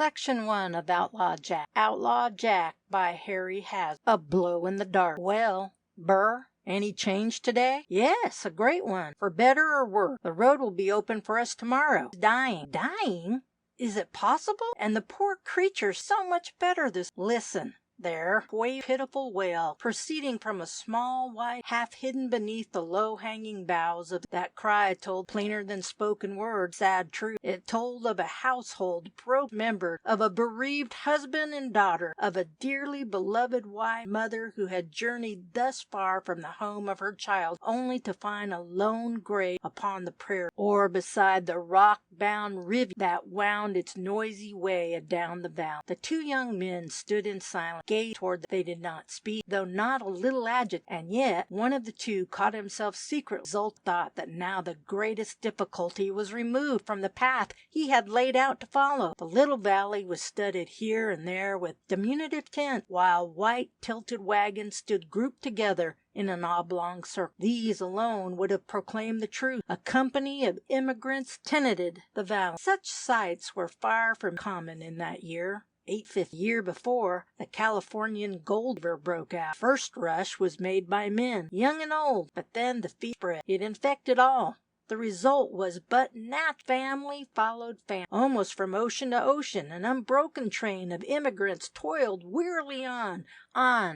Section 1 of Outlaw Jack. Outlaw Jack by Harry Has. A blow in the dark. Well, Burr, any change today? Yes, a great one. For better or worse. The road will be open for us tomorrow. He's dying. Dying? Is it possible? And the poor creature's so much better this. Listen. There, a pitiful wail, proceeding from a small white, half hidden beneath the low-hanging boughs of that cry told plainer than spoken words sad truth. It told of a household broke-membered, of a bereaved husband and daughter, of a dearly beloved wife mother who had journeyed thus far from the home of her child only to find a lone grave upon the prairie, or beside the rock-bound rivulet that wound its noisy way adown the valley. The two young men stood in silence, gazed toward. They did not speak, though not a little agitated, and yet one of the two caught himself secretly. Zoltan thought that now the greatest difficulty was removed from the path he had laid out to follow. The little valley was studded here and there with diminutive tents, while white tilted wagons stood grouped together in an oblong circle. These alone would have proclaimed the truth. A company of emigrants tenanted the valley. Such sights were far from common in that year. 850. Year before, the Californian gold fever broke out. First rush was made by men, young and old, but then the fever spread. It infected all. The result was but natural. Family followed family. Almost from ocean to ocean, an unbroken train of immigrants toiled wearily on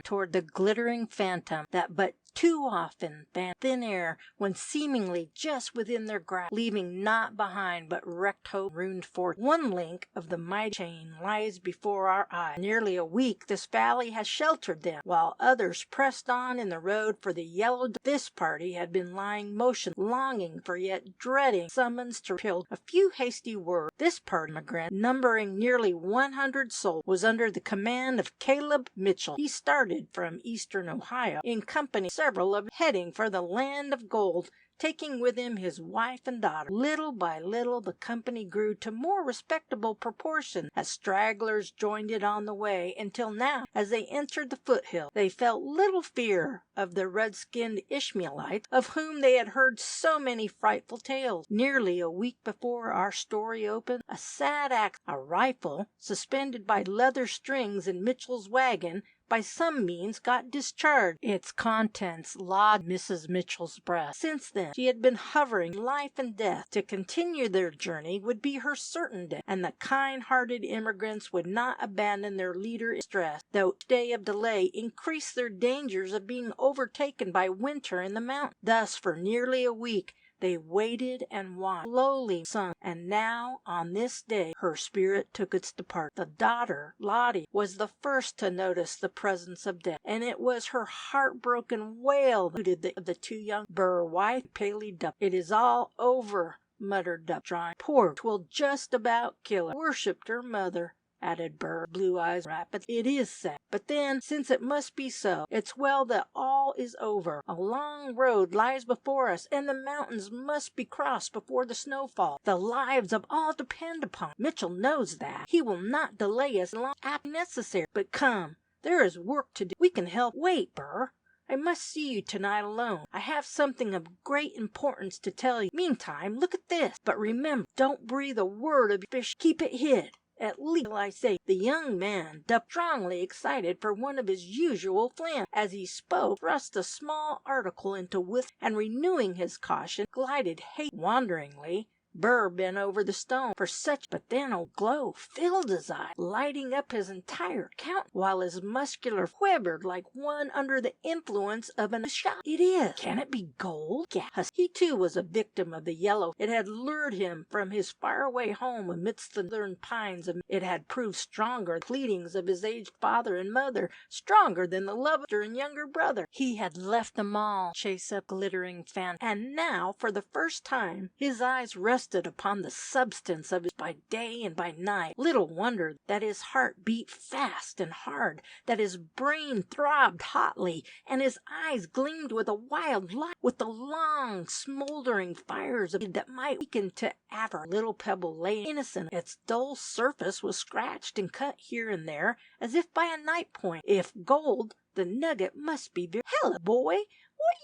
toward the glittering phantom that but too often fanned thin air when seemingly just within their grasp, leaving naught behind but wrecked hope, ruined fortune. One link of the mighty chain lies before our eyes. Nearly a week this valley has sheltered them, while others pressed on in the road for the yellow. This party had been lying motionless, longing for yet dreading summons to kill. A few hasty words. This party of immigrants, numbering nearly 100 souls, was under the command of Caleb Mitchell. He started from eastern Ohio in company several of heading for the land of gold, taking with him his wife and daughter. Little by little the company grew to more respectable proportions as stragglers joined it on the way, until now, as they entered the foothill, they felt little fear of the red-skinned Ishmaelites of whom they had heard so many frightful tales. Nearly a week before our story opened, a sad act, a rifle suspended by leather strings in Mitchell's wagon, by some means got discharged. Its contents lodged Mrs. Mitchell's breast. Since then she had been hovering life and death. To continue their journey would be her certain death, and the kind-hearted immigrants would not abandon their leader in distress, though each day of delay increased their dangers of being overtaken by winter in the mountains. Thus for nearly a week they waited and watched, slowly sunk, and now, on this day, her spirit took its departure. The daughter, Lottie, was the first to notice the presence of death, and it was her heartbroken wail that eluded the two young. Burr, wife, palely duck. It is all over, muttered Duck, drawing. Poor, 'twill just about kill her. Worshipped her mother, added Burr, blue eyes rapid. It is sad, but then, since it must be so, it's well that all is over. A long road lies before us, and the mountains must be crossed before the snow falls. The lives of all depend upon it. Mitchell knows that. He will not delay us long after necessary. But come, there is work to do. We can help. Wait, Burr. I must see you tonight alone. I have something of great importance to tell you. Meantime, look at this. But remember, don't breathe a word of your fish. Keep it hid. At least till I say. The young man, strongly excited for one of his usual flams, as he spoke, thrust a small article into with, and renewing his caution, glided wanderingly. Burr bent over the stone for such, but then a glow filled his eye, lighting up his entire countenance, while his muscular quivered like one under the influence of a shot. It is! Can it be gold? Gasped. He too was a victim of the yellow. It had lured him from his faraway home amidst the northern pines. It had proved stronger than the pleadings of his aged father and mother, stronger than the love of her and younger brother. He had left them all, chase up glittering phantom, and now, for the first time, his eyes rested upon the substance of his by day and by night. Little wonder that his heart beat fast and hard, that his brain throbbed hotly, and his eyes gleamed with a wild light, with the long smoldering fires of that might weaken to avarice. Little pebble lay innocent. Its dull surface was scratched and cut here and there, as if by a knife point. If gold, the nugget must be very. Hello, boy!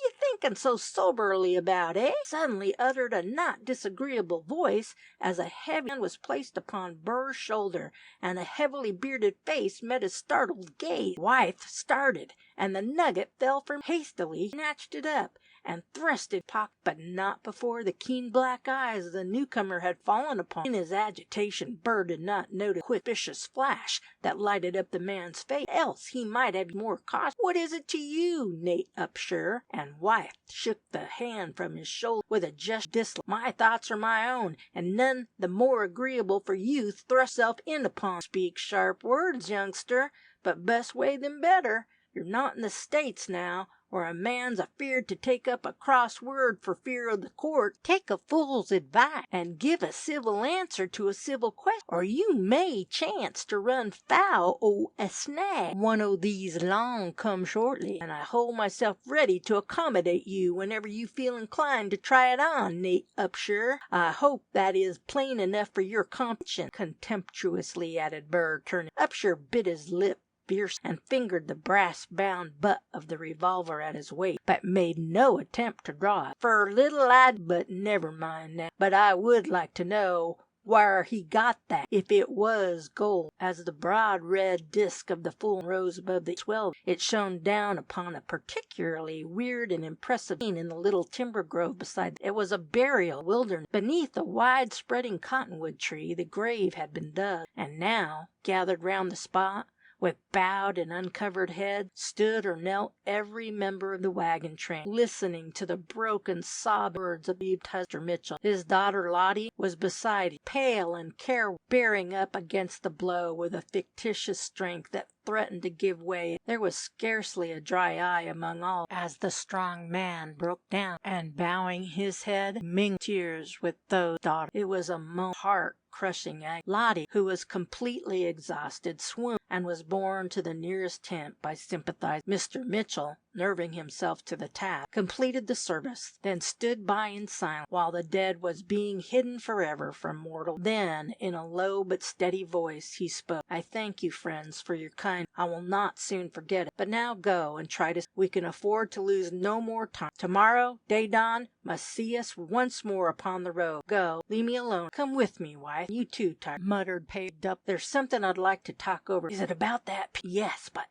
you thinking so soberly about, eh? Suddenly uttered a not disagreeable voice as a heavy hand was placed upon Burr's shoulder, and a heavily bearded face met his startled gaze. Wythe started, and the nugget fell from hastily, snatched it up, and thrust it pocket, but not before the keen black eyes of the newcomer had fallen upon. In his agitation, Burr did not notice the quick, vicious flash that lighted up the man's face, else he might have been more cautious. What is it to you, Nate Upshur? And Wythe shook the hand from his shoulder with a gesture of dislike. My thoughts are my own, and none the more agreeable for you thrust self in upon. Speak sharp words, youngster, but best weigh them better. You're not in the States now, where a man's afeard to take up a cross word for fear of the court. Take a fool's advice, and give a civil answer to a civil question, or you may chance to run foul o' a snag. One o' these long come shortly, and I hold myself ready to accommodate you whenever you feel inclined to try it on, Nate Upshur. I hope that is plain enough for your comprehension, contemptuously added Burr, turning. Upshur bit his lip fierce and fingered the brass-bound butt of the revolver at his waist, but made no attempt to draw it. "For little but never mind now. But I would like to know whar he got that, if it was gold." As the broad red disk of the full moon rose above the swell, it shone down upon a particularly weird and impressive scene in the little timber grove beside. It was a burial wilderness. Beneath a wide-spreading cottonwood tree the grave had been dug, and now, gathered round the spot, with bowed and uncovered heads, stood or knelt every member of the wagon train, listening to the broken sob words of the husband Mitchell. His daughter Lottie was beside him, pale and care, bearing up against the blow with a fictitious strength that threatened to give way. There was scarcely a dry eye among all as the strong man broke down, and bowing his head, mingled tears with those of daughter. It was a most heart-crushing act. Lottie, who was completely exhausted, swooned and was borne to the nearest tent by sympathizing. Mr. Mitchell, nerving himself to the task, completed the service, then stood by in silence while the dead was being hidden forever from mortal. Then, in a low but steady voice, he spoke. "I thank you, friends, for your kindness. I will not soon forget it. But now go and try to. We can afford to lose no more time. Tomorrow, day dawn, must see us once more upon the road. Go, leave me alone. Come with me, wife. You too, Tyler," muttered Paved Up. "There's something I'd like to talk over. Is it about that? Yes, but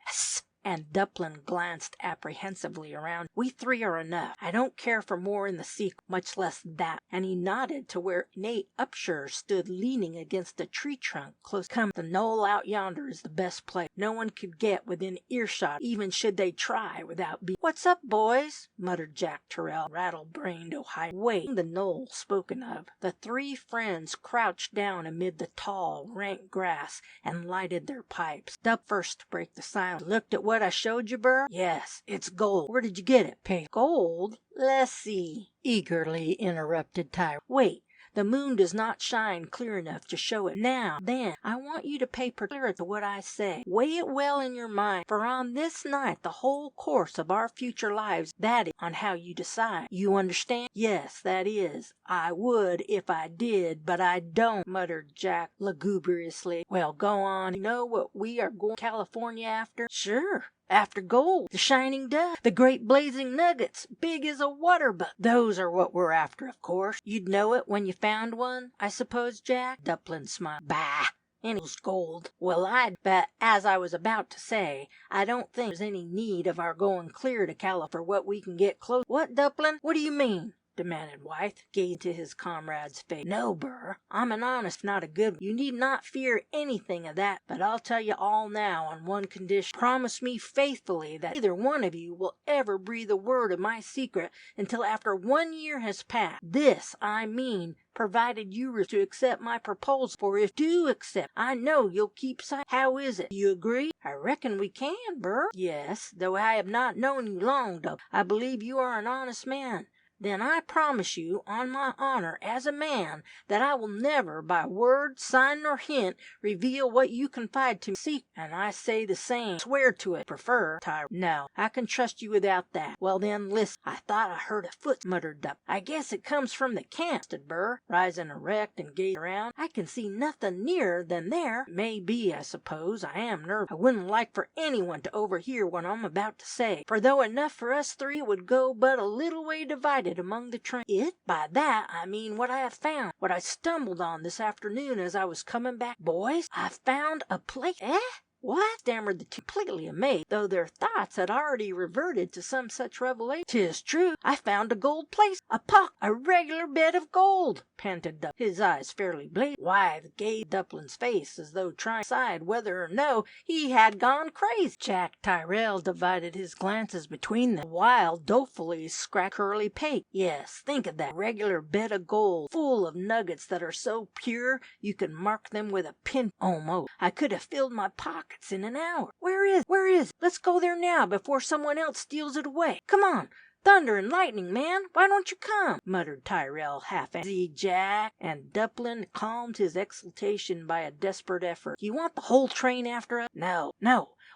and Duplin glanced apprehensively around. "We three are enough. I don't care for more in the secret, much less that." And he nodded to where Nate Upshur stood leaning against a tree trunk close. "Come, the knoll out yonder is the best place. No one could get within earshot, even should they try, without being—" "What's up, boys?" muttered Jack Terrell, rattle-brained Ohio. Wait, the knoll spoken of. The three friends crouched down amid the tall, rank grass and lighted their pipes. Dup first to break the silence. "Looked at what I showed you, Burr?" "Yes, it's gold. Where did you get it, Pay?" "Gold? Let's see," eagerly interrupted Tyler. "Wait. The moon does not shine clear enough to show it. Now, then, I want you to pay particular attention to what I say. Weigh it well in your mind, for on this night the whole course of our future lives, that is, on how you decide. You understand?" "Yes, that is, I would if I did, but I don't," muttered Jack lugubriously. "Well, go on. You know what we are going to California after?" "Sure. After gold, the shining dust, the great blazing nuggets, big as a water butt. Those are what we're after, of course. You'd know it when you found one, I suppose, Jack?" Duplin smiled. "Bah! Anything's gold. Well, but as I was about to say, I don't think there's any need of our going clear to California for what we can get close." "What, Duplin? What do you mean?" demanded Wythe, gazing into his comrade's face. "No, Burr. I'm an honest, not a good one. You need not fear anything of that, but I'll tell you all now on one condition. Promise me faithfully that neither one of you will ever breathe a word of my secret until after 1 year has passed. This, I mean, provided you were to accept my proposal, for if you do accept, I know you'll keep silent. How is it? Do you agree?" "I reckon we can, Burr." "Yes, though I have not known you long, Dup. I believe you are an honest man. Then I promise you, on my honor as a man, that I will never, by word, sign, nor hint, reveal what you confide to me. And I say the same. Swear to it. Prefer, Ty. No, I can trust you without that. Well then, listen. I thought I heard a foot, muttered Dup. I guess it comes from the camp, said Burr, rising erect and gazing around. I can see nothing nearer than there. It may be, I suppose. I am nervous. I wouldn't like for anyone to overhear what I'm about to say. For though enough for us three, it would go but a little way divided among the train. It? By that I mean what I have found, what I stumbled on this afternoon as I was coming back. Boys, I've found a place. Eh? What? Stammered the two, completely amazed, though their thoughts had already reverted to some such revelation. 'Tis true, I found a gold place, a regular bed of gold, panted Dup, his eyes fairly blazing. Why, the gazed Duplin's face as though trying to decide whether or no he had gone crazy. Jack Tyrrell divided his glances between them, while dolefully scratched curly pate. Yes, think of that, regular bed of gold, full of nuggets that are so pure you could mark them with a pin. Almost, I could have filled my pockets in an hour. Where is? Let's go there now before someone else steals it away. Come on. Thunder and lightning, man! Why don't you come? Muttered Tyrrell half-angrily. Jack, and Duplin calmed his exultation by a desperate effort. You want the whole train after us? No.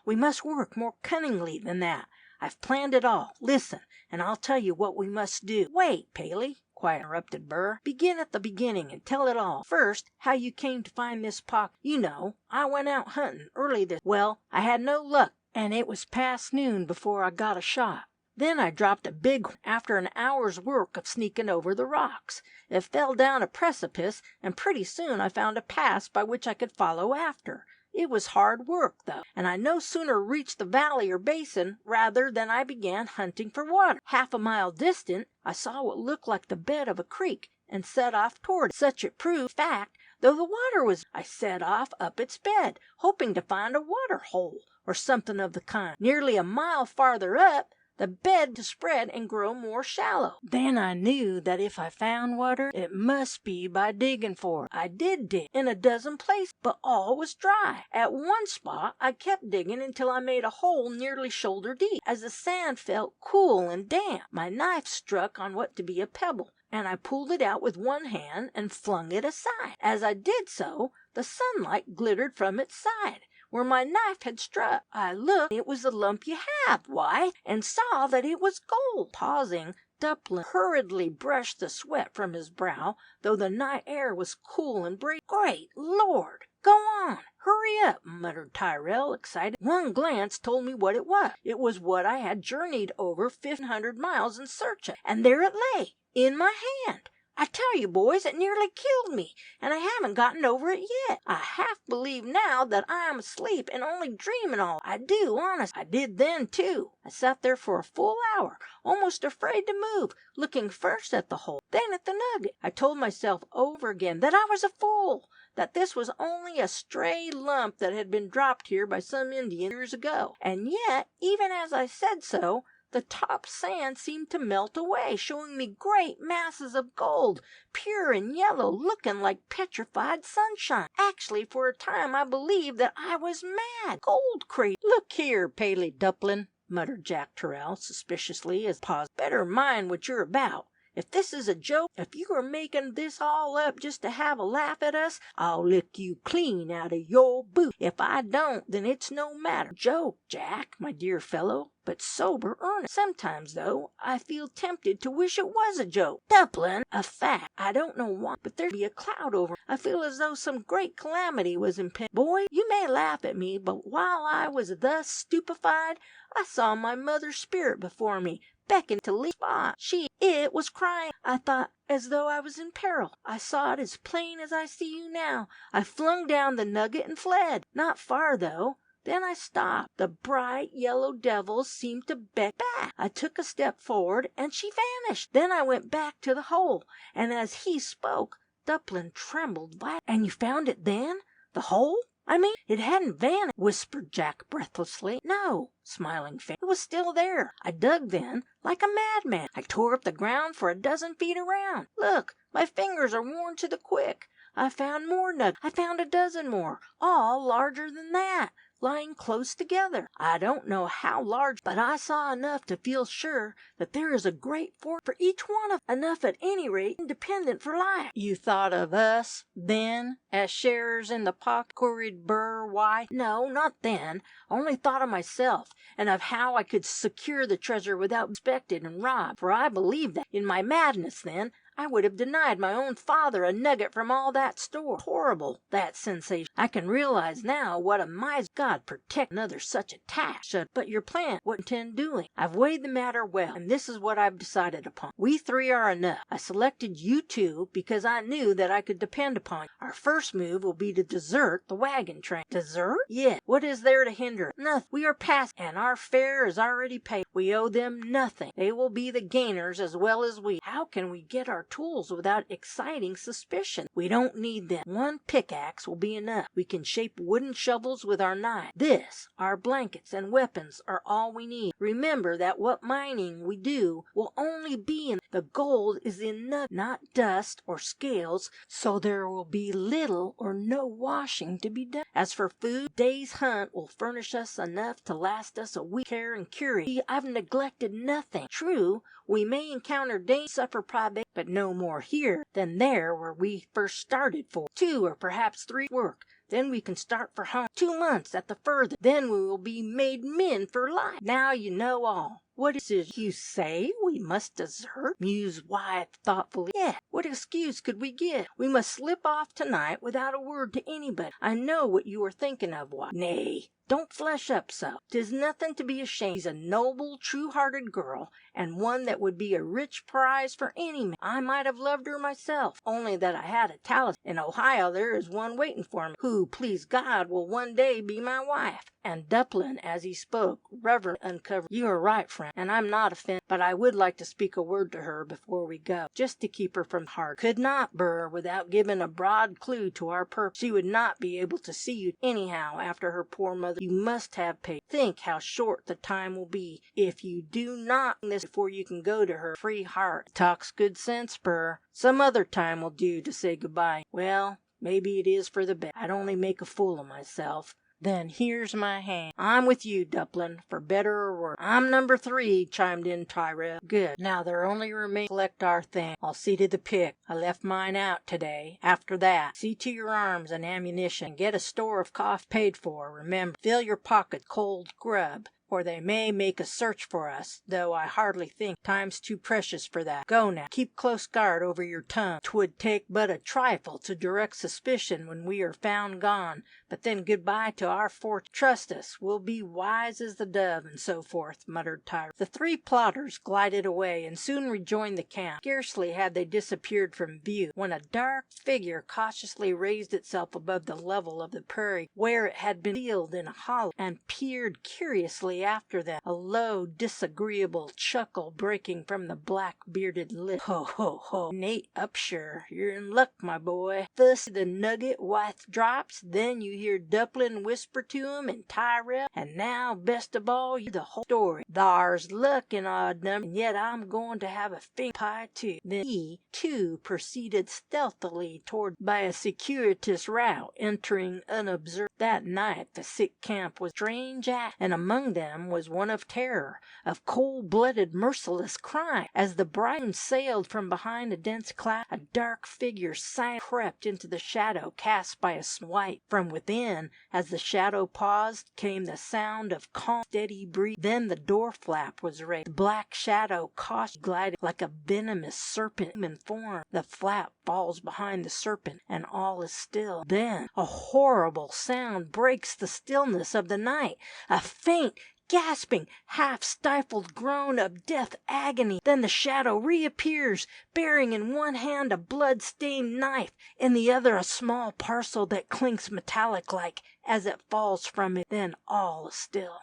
We must work more cunningly than that. I've planned it all. Listen, and I'll tell you what we must do. Wait, Paley, quietly interrupted Burr. Begin at the beginning and tell it all. First, how you came to find this pocket. You know, I went out hunting early well, I had no luck, and it was past noon before I got a shot. Then I dropped a big one after an hour's work of sneaking over the rocks. It fell down a precipice, and pretty soon I found a pass by which I could follow after. It was hard work, though, and I no sooner reached the valley or basin rather than I began hunting for water. Half a mile distant, I saw what looked like the bed of a creek, and set off toward it. Such it proved, fact, though the water was. I set off up its bed, hoping to find a water hole, or something of the kind. Nearly a mile farther up, the bed to spread and grow more shallow. Then I knew that if I found water, it must be by digging for it. I did dig in a dozen places, but all was dry. At one spot I kept digging until I made a hole nearly shoulder deep. As the sand felt cool and damp, my knife struck on what to be a pebble, and I pulled it out with one hand and flung it aside. As I did so, the sunlight glittered from its side, where my knife had struck. I looked, it was the lump you have, why, and saw that it was gold. Pausing, Duplin hurriedly brushed the sweat from his brow, though the night air was cool and bright. Great Lord! Go on, hurry up, muttered Tyrrell, excited. One glance told me what it was. It was what I had journeyed over 1,500 miles in search of, and there it lay, in my hand. I tell you, boys, it nearly killed me, and I haven't gotten over it yet. I half believe now that I am asleep and only dreaming all. I do, honest. I did then, too. I sat there for a full hour, almost afraid to move, looking first at the hole, then at the nugget. I told myself over again that I was a fool, that this was only a stray lump that had been dropped here by some Indian years ago. And yet, even as I said so, the top sand seemed to melt away, showing me great masses of gold, pure and yellow, looking like petrified sunshine. Actually, for a time I believed that I was mad. Gold crate. Look here, Paley Duplin, muttered Jack Tyrrell suspiciously as pause. Better mind what you're about. If this is a joke, if you are making this all up just to have a laugh at us, I'll lick you clean out of your boot. If I don't, then it's no matter. Joke, Jack, my dear fellow, but sober earnest. Sometimes, though, I feel tempted to wish it was a joke. Duplin, a fact. I don't know why, but there'd be a cloud over. I feel as though some great calamity was impending. Boy, you may laugh at me, but while I was thus stupefied, I saw my mother's spirit before me, beckoned to leave the spot. It was crying. I thought as though I was in peril. I saw it as plain as I see you now. I flung down the nugget and fled. Not far, though. Then I stopped. The bright yellow devil seemed to beck back. I took a step forward, and she vanished. Then I went back to the hole, and as he spoke, Duplin trembled violently. And you found it then? The hole? I mean, it hadn't vanished, whispered Jack breathlessly. No, smiling faintly. It was still there. I dug then, like a madman. I tore up the ground for a dozen feet around. Look, my fingers are worn to the quick. I found more nuggets. I found a dozen more, all larger than that. lying close together. I don't know how large, but I saw enough to feel sure that there is a great force for each one of enough at any rate independent for life." "You thought of us, then, as sharers in the pocket?" queried Burr. "Why, no, not then. Only thought of myself, and of how I could secure the treasure without being suspected and robbed. For I believed that, in my madness then, I would have denied my own father a nugget from all that store. Horrible, that sensation. I can realize now what a miser. God protect another such attack. But your plan, what you intend doing?" "I've weighed the matter well, and this is what I've decided upon. We three are enough. I selected you two because I knew that I could depend upon you. Our first move will be to desert the wagon train." "Desert?" "Yes. What is there to hinder us? Nothing. We are past, and our fare is already paid. We owe them nothing. They will be the gainers as well as we. How can we get our tools without exciting suspicion?" "We don't need them. One pickaxe will be enough. We can shape wooden shovels with our knives. This, our blankets and weapons are all we need. Remember that what mining we do will only be in the gold is in not dust or scales, so there will be little or no washing to be done. As for food, a day's hunt will furnish us enough to last us a week. Care and curing. I've neglected nothing. True, we may encounter danger, suffer privation, but no more here than there where we first started for. 2 or perhaps 3 work. Then we can start for home. 2 months at the furthest. Then we will be made men for life. Now you know all. What is it you say? We must desert?" mused Wyeth thoughtfully. "Yeah, what excuse could we give? We must slip off tonight without a word to anybody. I know what you are thinking of, Wyeth." "Nay, don't flush up so. 'Tis nothing to be ashamed. She's a noble, true-hearted girl, and one that would be a rich prize for any man. I might have loved her myself, only that I had a talisman. In Ohio there is one waiting for me, who, please God, will one day be my wife." And Duplin, as he spoke, reverently uncovered. "You are right, friend, and I'm not offended, but I would like to speak a word to her before we go, just to keep her from heart. Could not, Burr, without giving a broad clue to our purpose. She would not be able to see you anyhow after her poor mother. You must have patience. Think how short the time will be if you do not this before you can go to her free heart." "Talks good sense, Burr. Some other time will do to say goodbye." "Well, maybe it is for the best. I'd only make a fool of myself." "Then here's my hand. I'm with you, Duplin, for better or worse." "I'm number 3, chimed in Tyrrell. "Good. Now there only remains to collect our things. I'll see to the pick. I left mine out today. After that, see to your arms and ammunition, and get a store of coffee paid for. Remember, fill your pockets cold grub, or they may make a search for us, though I hardly think time's too precious for that. Go now. Keep close guard over your tongue. 'Twould take but a trifle to direct suspicion when we are found gone, but then goodbye to our fort. Trust us, we'll be wise as the dove, and so forth," muttered Tyrrell. The 3 plotters glided away and soon rejoined the camp. Scarcely had they disappeared from view when a dark figure cautiously raised itself above the level of the prairie where it had been concealed in a hollow, and peered curiously after them, a low, disagreeable chuckle breaking from the black-bearded lips. "Ho, ho, ho! Nate Upshur, you're in luck, my boy." Thus the nugget Wyeth drops, then you hear Duplin whisper to him and Tyrrell, and now, best of all, you hear the whole story. Thar's luck in odd numbers, and yet I'm going to have a finger pie too. Then he, too, proceeded stealthily toward by a circuitous route, entering unobserved. That night the sick camp was strange act, and among them was one of terror, of cold-blooded, merciless crime. As the bright moon sailed from behind a dense cloud, a dark figure silently crept into the shadow cast by a white. From within, as the shadow paused, came the sound of calm, steady breathing. Then the door flap was raised. The black shadow cautiously glided like a venomous serpent in form. The flap falls behind the serpent, and all is still. Then a horrible sound breaks the stillness of the night. A faint, gasping, half-stifled groan of death agony. Then the shadow reappears, bearing in one hand a blood-stained knife, in the other a small parcel that clinks metallic-like as it falls from it. Then all is still.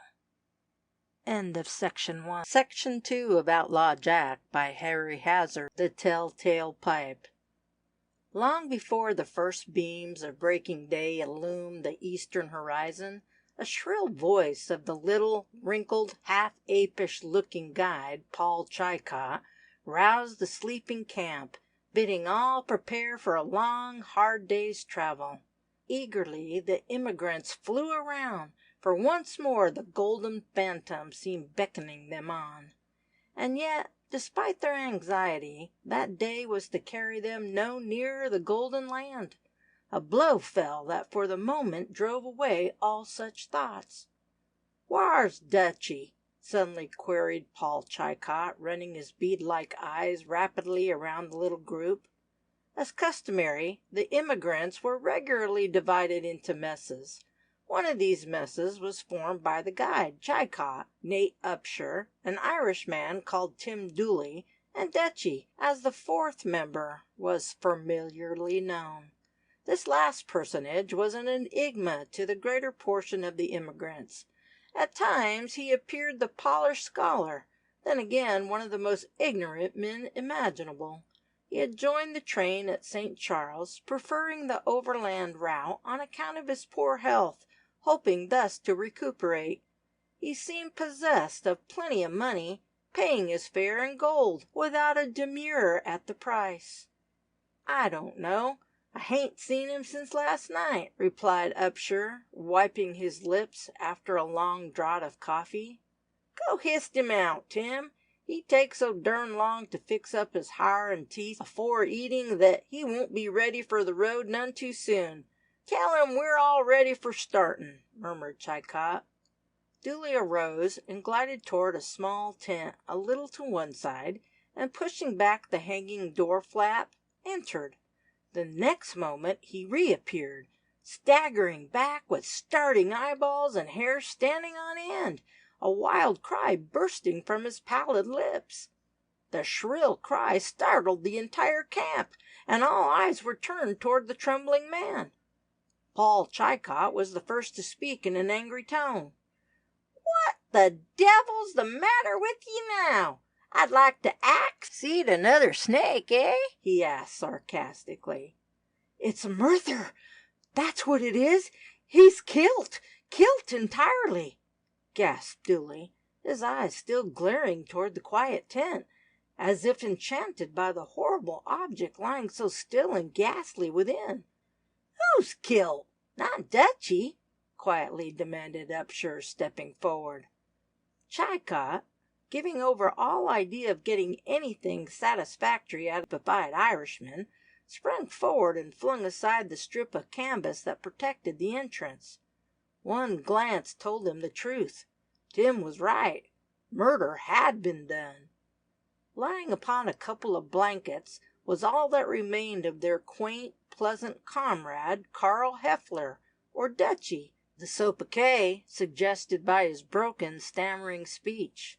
End of Section 1. Section 2 of Outlaw Jack by Harry Hazard. The Telltale Pipe. Long before the first beams of breaking day illumined the eastern horizon, a shrill voice of the little, wrinkled, half-apish-looking guide, Paul Chicot, roused the sleeping camp, bidding all prepare for a long, hard day's travel. Eagerly the emigrants flew around, for once more the golden phantom seemed beckoning them on. And yet, despite their anxiety, that day was to carry them no nearer the golden land. A blow fell that for the moment drove away all such thoughts. "Whar's Dutchy?" suddenly queried Paul Chilcot, running his bead-like eyes rapidly around the little group. As customary, the emigrants were regularly divided into messes. One of these messes was formed by the guide, Chilcot, Nate Upshur, an Irishman called Tim Dooley, and Dutchy, as the fourth member was familiarly known. This last personage was an enigma to the greater portion of the emigrants. At times he appeared the polished scholar, then again one of the most ignorant men imaginable. He had joined the train at St. Charles, preferring the overland route on account of his poor health, hoping thus to recuperate. He seemed possessed of plenty of money, paying his fare in gold, without a demur at the price. "I don't know. I hain't seen him since last night," replied Upshur, wiping his lips after a long draught of coffee. "Go hist him out, Tim. He takes so dern long to fix up his ha'r and teeth afore eating that he won't be ready for the road none too soon. Tell him we're all ready for startin'," murmured Chilcot. Dooley arose and glided toward a small tent a little to one side, and pushing back the hanging door flap, entered. The next moment he reappeared, staggering back with starting eyeballs and hair standing on end, a wild cry bursting from his pallid lips. The shrill cry startled the entire camp, and all eyes were turned toward the trembling man. Paul Chilcot was the first to speak in an angry tone. "What the devil's the matter with ye now? I'd like to ax. Seed another snake, eh?" he asked sarcastically. "It's a murder! That's what it is! He's kilt entirely!" gasped Dooley, his eyes still glaring toward the quiet tent, as if enchanted by the horrible object lying so still and ghastly within. "Who's kilt? Not Dutchy?" quietly demanded Upshur, stepping forward. Chilcot, giving over all idea of getting anything satisfactory out of the defied Irishman, sprang forward and flung aside the strip of canvas that protected the entrance. One glance told him the truth. Tim was right. Murder had been done. Lying upon a couple of blankets was all that remained of their quaint, pleasant comrade, Carl Heffler, or Dutchy, the sobriquet suggested by his broken, stammering speech.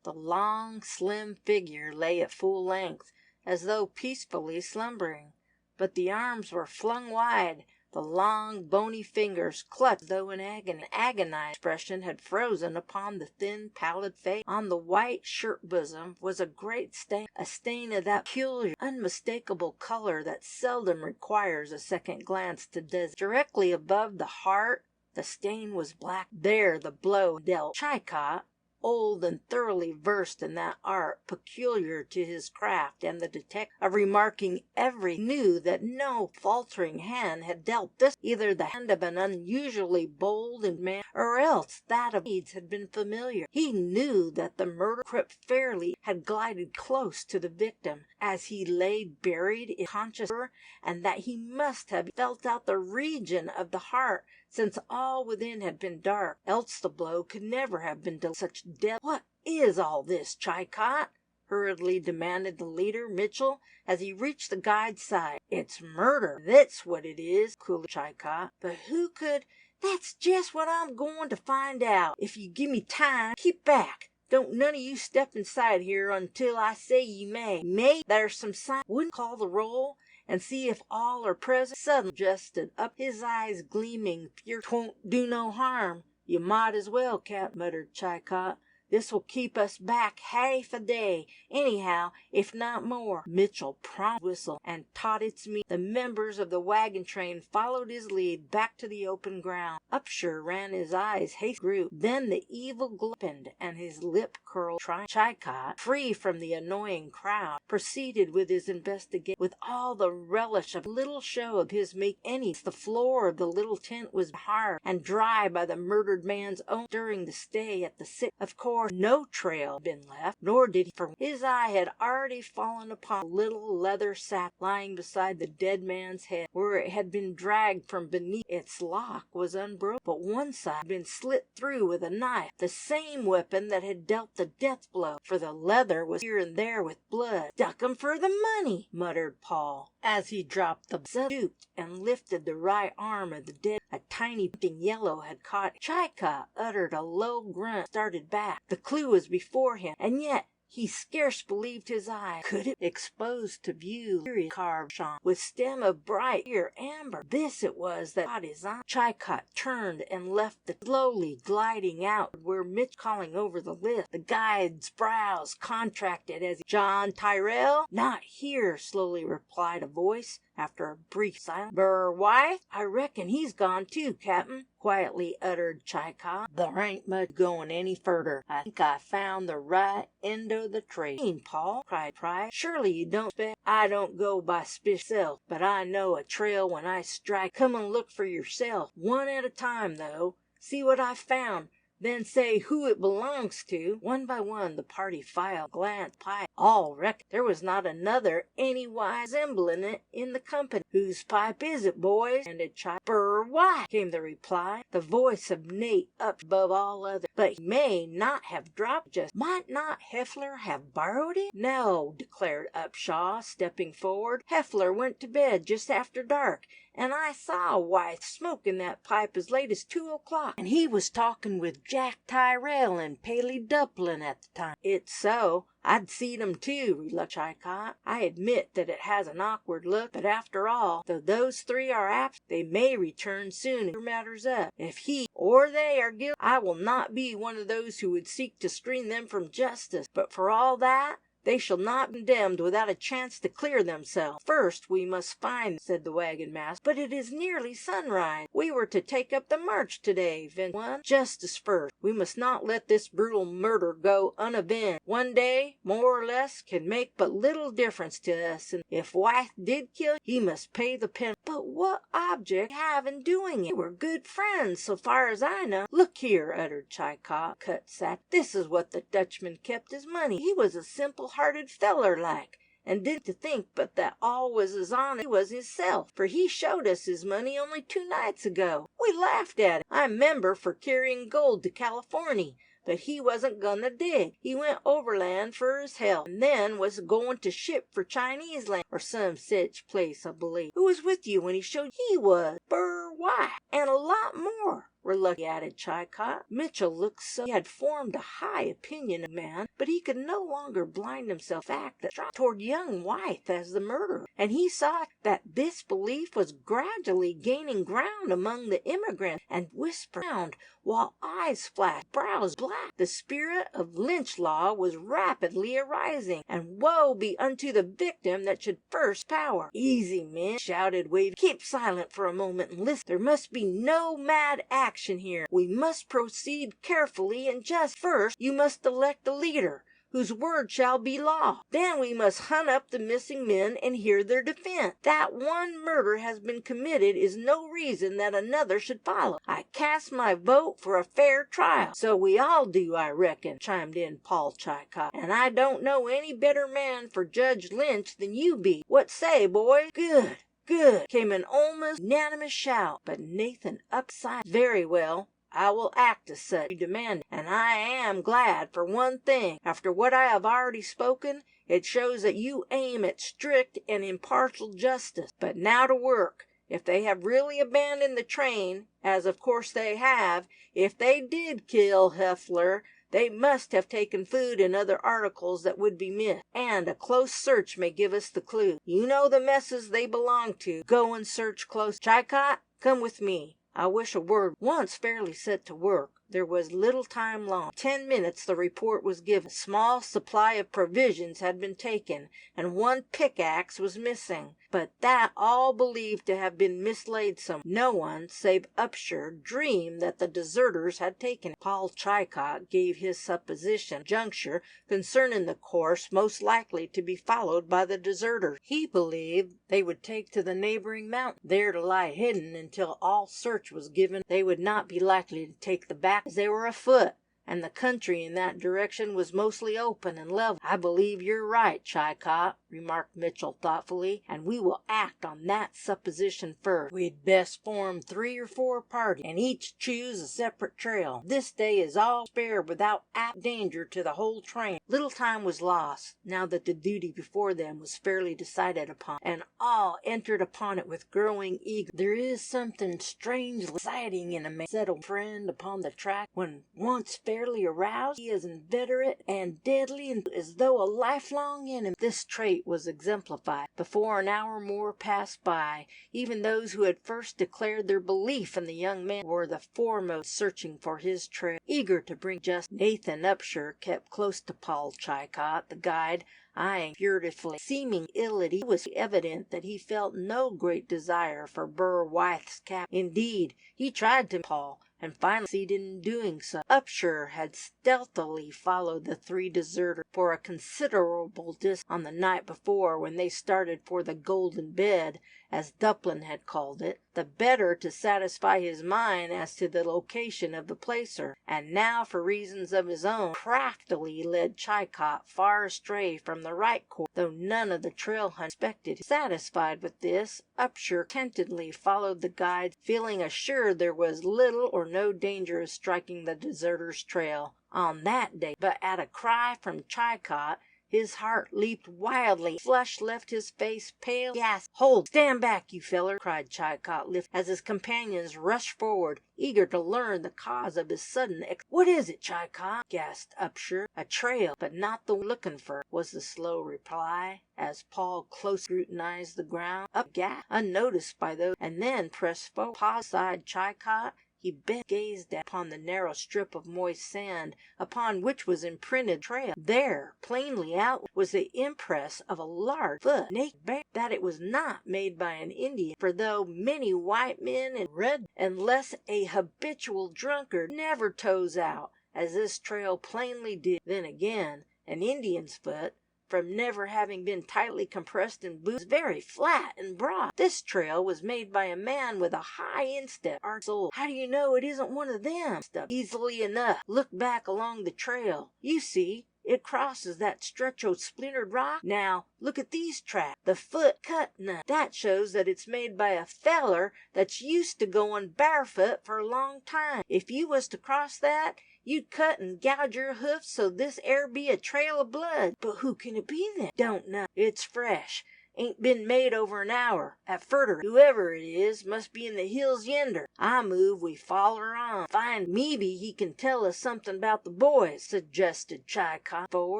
The long, slim figure lay at full length, as though peacefully slumbering, but the arms were flung wide, the long, bony fingers clutched as though in agony. An agonized expression had frozen upon the thin, pallid face. On the white shirt bosom was a great stain, a stain of that peculiar, unmistakable color that seldom requires a second glance to designate. Directly above the heart, the stain was black. There the blow dealt. Chilcot, old and thoroughly versed in that art peculiar to his craft and the detective of remarking knew that no faltering hand had dealt this, either the hand of an unusually bold man, or else that of deeds had been familiar. He knew that the murder crypt fairly had glided close to the victim as he lay buried in conscious horror, and that he must have felt out the region of the heart, since all within had been dark, else the blow could never have been dealt such depth. "What is all this, Chilcot?" hurriedly demanded the leader, Mitchell, as he reached the guide's side. "It's murder, that's what it is," coolly Chilcot. "But who could—" "That's jest what I'm goin' to find out, if you give me time. Keep back. Don't none of you step inside here until I say ye may. There's some sign. Wouldn't call the roll and see if all are present." Suddenly adjusted up, his eyes gleaming fiercely. "'Twon't do no harm. You might as well, Cap," muttered Chilcot. This will keep us back half a day, anyhow, if not more." Mitchell promptly whistled and taught its meaning. The members of the wagon train followed his lead back to the open ground. Upshur ran his eyes hastily through. Then the evil glippened and his lip curled. Chilcot, free from the annoying crowd, proceeded with his investigation with all the relish of little show of his make. The floor of the little tent was hard and dry by the murdered man's own during the stay at the sick. Of course, no trail had been left, nor did he, for his eye had already fallen upon a little leather sack lying beside the dead man's head, where it had been dragged from beneath. Its lock was unbroken, but one side had been slit through with a knife, the same weapon that had dealt the death blow, for the leather was here and there with blood. "Duck 'em for the money," muttered Paul, as he dropped the stooped and lifted the right arm of the dead. A tiny yellow had caught. Chilcot uttered a low grunt, started back. The clue was before him, and yet he scarce believed his eyes. Could it be exposed to view? Carved shone, with stem of bright clear amber. This it was that caught his eye. Chilcot turned and left the slowly gliding out where Mitch calling over the list. The guide's brows contracted as he, "John Tyrrell?" "Not here," slowly replied a voice after a brief silence. "Burr White?" "I reckon he's gone too, Cap'n," quietly uttered Chilcot. "There ain't much going any furder. I think I found the right end o' the trail." "Mean, Paul?" cried Price. "Surely you don't expect—" "I don't go by self, but I know a trail when I strike. Come and look for yourself. One at a time, though. See what I've found. Then say who it belongs to." One by one the party filed, glanced, pipe. All reckoned. There was not another anywise resembling it in the company. "Whose pipe is it, boys?" demanded Chilcot. "Burr White," came the reply, the voice of Nate up above all others. "But he may not have dropped just. Might not Heffler have borrowed it?" "No," declared Upshaw, stepping forward. "Heffler went to bed just after dark, and I saw White smoking that pipe as late as 2 o'clock. And he was talking with Jack Tyrrell and Paley Duplin at the time." "It's so. I'd seed 'em too," reluctant Chilcot. "I admit that it has an awkward look, but after all, though those three are absent, they may return soon and clear matters up. If he or they are guilty, I will not be one of those who would seek to screen them from justice. But for all that, they shall not be condemned without a chance to clear themselves. First we must find them," said the wagon master. "But it is nearly sunrise. We were to take up the march today," ventured one. "Justice first. We must not let this brutal murder go unavenged. One day, more or less, can make but little difference to us, and if Wythe did kill you, he must pay the penalty." "But what object have in doing it? We were good friends, so far as I know." "Look here," uttered Chilcot, cut sack. "This is what the Dutchman kept his money. He was a simple-hearted feller like, and didn't to think but that all was as honest he was hisself, for he showed us his money only 2 nights ago. We laughed at him, I 'member, for carrying gold to Californy, but he wasn't gonna dig. He went overland for his health, and then was going to ship for Chinese land, or some sich place, I believe. Who was with you when he showed you?" "He was Burr White, and a lot more," reluctantly added Chilcot. Mitchell looked so he had formed a high opinion of the man, but he could no longer blind himself to the fact that struck toward young Wythe as the murderer, and he saw that this belief was gradually gaining ground among the emigrants, and whispered round, while eyes flashed, brows black. The spirit of lynch law was rapidly arising, and woe be unto the victim that should first power. "Easy, men," shouted Wade. "Keep silent for a moment and listen. There must be no mad action here. We must proceed carefully and just. First, you must elect a leader, whose word shall be law. Then we must hunt up the missing men and hear their defense. That one murder has been committed is no reason that another should follow. I cast my vote for a fair trial." "So we all do, I reckon," chimed in Paul Chilcot. "And I don't know any better man for Judge Lynch than you be. What say, boys?" "Good! Good!" came an almost unanimous shout, but Nathan upside. "Very well. I will act as such you demanded, and I am glad, for one thing. After what I have already spoken, it shows that you aim at strict and impartial justice. But now to work. If they have really abandoned the train, as of course they have, if they did kill Heffler, they must have taken food and other articles that would be missed, and a close search may give us the clue. You know the messes they belong to. Go and search close. Chilcot, come with me. I wish a word." Once fairly set to work, There was little time lost. 10 minutes the report was given. A small supply of provisions had been taken, and one pickaxe was missing, but that all believed to have been mislaid some. No one, save Upshur, dreamed that the deserters had taken it. Paul Chilcot gave his supposition juncture concerning the course most likely to be followed by the deserters. He believed they would take to the neighboring mountain, there to lie hidden until all search was given. They would not be likely to take the back as they were afoot, and the country in that direction was mostly open and level. "I believe you're right, Chilcot," remarked Mitchell thoughtfully, "and we will act on that supposition first. We'd best form 3 or 4 parties, and each choose a separate trail. This day is all spared without danger to the whole train." Little time was lost, now that the duty before them was fairly decided upon, and all entered upon it with growing eagerness. "There is something strangely exciting in a man," said a friend upon the track. "When once fairly aroused, he is inveterate and deadly, and as though a lifelong enemy." This trait was exemplified. Before an hour more passed by, even those who had first declared their belief in the young man were the foremost searching for his trail, eager to bring justice. Nathan Upshur kept close to Paul Chilcot, the guide, eyeing furtively. Seeming ill at ease, it was evident that he felt no great desire for Burr Wythe's cap. Indeed, he tried to Paul, and finally succeeded in doing so. Upshur had stealthily followed the 3 deserters for a considerable distance on the night before, when they started for the Golden Bed, as Duplin had called it, the better to satisfy his mind as to the location of the placer, and now, for reasons of his own, craftily led Chilcot far astray from the right course, though none of the trail hunters suspected him. Satisfied with this, Upshur contentedly followed the guide, feeling assured there was little or no danger of striking the deserters' trail on that day. But at a cry from Chilcot, his heart leaped wildly. Flush left his face pale. "Yes, hold! Stand back, you feller!" cried Chilcot, as his companions rushed forward, eager to learn the cause of his sudden "What is it, Chilcot?" gasped Upshur. "A trail, but not the one looking for," was the slow reply, as Paul close scrutinized the ground. Up gasped, unnoticed by those, and then pressed forward. Paused beside Chilcot. He bent, gazed upon the narrow strip of moist sand upon which was imprinted the trail. There, plainly out, was the impress of a large foot, naked, bare, that it was not made by an Indian, for though many white men and red, unless a habitual drunkard, never toes out, as this trail plainly did. Then again, an Indian's foot, from never having been tightly compressed in boots, was very flat and broad. This trail was made by a man with a high instep, our soul. "How do you know it isn't one of them?" "Easily enough. Look back along the trail. You see, it crosses that stretch o' splintered rock. Now, look at these tracks. The foot cut none. That shows that it's made by a feller that's used to going barefoot for a long time. If you was to cross that, you'd cut and gouge your hoofs, so this air be a trail of blood." "But who can it be then?" "Don't know. It's fresh. Ain't been made over an hour, at furder. Whoever it is must be in the hills yender. I move we foller on. Find maybe he can tell us something about the boys," suggested Chilcot, for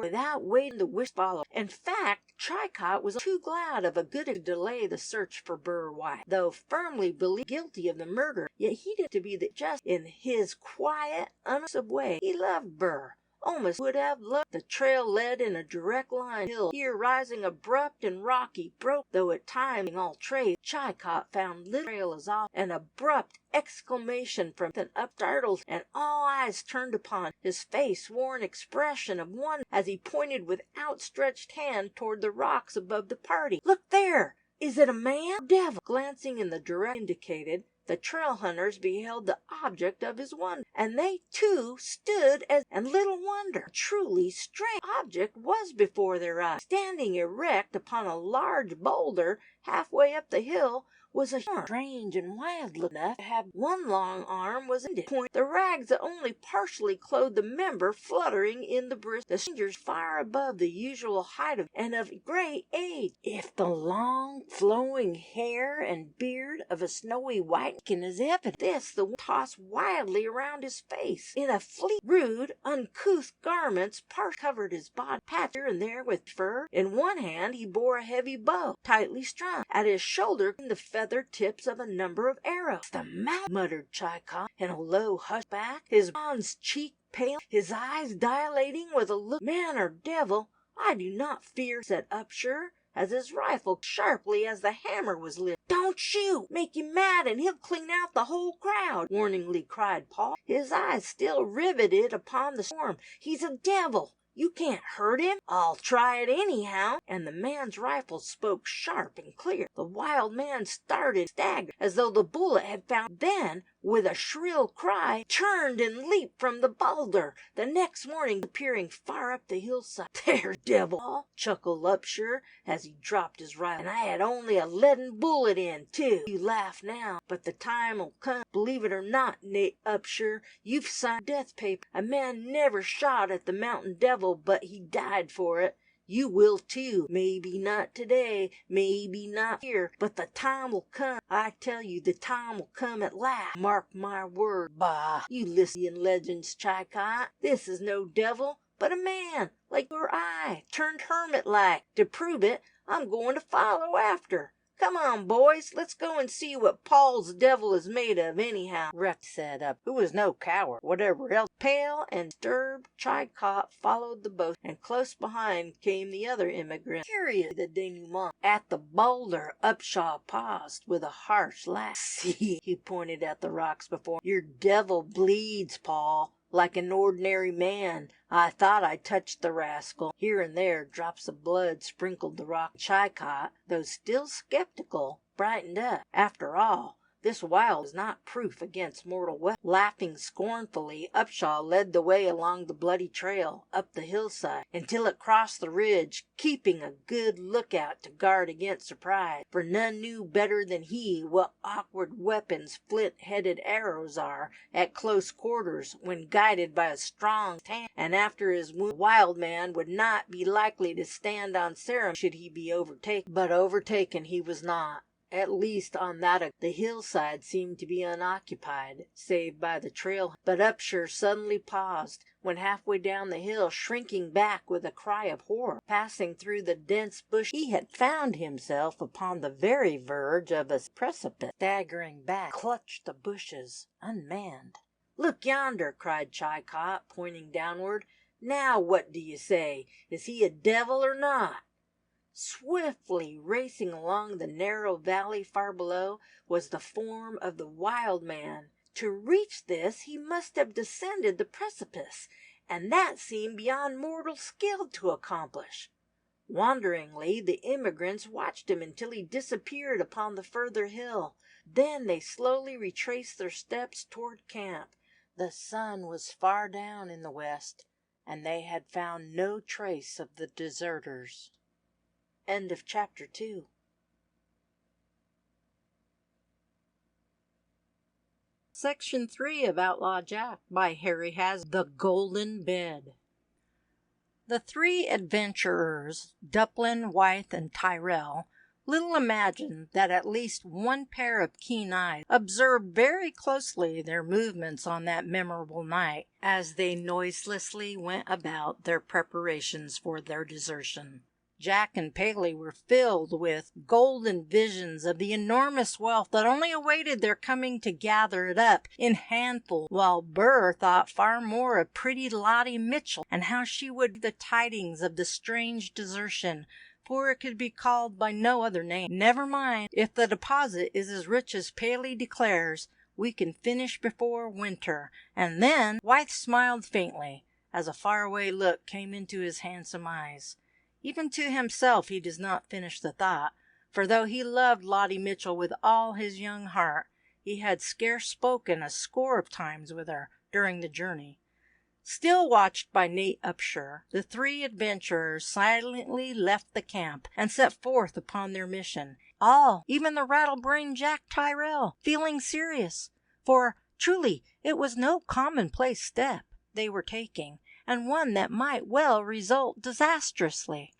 without waiting the wish followed. In fact, Chilcot was too glad of a good to delay the search for Burr Wythe, though firmly believed guilty of the murder. Yet he did to be the just in his quiet, unobtrusive way. He loved Burr. Almost would have loved. The trail led in a direct line, hill here rising abrupt and rocky, broke though at times all trace. Chilcot found little trail as off. An abrupt exclamation from an up startled, and all eyes turned upon his face wore an expression of wonder as he pointed with outstretched hand toward the rocks above the party. "Look there! Is it a man? Devil!" Glancing in the direction indicated, the trail hunters beheld the object of his wonder, and they too stood as, and little wonder, a truly strange object was before their eyes. Standing erect upon a large boulder halfway up the hill was a form, strange and wild looking enough to have one long arm was ended, point, the rags that only partially clothed the member fluttering in the breeze. The strangers far above the usual height of, and of great age, if the long flowing hair and beard of a snowy white skin is evident. This the wind tossed wildly around his face. In a fleet, rude, uncouth garments part covered his body, patched here and there with fur. In one hand he bore a heavy bow, tightly strung. At his shoulder the feather feather tips of a number of arrows. "It's the mouth," muttered Chicot in a low hushed back, his bronze cheek pale, his eyes dilating with a look. "Man or devil, I do not fear," said Upshur, as his rifle sharply as the hammer was lifted. "Don't shoot! Make him mad and he'll clean out the whole crowd," warningly cried Paul, his eyes still riveted upon the storm. "He's a devil. You can't hurt him." "I'll try it anyhow," and the man's rifle spoke sharp and clear. The wild man started, staggered, as though the bullet had found. Then, with a shrill cry, turned and leaped from the boulder, the next morning appearing far up the hillside. "There, devil," chuckled Upshur as he dropped his rifle, "and I had only a leaden bullet in, too. You laugh now, but the time'll come. Believe it or not, Nate Upshur, you've signed death paper. A man never shot at the mountain devil, but he died for it. You will too. Maybe not today, maybe not here, but the time will come. I tell you, the time will come at last. Mark my word." "Bah, you listening legends, Chicot. This is no devil, but a man, like you or I, turned hermit-like. To prove it, I'm going to follow after. Come on, boys, let's go and see what Paul's devil is made of, anyhow," Rex said, who was no coward, whatever else. Pale and disturbed, Chicot followed the boat, and close behind came the other immigrant. Curious the denouement. At the boulder, Upshaw paused with a harsh laugh. "See," he pointed at the rocks before him, "your devil bleeds, Paul, like an ordinary man. I thought I touched the rascal." Here and there drops of blood sprinkled the rock. Chicot, though still skeptical, brightened up. After all, this wild was not proof against mortal weapons. Laughing scornfully, Upshaw led the way along the bloody trail, up the hillside, until it crossed the ridge, keeping a good lookout to guard against surprise, for none knew better than he what awkward weapons flint-headed arrows are at close quarters when guided by a strong hand, and after his wound, the wild man would not be likely to stand on ceremony should he be overtaken. But overtaken he was not. At least on that the hillside seemed to be unoccupied, save by the trail. But Upshur suddenly paused, when halfway down the hill, shrinking back with a cry of horror. Passing through the dense bush, he had found himself upon the very verge of a precipice. Staggering back, clutched the bushes, unmanned. "Look yonder!" cried Chicot, pointing downward. "Now what do you say? Is he a devil or not?" Swiftly racing along the narrow valley far below was the form of the wild man. To reach this he must have descended the precipice, and that seemed beyond mortal skill to accomplish. Wonderingly, the immigrants watched him until he disappeared upon the further hill. Then they slowly retraced their steps toward camp. The sun was far down in the west, and they had found no trace of the deserters. End of chapter 2. Section 3 of Outlaw Jack by Harry Has. The Golden Bed. The three adventurers, Duplin, Wythe, and Tyrrell, little imagined that at least one pair of keen eyes observed very closely their movements on that memorable night, as they noiselessly went about their preparations for their desertion. Jack and Paley were filled with golden visions of the enormous wealth that only awaited their coming to gather it up in handfuls, while Burr thought far more of pretty Lottie Mitchell and how she would the tidings of the strange desertion, for it could be called by no other name. "Never mind, if the deposit is as rich as Paley declares, we can finish before winter, and then—" Wythe smiled faintly, as a faraway look came into his handsome eyes. Even to himself he does not finish the thought, for though he loved Lottie Mitchell with all his young heart, he had scarce spoken a score of times with her during the journey. Still watched by Nate Upshur, the three adventurers silently left the camp and set forth upon their mission. All, even the rattle-brained Jack Tyrrell, feeling serious, for truly it was no commonplace step they were taking, and one that might well result disastrously.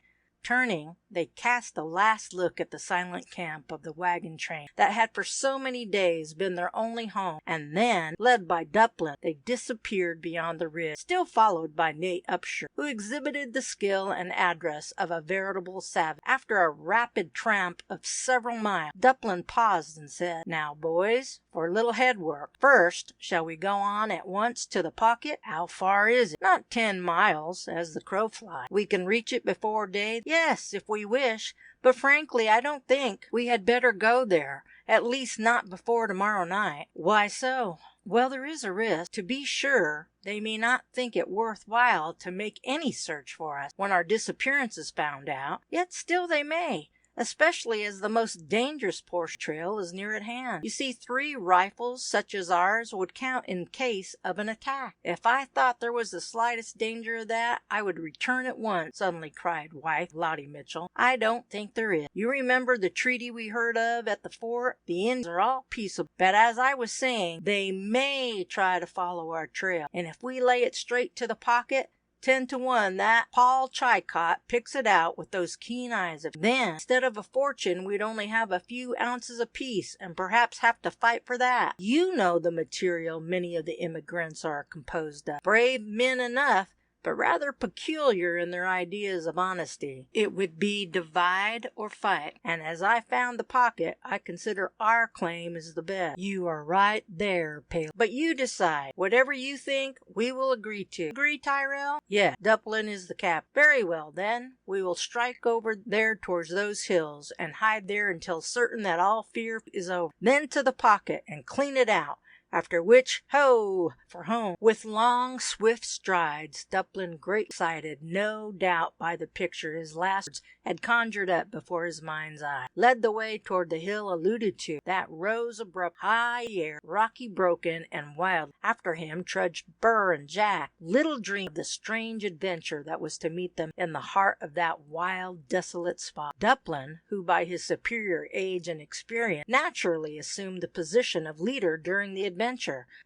Turning, they cast a last look at the silent camp of the wagon train that had for so many days been their only home, and then, led by Duplin, they disappeared beyond the ridge, still followed by Nate Upshur, who exhibited the skill and address of a veritable savage. After a rapid tramp of several miles, Duplin paused and said, "Now, boys, for a little head work. First, shall we go on at once to the pocket? How far is it?" "Not 10 miles, as the crow flies. We can reach it before day." "Yes, if we wish, but frankly I don't think we had better go there, at least not before tomorrow night." "Why so?" "Well, there is a risk. To be sure, they may not think it worth while to make any search for us when our disappearance is found out, yet still they may, especially as the most dangerous portion of the trail is near at hand. You see, 3 rifles such as ours would count in case of an attack." "If I thought there was the slightest danger of that, I would return at once," suddenly cried Wythe Lottie Mitchell. "I don't think there is. You remember the treaty we heard of at the fort? The Indians are all peaceable, but as I was saying, they may try to follow our trail, and if we lay it straight to the pocket, 10 to 1 that Paul Chicot picks it out with those keen eyes of his. Then, instead of a fortune, we'd only have a few ounces apiece, and perhaps have to fight for that. You know the material many of the emigrants are composed of. Brave men enough, but rather peculiar in their ideas of honesty. It would be divide or fight, and as I found the pocket, I consider our claim is the best." "You are right there, Pale. But you decide. Whatever you think, we will agree to. Agree, Tyrrell?" "Yes, Duplin is the captain." "Very well, then. We will strike over there towards those hills, and hide there until certain that all fear is over. Then to the pocket, and clean it out. After which, ho, for home." With long, swift strides, Duplin, greatly excited, no doubt by the picture his last words had conjured up before his mind's eye, led the way toward the hill alluded to, that rose abrupt, high air, rocky, broken, and wild. After him trudged Burr and Jack, little dreaming of the strange adventure that was to meet them in the heart of that wild, desolate spot. Duplin, who by his superior age and experience naturally assumed the position of leader during the adventure,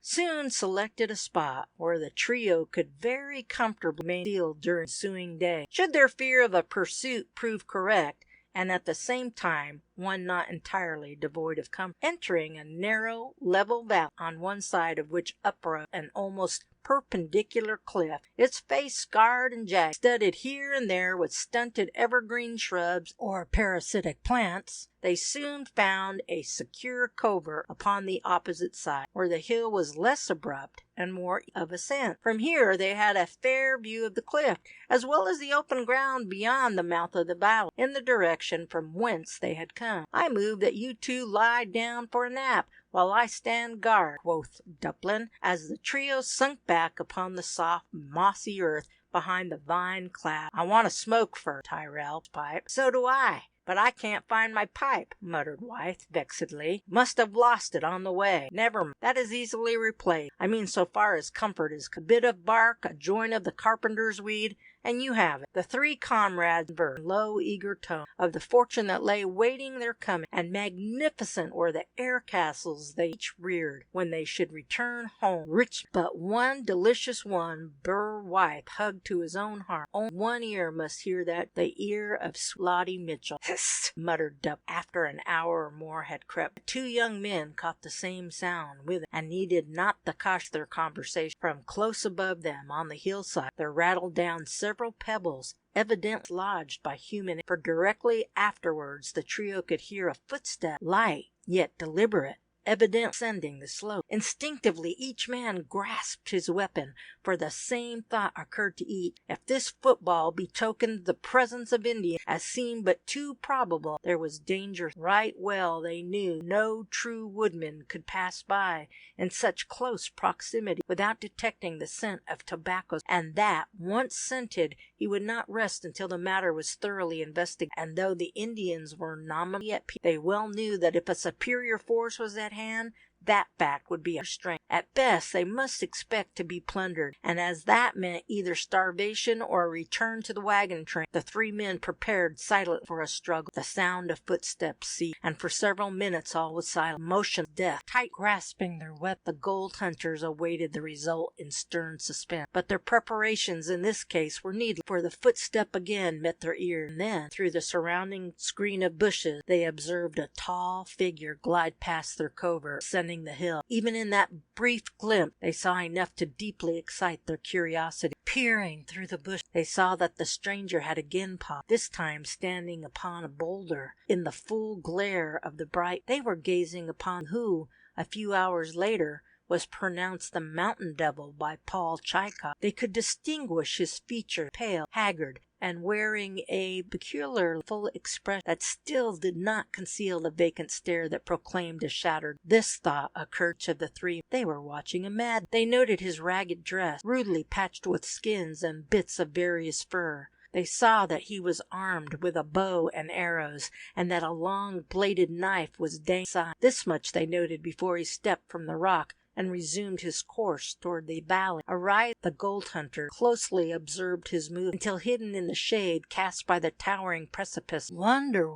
soon selected a spot where the trio could very comfortably remain concealed during the ensuing day, should their fear of a pursuit prove correct, and at the same time one not entirely devoid of comfort. Entering a narrow, level valley, on one side of which uprose an almost perpendicular cliff, its face scarred and jagged, studded here and there with stunted evergreen shrubs or parasitic plants, they soon found a secure covert upon the opposite side, where the hill was less abrupt and more of ascent. From here they had a fair view of the cliff, as well as the open ground beyond the mouth of the valley, in the direction from whence they had come. "I move that you two lie down for a nap, while I stand guard," quoth Duplin, as the trio sunk back upon the soft, mossy earth behind the vine-clad. "I want a smoke for Tyrrell's pipe." "So do I, but I can't find my pipe," muttered Wythe vexedly. "Must have lost it on the way. Never mind, that is easily replaced. I mean so far as comfort is concerned. A bit of bark, a joint of the carpenter's weed, and you have it." The 3 comrades conversed in low, eager tones of the fortune that lay waiting their coming, and magnificent were the air castles they each reared when they should return home rich. But one delicious one Burr Wythe hugged to his own heart. Only one ear must hear that, the ear of sweet Lottie Mitchell. "Hist!" muttered Dup, after an hour or more had crept. The 2 young men caught the same sound with it, and needed not the caution of their conversation. From close above them on the hillside there rattled down several pebbles, evidently lodged by human, for directly afterwards the trio could hear a footstep, light yet deliberate, evidently ascending the slope. Instinctively each man grasped his weapon, for the same thought occurred to each. If this footfall betokened the presence of Indians, as seemed but too probable, there was danger. Right well they knew no true woodman could pass by in such close proximity without detecting the scent of tobacco, and that, once scented, he would not rest until the matter was thoroughly investigated. And though the Indians were nominally at peace, they well knew that if a superior force was at hand, that fact would be a strength. At best, they must expect to be plundered, and as that meant either starvation or a return to the wagon train, the three men prepared silent for a struggle. The sound of footsteps ceased, and for several minutes all was silent, motion, death. Tight grasping their weapons, the gold hunters awaited the result in stern suspense. But their preparations in this case were needless, for the footstep again met their ear, and then, through the surrounding screen of bushes, they observed a tall figure glide past their covert, ascending the hill. Even in that brief glimpse, they saw enough to deeply excite their curiosity. Peering through the bush, they saw that the stranger had again paused, this time standing upon a boulder. In the full glare of the bright, they were gazing upon who, a few hours later, was pronounced the Mountain Devil by Paul Tchaikovsky. They could distinguish his features, pale, haggard, and wearing a peculiar full expression that still did not conceal the vacant stare that proclaimed a shattered. This thought occurred to the three. They were watching a madman. They noted his ragged dress, rudely patched with skins and bits of various fur. They saw that he was armed with a bow and arrows, and that a long bladed knife was dangling aside. This much they noted before he stepped from the rock and resumed his course toward the valley. Arrived, the gold hunter closely observed his movements until hidden in the shade cast by the towering precipice. "Wonder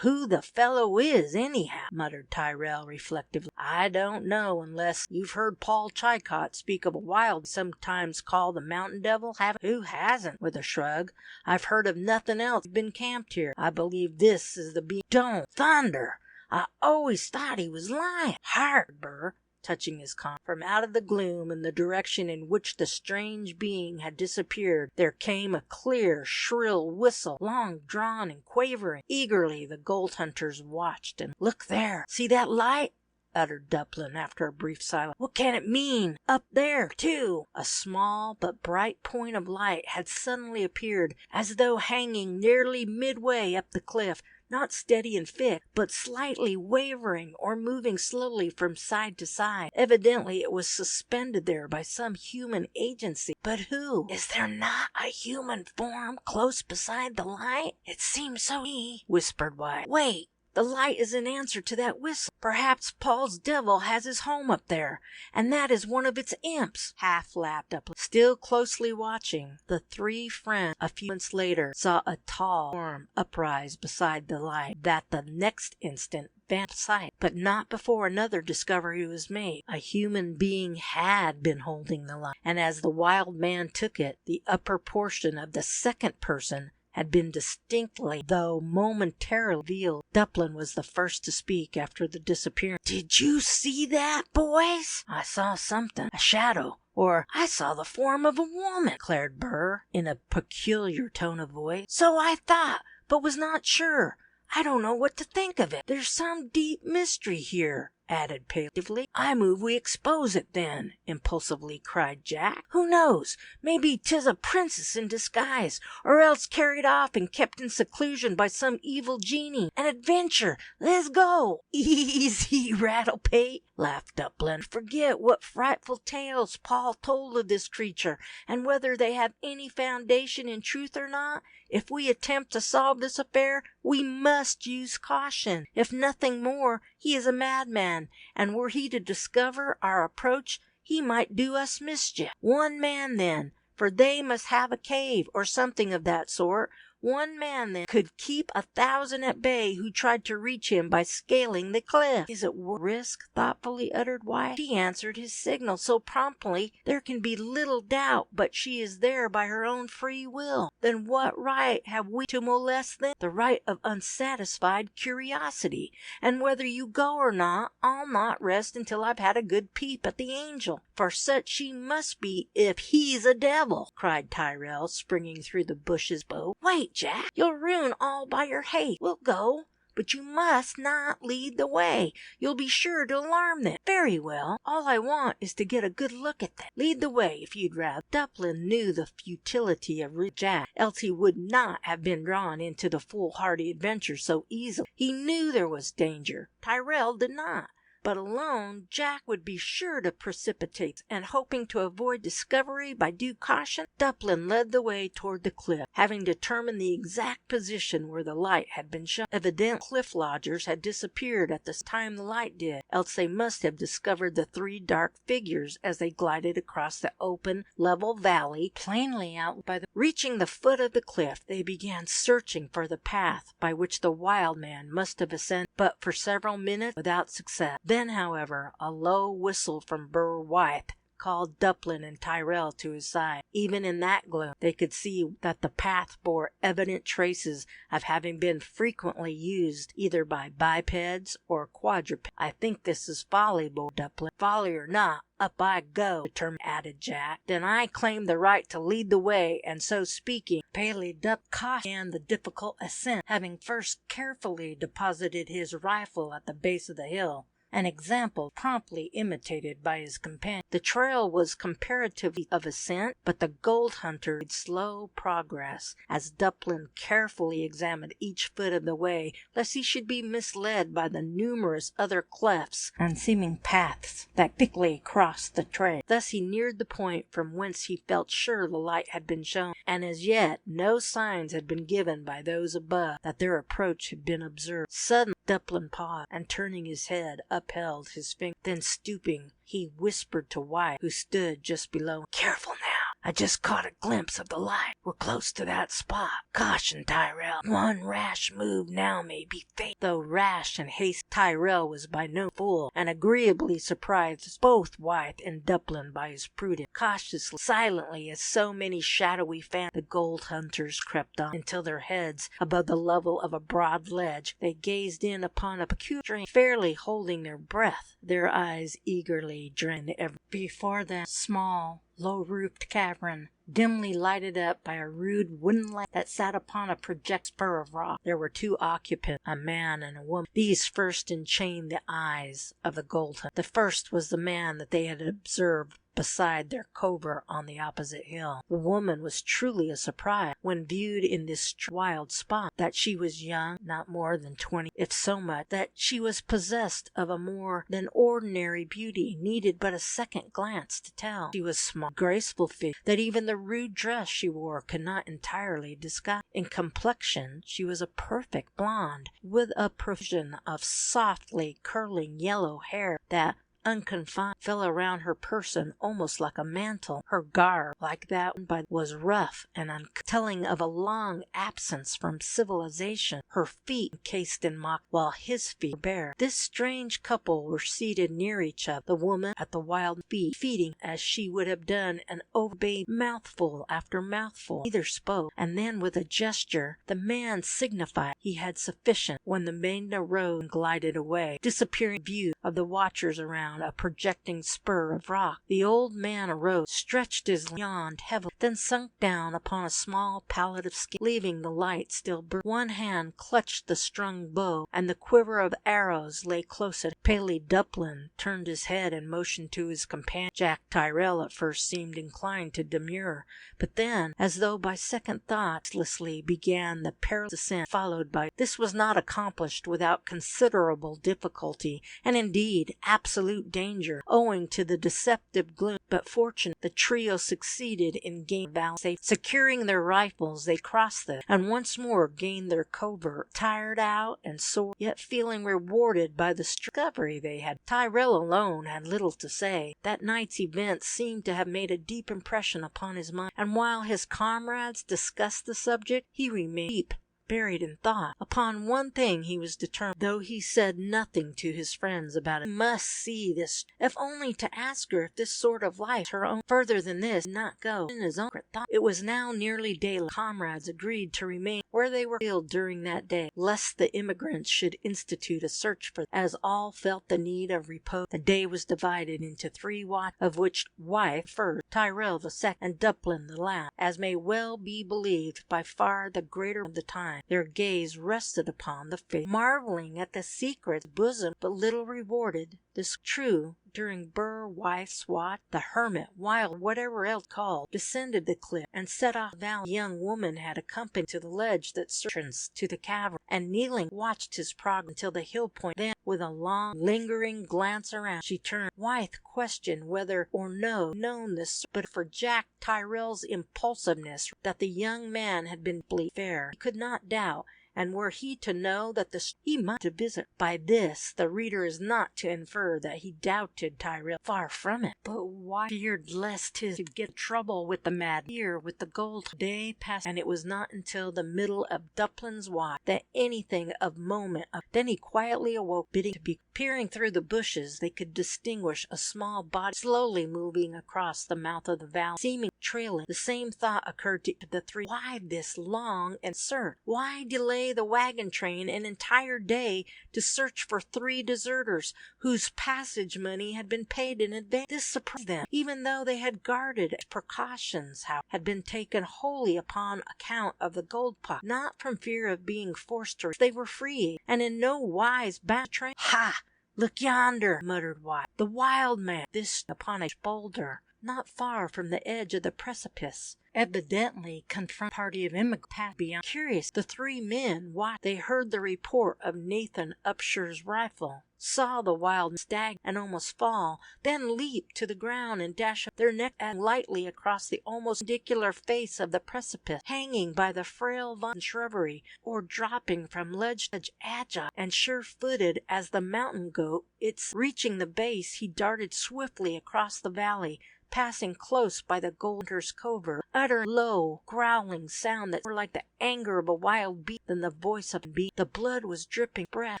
who the fellow is, anyhow," muttered Tyrrell reflectively. "I don't know, unless you've heard Paul Tchaikovsky speak of a wild sometimes called the Mountain Devil, haven't? Who hasn't?" With a shrug. "I've heard of nothing else. Been camped here. I believe this is the Don't! Thunder! I always thought he was lying. Hark, Burr," touching his con. From out of the gloom in the direction in which the strange being had disappeared, there came a clear, shrill whistle, long drawn and quavering. Eagerly the gold hunters watched, and "Look there! See that light?" uttered Duplin after a brief silence. "What can it mean? Up there, too!" A small but bright point of light had suddenly appeared, as though hanging nearly midway up the cliff, not steady and fixed, but slightly wavering or moving slowly from side to side. Evidently it was suspended there by some human agency. But who? "Is there not a human form close beside the light? It seems so to me," whispered White. "Wait! The light is in answer to that whistle. Perhaps Paul's devil has his home up there, and that is one of its imps," half laughed up. Still closely watching, the three friends a few moments later saw a tall form uprise beside the light, that the next instant vanished sight. But not before another discovery was made. A human being had been holding the light, and as the wild man took it, the upper portion of the second person had been distinctly, though momentarily, revealed. Duplin was the first to speak after the disappearance. "Did you see that, boys?" "I saw something, a shadow, or I saw the form of a woman," declared Burr in a peculiar tone of voice. "So I thought, but was not sure. I don't know what to think of it. There's some deep mystery here," added palliatively. "I move we expose it, then," impulsively cried Jack. "Who knows? Maybe 'tis a princess in disguise, or else carried off and kept in seclusion by some evil genie. An adventure! Let's go!" "Easy, Rattlepate," laughed Duplin. "Forget what frightful tales Paul told of this creature, and whether they have any foundation in truth or not. If we attempt to solve this affair, we must use caution. If nothing more, he is a madman, and were he to discover our approach, he might do us mischief. One man, then, for they must have a cave, or something of that sort. One man, then, could keep 1,000 at bay who tried to reach him by scaling the cliff." "Is it worth risk?" thoughtfully uttered Wyatt. "She answered his signal so promptly there can be little doubt but she is there by her own free will. Then what right have we to molest them?" "The right of unsatisfied curiosity. And whether you go or not, I'll not rest until I've had a good peep at the angel, for such she must be if he's a devil," cried Tyrrell, springing through the bushes. "Wait, Jack, you'll ruin all by your haste. We'll go, but you must not lead the way. You'll be sure to alarm them." "Very well. All I want is to get a good look at them. Lead the way, if you'd rather." Duplin knew the futility of Jack, else he would not have been drawn into the foolhardy adventure so easily. He knew there was danger. Tyrrell did not. but alone Jack would be sure to precipitate, and hoping to avoid discovery by due caution, Duplin led the way toward the cliff, having determined the exact position where the light had been shown. Evidently, cliff lodgers had disappeared at the time the light did, else they must have discovered the three dark figures as they glided across the open, level valley, plainly out by the... Reaching the foot of the cliff, they began searching for the path by which the wild man must have ascended, but for several minutes without success. Then, however, a low whistle from Burr Wythe called Duplin and Tyrrell to his side. Even in that gloom, they could see that the path bore evident traces of having been frequently used either by bipeds or quadrupeds. "I think this is folly, boy Duplin." "Folly or not, up I go," determined, added Jack. "Then I claim the right to lead the way," and so speaking, Paley Dup began the difficult ascent, having first carefully deposited his rifle at the base of the hill, an example promptly imitated by his companion. The trail was comparatively of ascent, but the gold hunter made slow progress, as Duplin carefully examined each foot of the way, lest he should be misled by the numerous other clefts and seeming paths that thickly crossed the trail. Thus he neared the point from whence he felt sure the light had been shown, and as yet no signs had been given by those above that their approach had been observed. Suddenly Duplin paused, and turning his head, upheld his finger. Then stooping, he whispered to White, who stood just below. "Careful now! I just caught a glimpse of the light. We're close to that spot. Caution, Tyrrell. One rash move now may be fatal." Though rash and hasty, Tyrrell was by no fool, and agreeably surprised both White and Duplin by his prudence. Cautiously, silently, as so many shadowy phantoms, the gold hunters crept on, until their heads above the level of a broad ledge, they gazed in upon a peculiar stream, fairly holding their breath, their eyes eagerly drained before them small, low-roofed cavern, dimly lighted up by a rude wooden lamp that sat upon a projecting spur of rock. There were two occupants, a man and a woman. These first enchained the eyes of the gold hunter. The first was the man that they had observed beside their covert on the opposite hill. The woman was truly a surprise when viewed in this wild spot. That she was young, not more than 20, if so much; that she was possessed of a more than ordinary beauty, needed but a second glance to tell. She was small, graceful figure, that even the rude dress she wore could not entirely disguise. In complexion, she was a perfect blonde, with a profusion of softly curling yellow hair that, unconfined, fell around her person almost like a mantle. Her garb, like that was rough and telling of a long absence from civilization. Her feet encased in mock, while his feet were bare. This strange couple were seated near each other, the woman at the wild feet, feeding as she would have done an overbabe, mouthful after mouthful. Neither spoke, and then with a gesture the man signified he had sufficient, when the maiden arose and glided away, disappearing in view of the watchers around a projecting spur of rock. The old man arose, stretched his limbs, yawned heavily, then sunk down upon a small pallet of skin, leaving the light still burning. One hand clutched the strung bow, and the quiver of arrows lay close at him. Paley Duplin turned his head and motioned to his companion. Jack Tyrrell at first seemed inclined to demur, but then, as though by second thought, ceaselessly began the perilous ascent, followed by... This was not accomplished without considerable difficulty, and indeed absolute danger, owing to the deceptive gloom, but fortunately the trio succeeded in gaining valley safe. Securing their rifles, they crossed them, and once more gained their covert, tired out and sore, yet feeling rewarded by the discovery they had. Tyrrell alone had little to say. That night's events seemed to have made a deep impression upon his mind, and while his comrades discussed the subject, he remained deep buried in thought. Upon one thing he was determined, though he said nothing to his friends about it. He must see this, if only to ask her if this sort of life, her own. Further than this, he did not go. In his own thought, it was now nearly daylight. Comrades agreed to remain where they were killed during that day, lest the emigrants should institute a search for them. As all felt the need of repose, the day was divided into 3 watches, of which Wythe first, Tyrrell the second, and Duplin the last. As may well be believed, by far the greater of the time their gaze rested upon the face, marveling at the secret bosom, but little rewarded. This true, during Burr, Wife, Swat, the hermit, Wild, whatever else called, descended the cliff and set off the valley. A young woman had accompanied to the ledge that entrance to the cavern, and kneeling watched his progress until the hill point. Then, with a long, lingering glance around, she turned. Wythe questioned whether or no known this, but for Jack Tyrrell's impulsiveness, that the young man had been fair, he could not doubt. And were he to know that he might to visit. By this, the reader is not to infer that he doubted Tyrrell. Far from it. But why feared lest his to get trouble with the mad here with the gold. Day passed, and it was not until the middle of Duplin's watch that anything of moment. Then he quietly awoke, bidding to be. Peering through the bushes, they could distinguish a small body slowly moving across the mouth of the valley, seeming trailing. The same thought occurred to the three. Why this long and search? Why delay the wagon train an entire day to search for 3 deserters whose passage money had been paid in advance? This surprised them, even though they had guarded precautions had been taken wholly upon account of the gold pot, not from fear of being forced to. They were free, and in no wise bound to train. Ha! Look yonder, muttered White. The wild man, this upon a boulder, not far from the edge of the precipice. Evidently confront a party of emigrants passed beyond. Curious, the 3 men watched. They heard the report of Nathan Upsher's rifle, saw the wild stag and almost fall, then leaped to the ground and dashed their neck lightly across the almost perpendicular face of the precipice, hanging by the frail vine shrubbery, or dropping from ledge to ledge, agile and sure-footed as the mountain goat. Reaching the base, he darted swiftly across the valley, passing close by the golder's covert, uttering low, growling sound that more like the anger of a wild beast than the voice of a beast. The blood was dripping breath.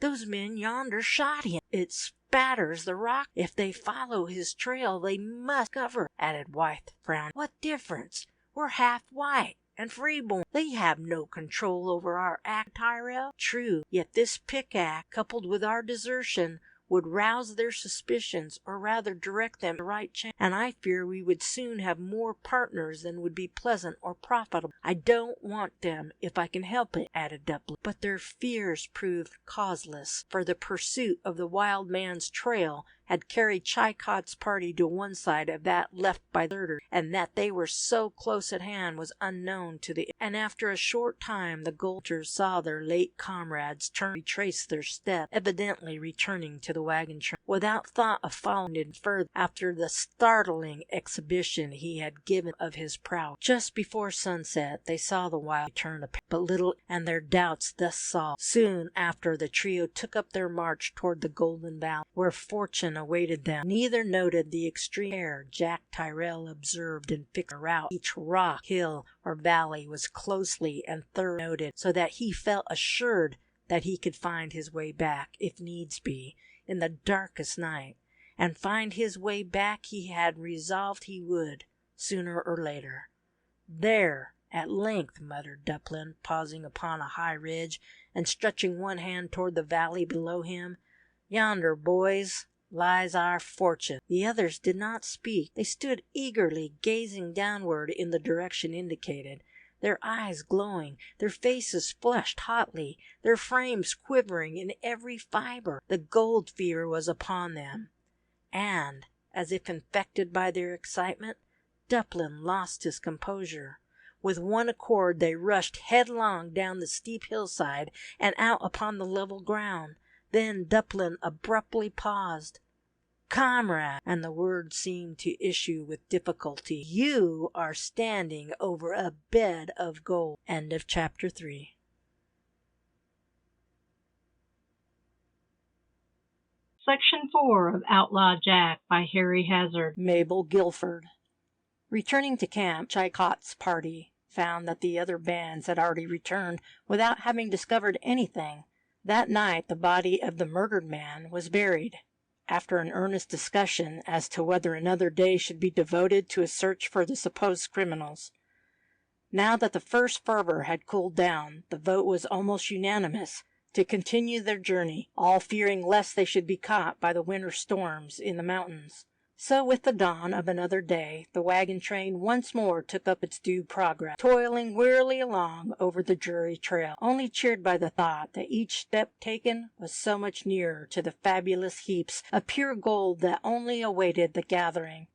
Those men yonder shot him. It spatters the rock. If they follow his trail, they must cover, added Wythe, frowning. What difference? We're half white and freeborn. They have no control over our act, Tyrrell. True, yet this pickaxe, coupled with our desertion, would rouse their suspicions, or rather direct them to the right channel, and I fear we would soon have more partners than would be pleasant or profitable. I don't want them, if I can help it, added Duplin. But their fears proved causeless, for the pursuit of the wild man's trail had carried Chilcott's party to one side of that left by the deserters, and that they were so close at hand was unknown to the. And after a short time the golders saw their late comrades retrace their steps, evidently returning to the wagon train, without thought of following it further after the startling exhibition he had given of his prowess. Just before sunset they saw the wild return, but little, and their doubts thus solved. Soon after the trio took up their march toward the Golden Valley, where fortune awaited them. Neither noted the extreme care Jack Tyrrell observed in fixing a route. Each rock, hill, or valley was closely and thoroughly noted, so that he felt assured that he could find his way back, if needs be, in the darkest night. And find his way back he had resolved he would, sooner or later. There, at length, muttered Duplin, pausing upon a high ridge, and stretching one hand toward the valley below him. Yonder, boys, lies our fortune. The others did not speak. They stood eagerly gazing downward in the direction indicated, their eyes glowing, their faces flushed hotly, their frames quivering in every fibre. The gold fever was upon them, and, as if infected by their excitement, Duplin lost his composure. With one accord they rushed headlong down the steep hillside and out upon the level ground. Then Duplin abruptly paused. Comrade, and the word seemed to issue with difficulty, you are standing over a bed of gold. End of chapter 3. Section 4 of Outlaw Jack by Harry Hazard. Mabel Guilford. Returning to camp, Chilcott's party found that the other bands had already returned without having discovered anything. That night the body of the murdered man was buried, after an earnest discussion as to whether another day should be devoted to a search for the supposed criminals. Now that the first fervor had cooled down, the vote was almost unanimous to continue their journey, all fearing lest they should be caught by the winter storms in the mountains. So with the dawn of another day, the wagon train once more took up its due progress, toiling wearily along over the dreary trail, only cheered by the thought that each step taken was so much nearer to the fabulous heaps of pure gold that only awaited the gathering.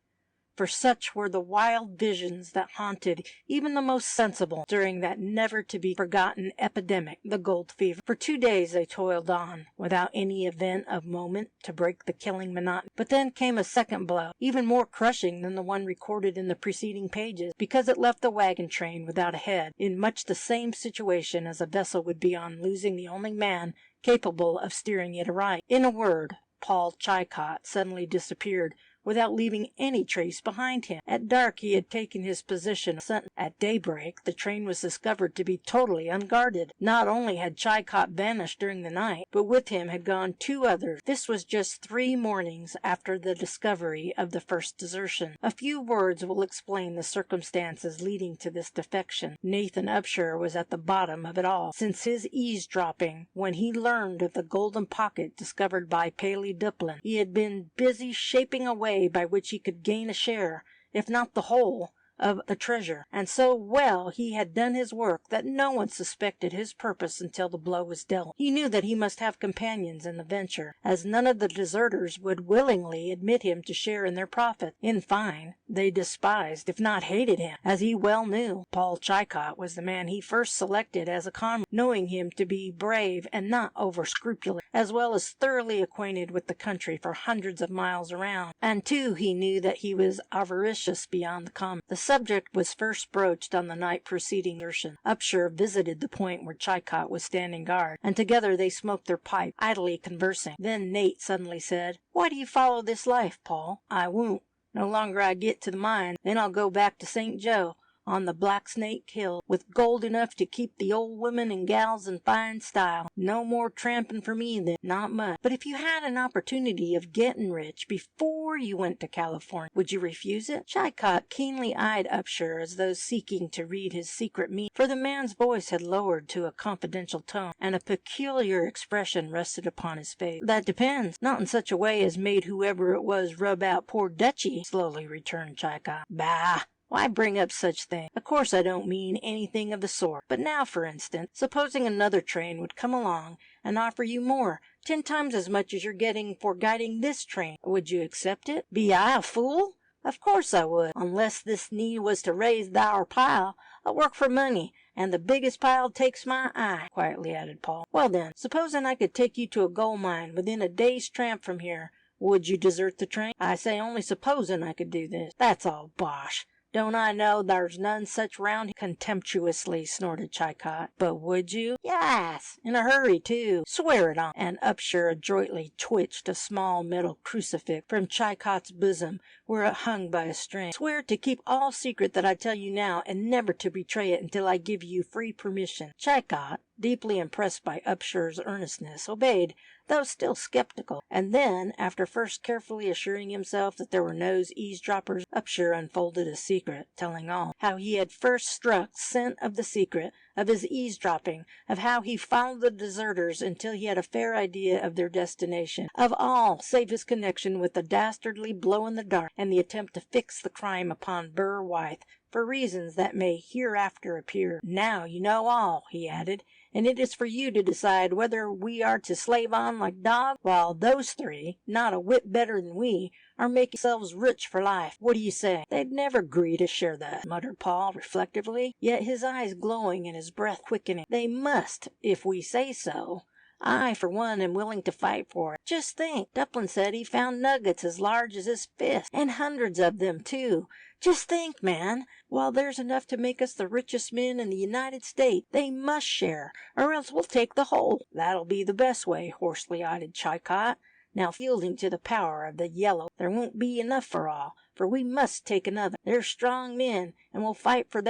For such were the wild visions that haunted even the most sensible during that never-to-be-forgotten epidemic, the gold fever. For 2 days they toiled on, without any event of moment to break the killing monotony. But then came a second blow, even more crushing than the one recorded in the preceding pages, because it left the wagon train without a head, in much the same situation as a vessel would be on losing the only man capable of steering it aright. In a word, Paul Chilcot suddenly disappeared, without leaving any trace behind him. At dark he had taken his position. At daybreak the train was discovered to be totally unguarded. Not only had Chilcot vanished during the night, but with him had gone 2 others. This was just 3 mornings after the discovery of the first desertion. A few words will explain the circumstances leading to this defection. Nathan Upshur was at the bottom of it all, since his eavesdropping when he learned of the golden pocket discovered by Paley Duplin. He had been busy shaping a way by which he could gain a share, if not the whole, of the treasure, and so well he had done his work that no one suspected his purpose until the blow was dealt. He knew that he must have companions in the venture, as none of the deserters would willingly admit him to share in their profit. In fine, they despised, if not hated him, as he well knew. Paul Chilcot was the man he first selected as a comrade, knowing him to be brave and not over-scrupulous, as well as thoroughly acquainted with the country for hundreds of miles around. And too, he knew that he was avaricious beyond the common. The subject was first broached on the night preceding desertion. Upshur visited the point where Chilcot was standing guard, and together they smoked their pipe, idly conversing. Then Nate suddenly said, "Why do you follow this life, Paul?" "I won't. No longer I get to the mine, then I'll go back to St. Joe, on the Black Snake Hill, with gold enough to keep the old women and gals in fine style. No more tramping for me then, not much." "But if you had an opportunity of getting rich before you went to California, would you refuse it?" Chilcot keenly eyed Upshur as though seeking to read his secret meaning, for the man's voice had lowered to a confidential tone, and a peculiar expression rested upon his face. "That depends. Not in such a way as made whoever it was rub out poor Dutchy," slowly returned Chilcot. "Bah! Why bring up such things? Of course I don't mean anything of the sort. But now, for instance, supposing another train would come along and offer you more, 10 times as much as you're getting for guiding this train. Would you accept it?" "Be I a fool? Of course I would. Unless this need was to raise thar pile. I work for money, and the biggest pile takes my eye," quietly added Paul. "Well then, supposing I could take you to a gold mine within a day's tramp from here, would you desert the train? I say only supposing I could do this. That's all bosh. Don't I know there's none such round here?" Contemptuously snorted Chilcot. "But would you?" "Yas, in a hurry, too. Swear it on." And Upshur adroitly twitched a small metal crucifix from Chilcot's bosom, where it hung by a string. "Swear to keep all secret that I tell you now, and never to betray it until I give you free permission." Chilcot, deeply impressed by Upshur's earnestness, obeyed, though still skeptical. And then, after first carefully assuring himself that there were no eavesdroppers, Upshur unfolded a secret, telling all. How he had first struck scent of the secret, of his eavesdropping, of how he followed the deserters until he had a fair idea of their destination, of all save his connection with the dastardly blow in the dark, and the attempt to fix the crime upon Burr Wythe, for reasons that may hereafter appear. "Now you know all," he added, "and it is for you to decide whether we are to slave on like dogs, while those 3, not a whit better than we, are making themselves rich for life. What do you say?" "They'd never agree to share that," muttered Paul reflectively, yet his eyes glowing and his breath quickening. "They must, if we say so. I, for one, am willing to fight for it. Just think, Duplin said he found nuggets as large as his fist, and hundreds of them, too. Just think, man. While there's enough to make us the richest men in the United States, they must share, or else we'll take the whole." "That'll be the best way," hoarsely added Chilcot, now yielding to the power of the yellow. "There won't be enough for all, for we must take another. They're strong men, and we'll fight for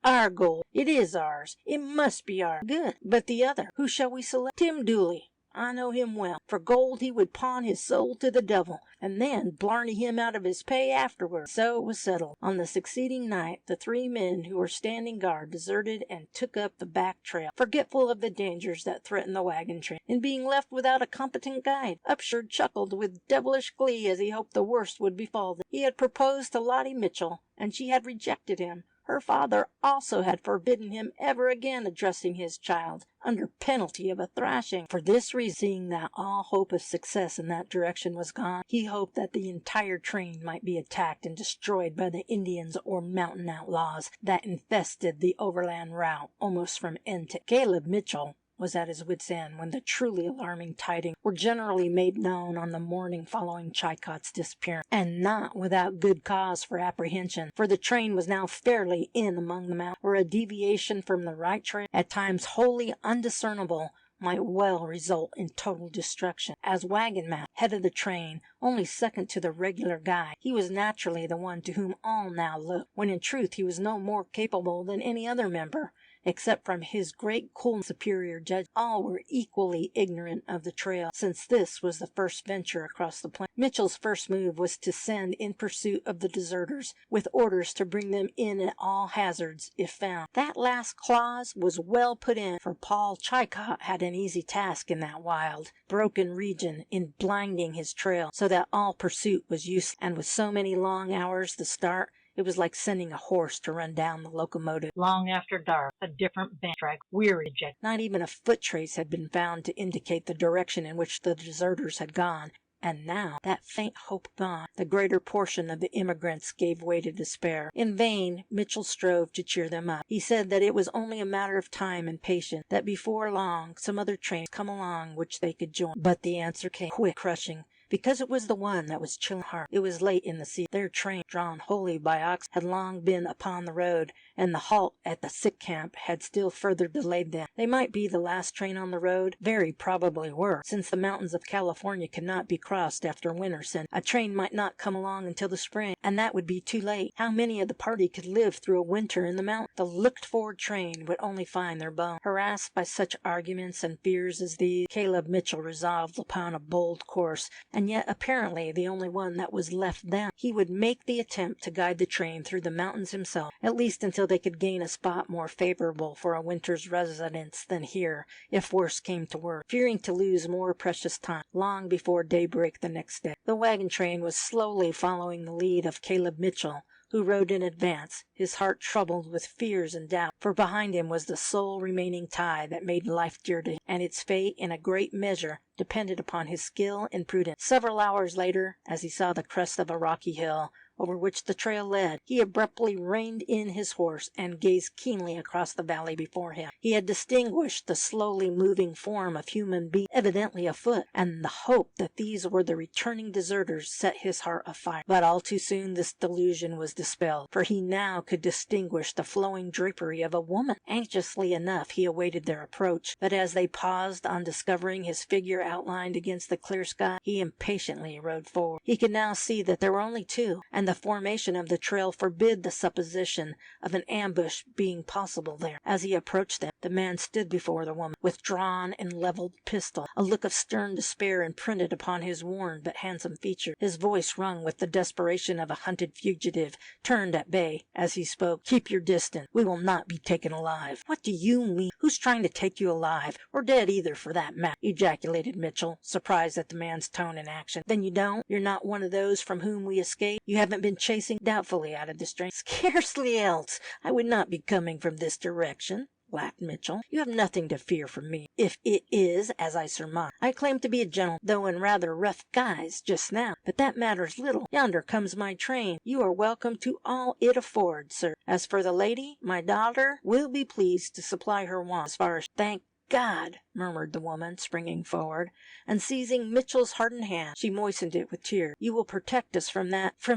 our gold. It is ours. It must be ours." "Good. But the other? Who shall we select?" "Tim Dooley. I know him well. For gold he would pawn his soul to the devil, and then blarney him out of his pay afterward. So it was settled. On the succeeding night, the 3 men who were standing guard deserted and took up the back trail, forgetful of the dangers that threatened the wagon train, in being left without a competent guide. Upshur chuckled with devilish glee as he hoped the worst would befall them. He had proposed to Lottie Mitchell, and she had rejected him. Her father also had forbidden him ever again addressing his child, under penalty of a thrashing. For this reason, seeing that all hope of success in that direction was gone, he hoped that the entire train might be attacked and destroyed by the Indians or mountain outlaws that infested the overland route almost from end to end. Caleb Mitchell was at his wit's end when the truly alarming tidings were generally made known on the morning following Chilcott's disappearance, and not without good cause for apprehension, for the train was now fairly in among the mountains, where a deviation from the right trail, at times wholly undiscernible, might well result in total destruction. As wagon master, head of the train, only second to the regular guide, he was naturally the one to whom all now looked, when in truth he was no more capable than any other member. Except from his great cool superior judge, all were equally ignorant of the trail, since this was the first venture across the plain. Mitchell's first move was to send in pursuit of the deserters, with orders to bring them in at all hazards if found. That last clause was well put in, for Paul Chilcott had an easy task in that wild, broken region, in blinding his trail, so that all pursuit was useless, and with so many long hours the start, it was like sending a horse to run down the locomotive. Long after dark, a different band dragged weary Jack. Not even a foot trace had been found to indicate the direction in which the deserters had gone, and now, that faint hope gone, the greater portion of the emigrants gave way to despair. In vain Mitchell strove to cheer them up. He said that it was only a matter of time and patience, that before long some other train would come along which they could join. But the answer came, quick, crushing, because it was the one that was chilling heart. It was late in the season. Their train, drawn wholly by oxen, had long been upon the road, and the halt at the sick camp had still further delayed them. They might be the last train on the road, very probably were, since the mountains of California could not be crossed after winter set. A train might not come along until the spring, and that would be too late. How many of the party could live through a winter in the mountains? The looked-for train would only find their bones. Harassed by such arguments and fears as these, Caleb Mitchell resolved upon a bold course, and yet apparently the only one that was left them. He would make the attempt to guide the train through the mountains himself, at least until they could gain a spot more favorable for a winter's residence than here, if worse came to worse. Fearing to lose more precious time, long before daybreak the next day, the wagon train was slowly following the lead of Caleb Mitchell, who rode in advance, his heart troubled with fears and doubts, for behind him was the sole remaining tie that made life dear to him, and its fate in a great measure depended upon his skill and prudence. Several hours later, as he saw the crest of a rocky hill, over which the trail led, he abruptly reined in his horse and gazed keenly across the valley before him. He had distinguished the slowly moving form of human beings, evidently afoot, and the hope that these were the returning deserters set his heart afire. But all too soon this delusion was dispelled, for he now could distinguish the flowing drapery of a woman. Anxiously enough he awaited their approach, but as they paused on discovering his figure outlined against the clear sky, he impatiently rode forward. He could now see that there were only two, and the formation of the trail forbid the supposition of an ambush being possible there. As he approached them, the man stood before the woman, with drawn and leveled pistol, a look of stern despair imprinted upon his worn but handsome features. His voice rung with the desperation of a hunted fugitive, turned at bay as he spoke. "Keep your distance. We will not be taken alive." "What do you mean? Who's trying to take you alive? Or dead either, for that matter?" ejaculated Mitchell, surprised at the man's tone and action. "Then you don't? You're not one of those from whom we escaped? You haven't been chasing?" Doubtfully added the stranger. "Scarcely else. I would not be coming from this direction," laughed Mitchell. "You have nothing to fear from me, if it is as I surmise. I claim to be a gentleman, though in rather rough guise just now, but that matters little. Yonder comes my train. You are welcome to all it affords, sir. As for the lady, my daughter, will be pleased to supply her wants as far as—" "Thank God!" murmured the woman, springing forward, and seizing Mitchell's hardened hand, she moistened it with tears. "You will protect us from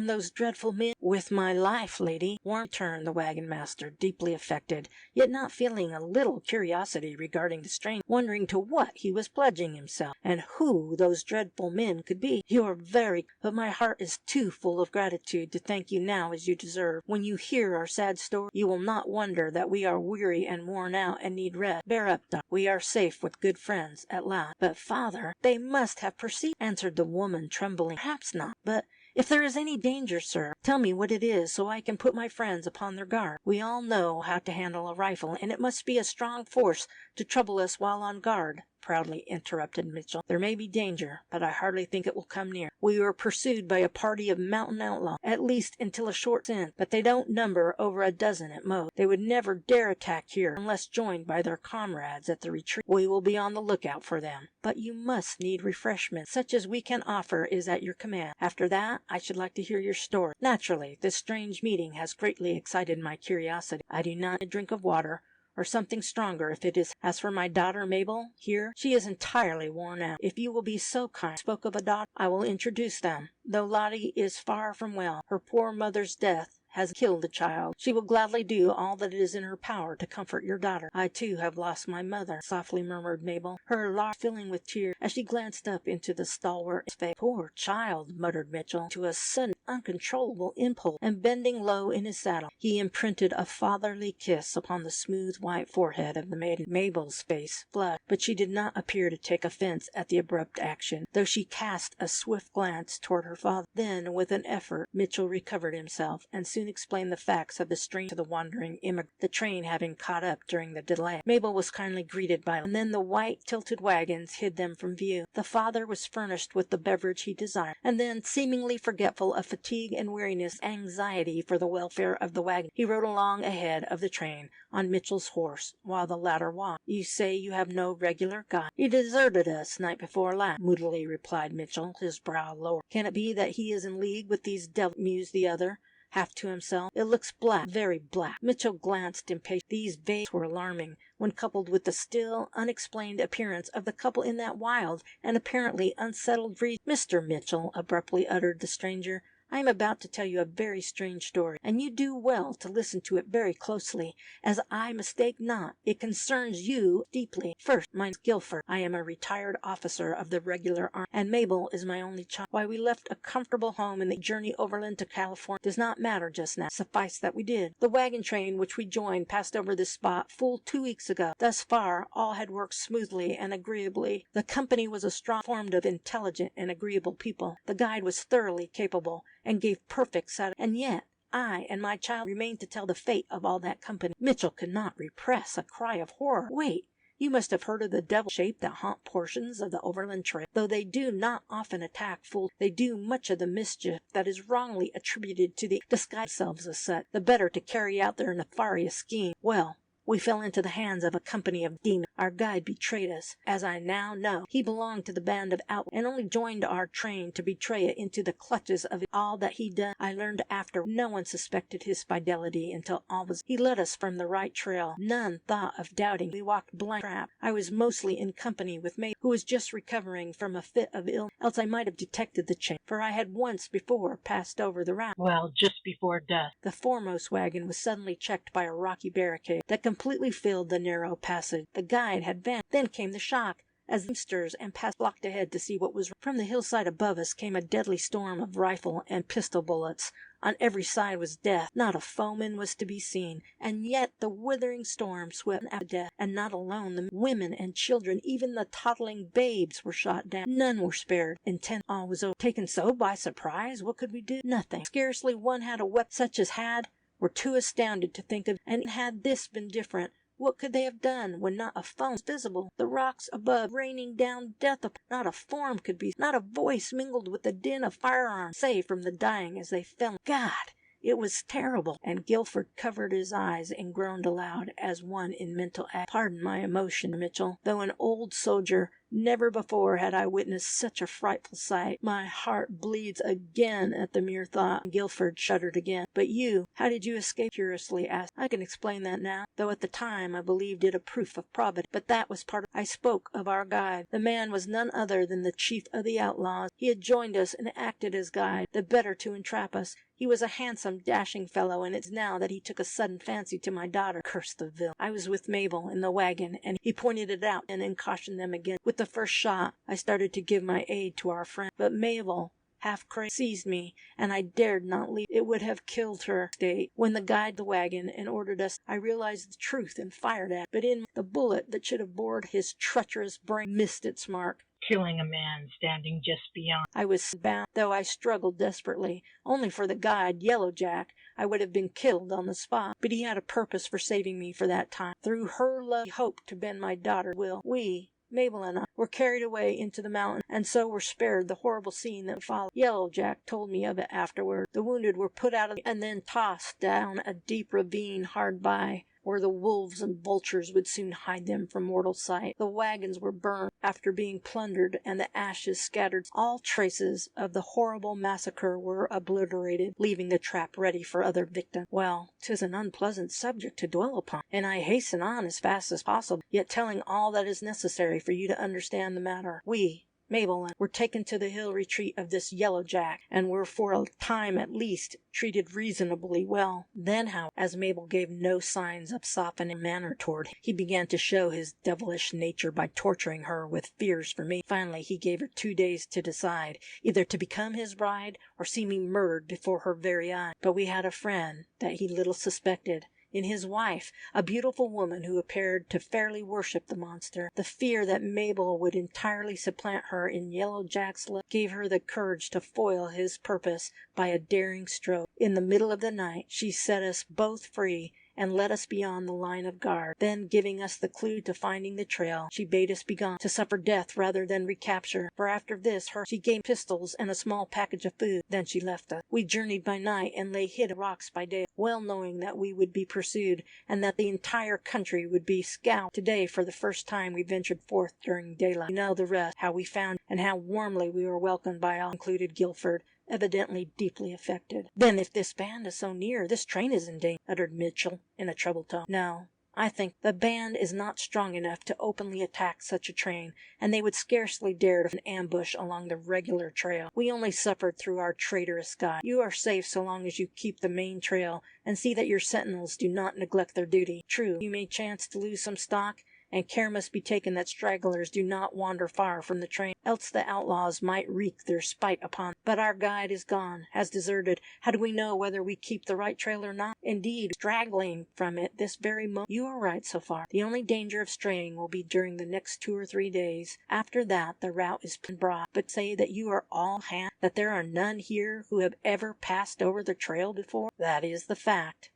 those dreadful men?" With my life, lady, returned the wagon master, deeply affected, yet not feeling a little curiosity regarding the stranger, wondering to what he was pledging himself, and who those dreadful men could be. You're very, but my heart is too full of gratitude to thank you now as you deserve. When you hear our sad story, you will not wonder that we are weary and worn out and need rest. Bear up, Doc. We are safe with good friends at last. But, father, they must have perceived, answered the woman, trembling. Perhaps not, but if there is any danger, sir, tell me what it is, so I can put my friends upon their guard. We all know how to handle a rifle, and it must be a strong force to trouble us while on guard, proudly interrupted Mitchell. There may be danger, but I hardly think it will come near. We were pursued by a party of mountain outlaws, at least until a short since, but they don't number over a dozen at most. They would never dare attack here unless joined by their comrades at the retreat. We will be on the lookout for them. But you must need refreshment. Such as we can offer is at your command. After that, I should like to hear your story. Naturally, this strange meeting has greatly excited my curiosity. I do not need a drink of water, or something stronger if it is. As for my daughter Mabel, here, she is entirely worn out. If you will be so kind, spoke of a daughter, I will introduce them. Though Lottie is far from well, her poor mother's death has killed the child. She will gladly do all that is in her power to comfort your daughter. I, too, have lost my mother, softly murmured Mabel, her eyes filling with tears as she glanced up into the stalwart face. Poor child, muttered Mitchell, to a sudden uncontrollable impulse, and bending low in his saddle, he imprinted a fatherly kiss upon the smooth white forehead of the maiden. Mabel's face flushed, but she did not appear to take offense at the abrupt action, though she cast a swift glance toward her father. Then, with an effort, Mitchell recovered himself, and soon explained the facts of the strange to the wandering immigrant, the train having caught up during the delay. Mabel was kindly greeted by, and then the white tilted wagons hid them from view. The father was furnished with the beverage he desired, and then, seemingly forgetful of fatigue and weariness, anxiety for the welfare of the wagon, he rode along ahead of the train on Mitchell's horse, while the latter walked. You say you have no regular guide. He deserted us night before last, moodily replied Mitchell, his brow lowered. Can it be that he is in league with these devils? Mused the other, half to himself. It looks black, very black. Mitchell glanced impatiently. These vagues were alarming, when coupled with the still unexplained appearance of the couple in that wild and apparently unsettled region. Mr. Mitchell, abruptly uttered the stranger, I am about to tell you a very strange story, and you do well to listen to it very closely, as I mistake not, it concerns you deeply. First, mine's Guilford. I am a retired officer of the regular army, and Mabel is my only child. Why we left a comfortable home in the journey overland to California does not matter just now. Suffice that we did. The wagon train which we joined passed over this spot full 2 weeks ago. Thus far, all had worked smoothly and agreeably. The company was a strong, formed of intelligent and agreeable people. The guide was thoroughly capable, and gave perfect satisfaction. And yet, I and my child remained to tell the fate of all that company. Mitchell could not repress a cry of horror. Wait! You must have heard of the devil shape that haunt portions of the overland trail. Though they do not often attack fools, they do much of the mischief that is wrongly attributed to the disguise themselves as such, the better to carry out their nefarious scheme. Well, we fell into the hands of a company of demons. Our guide betrayed us. As I now know, he belonged to the band of Outlaws, and only joined our train to betray it into the clutches of it. All that he done, I learned after. No one suspected his fidelity until all was. He led us from the right trail. None thought of doubting. We walked blind trap. I was mostly in company with May, who was just recovering from a fit of illness, else I might have detected the change, for I had once before passed over the route. Well, just before death. The foremost wagon was suddenly checked by a rocky barricade that completely filled the narrow passage. The guide had vanished. Then came the shock, as the teamsters and passengers flocked ahead to see what was wrong. From the hillside above us came a deadly storm of rifle and pistol bullets. On every side was death. Not a foeman was to be seen, and yet the withering storm swept after death. And not alone the women and children, even the toddling babes were shot down. None were spared. Intent all was over. Taken so by surprise, what could we do? Nothing. Scarcely one had a weapon. Such as had were too astounded to think of, and had this been different, what could they have done when not a foe was visible? The rocks above raining down death upon. Not a form could be, not a voice mingled with the din of firearms, save from the dying as they fell. God! It was terrible, and Guilford covered his eyes and groaned aloud as one in mental act. Pardon my emotion, Mitchell. Though an old soldier, Never before had I witnessed such a frightful sight. My heart bleeds again at the mere thought. Guilford shuddered again. But you, how did you escape? Curiously asked. I can explain that now, though at the time I believed it a proof of Providence. But that was part of. I spoke of our guide. The man was none other than the chief of the outlaws. He had joined us and acted as guide, the better to entrap us. He was a handsome, dashing fellow, and it's now that he took a sudden fancy to my daughter. Curse the villain. I was with Mabel in the wagon, and he pointed it out and then cautioned them again. With the first shot, I started to give my aid to our friend, but Mabel, half crazed, seized me, and I dared not leave. It would have killed her. When the guide the wagon and ordered us, I realized the truth and fired at. But in the bullet that should have bored his treacherous brain missed its mark, killing a man standing just beyond. I was bound, though I struggled desperately. Only for the guide, Yellow Jack, I would have been killed on the spot. But he had a purpose for saving me for that time. Through her love, he hoped to bend my daughter's will. We, Mabel and I, were carried away into the mountain, and so were spared the horrible scene that followed. Yellow Jack told me of it afterward. The wounded were put out of and then tossed down a deep ravine hard by, where the wolves and vultures would soon hide them from mortal sight. The wagons were burned after being plundered, and the ashes scattered. All traces of the horrible massacre were obliterated, leaving the trap ready for other victims. Well, 'tis an unpleasant subject to dwell upon, and I hasten on as fast as possible, yet telling all that is necessary for you to understand the matter. We, Mabel and were taken to the hill retreat of this Yellow Jack, and were for a time at least treated reasonably well. Then, how, as Mabel gave no signs of softening manner toward him, he began to show his devilish nature by torturing her with fears for me. Finally, he gave her 2 days to decide, either to become his bride or see me murdered before her very eyes. But we had a friend that he little suspected in his wife, a beautiful woman who appeared to fairly worship the monster. The fear that Mabel would entirely supplant her in Yellow Jack's love gave her the courage to foil his purpose by a daring stroke. In the middle of the night she set us both free and led us beyond the line of guard. Then, giving us the clue to finding the trail, she bade us begone, to suffer death rather than recapture. For after this, she gave pistols and a small package of food. Then she left us. We journeyed by night and lay hid in rocks by day, well knowing that we would be pursued and that the entire country would be scoured. Today, for the first time, we ventured forth during daylight. You know the rest, how we found and how warmly we were welcomed by all, concluded Guilford, evidently deeply affected. Then if this band is so near, this train is in danger, uttered Mitchell in a troubled tone. No, I think the band is not strong enough to openly attack such a train, and they would scarcely dare to ambush along the regular trail. We only suffered through our traitorous guide. You are safe so long as you keep the main trail, and see that your sentinels do not neglect their duty. True, you may chance to lose some stock, and care must be taken that stragglers do not wander far from the train, else the outlaws might wreak their spite upon. But our guide is gone, has deserted. How do we know whether we keep the right trail or not? Indeed, straggling from it this very moment. You are right so far. The only danger of straying will be during the next 2 or 3 days. After that, the route is broad. But say that you are all hands, that there are none here who have ever passed over the trail before? That is the fact.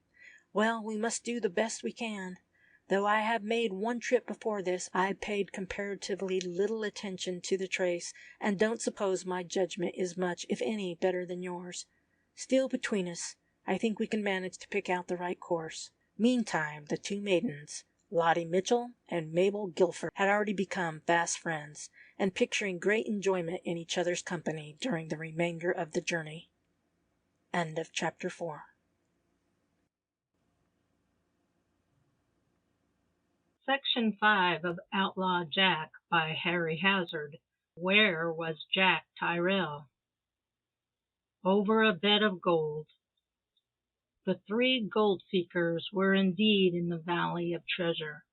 Well, we must do the best we can. Though I have made one trip before this, I paid comparatively little attention to the trace, and don't suppose my judgment is much, if any, better than yours. Still, between us, I think we can manage to pick out the right course. Meantime, the 2 maidens, Lottie Mitchell and Mabel Guilford, had already become fast friends, and picturing great enjoyment in each other's company during the remainder of the journey. End of Chapter 4. Section 5 of Outlaw Jack by Harry Hazard. Where was Jack Tyrrell? Over a bed of gold. The 3 gold seekers were indeed in the Valley of Treasure.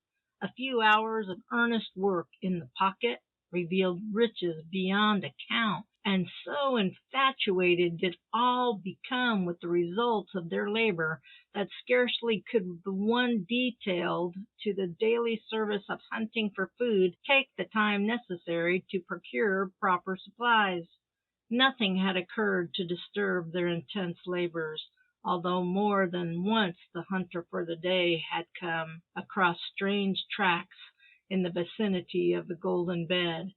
A few hours of earnest work in the pocket revealed riches beyond account, and so infatuated did all become with the results of their labor that scarcely could the one detailed to the daily service of hunting for food take the time necessary to procure proper supplies. Nothing had occurred to disturb their intense labors, although more than once the hunter for the day had come across strange tracks in the vicinity of the golden bed,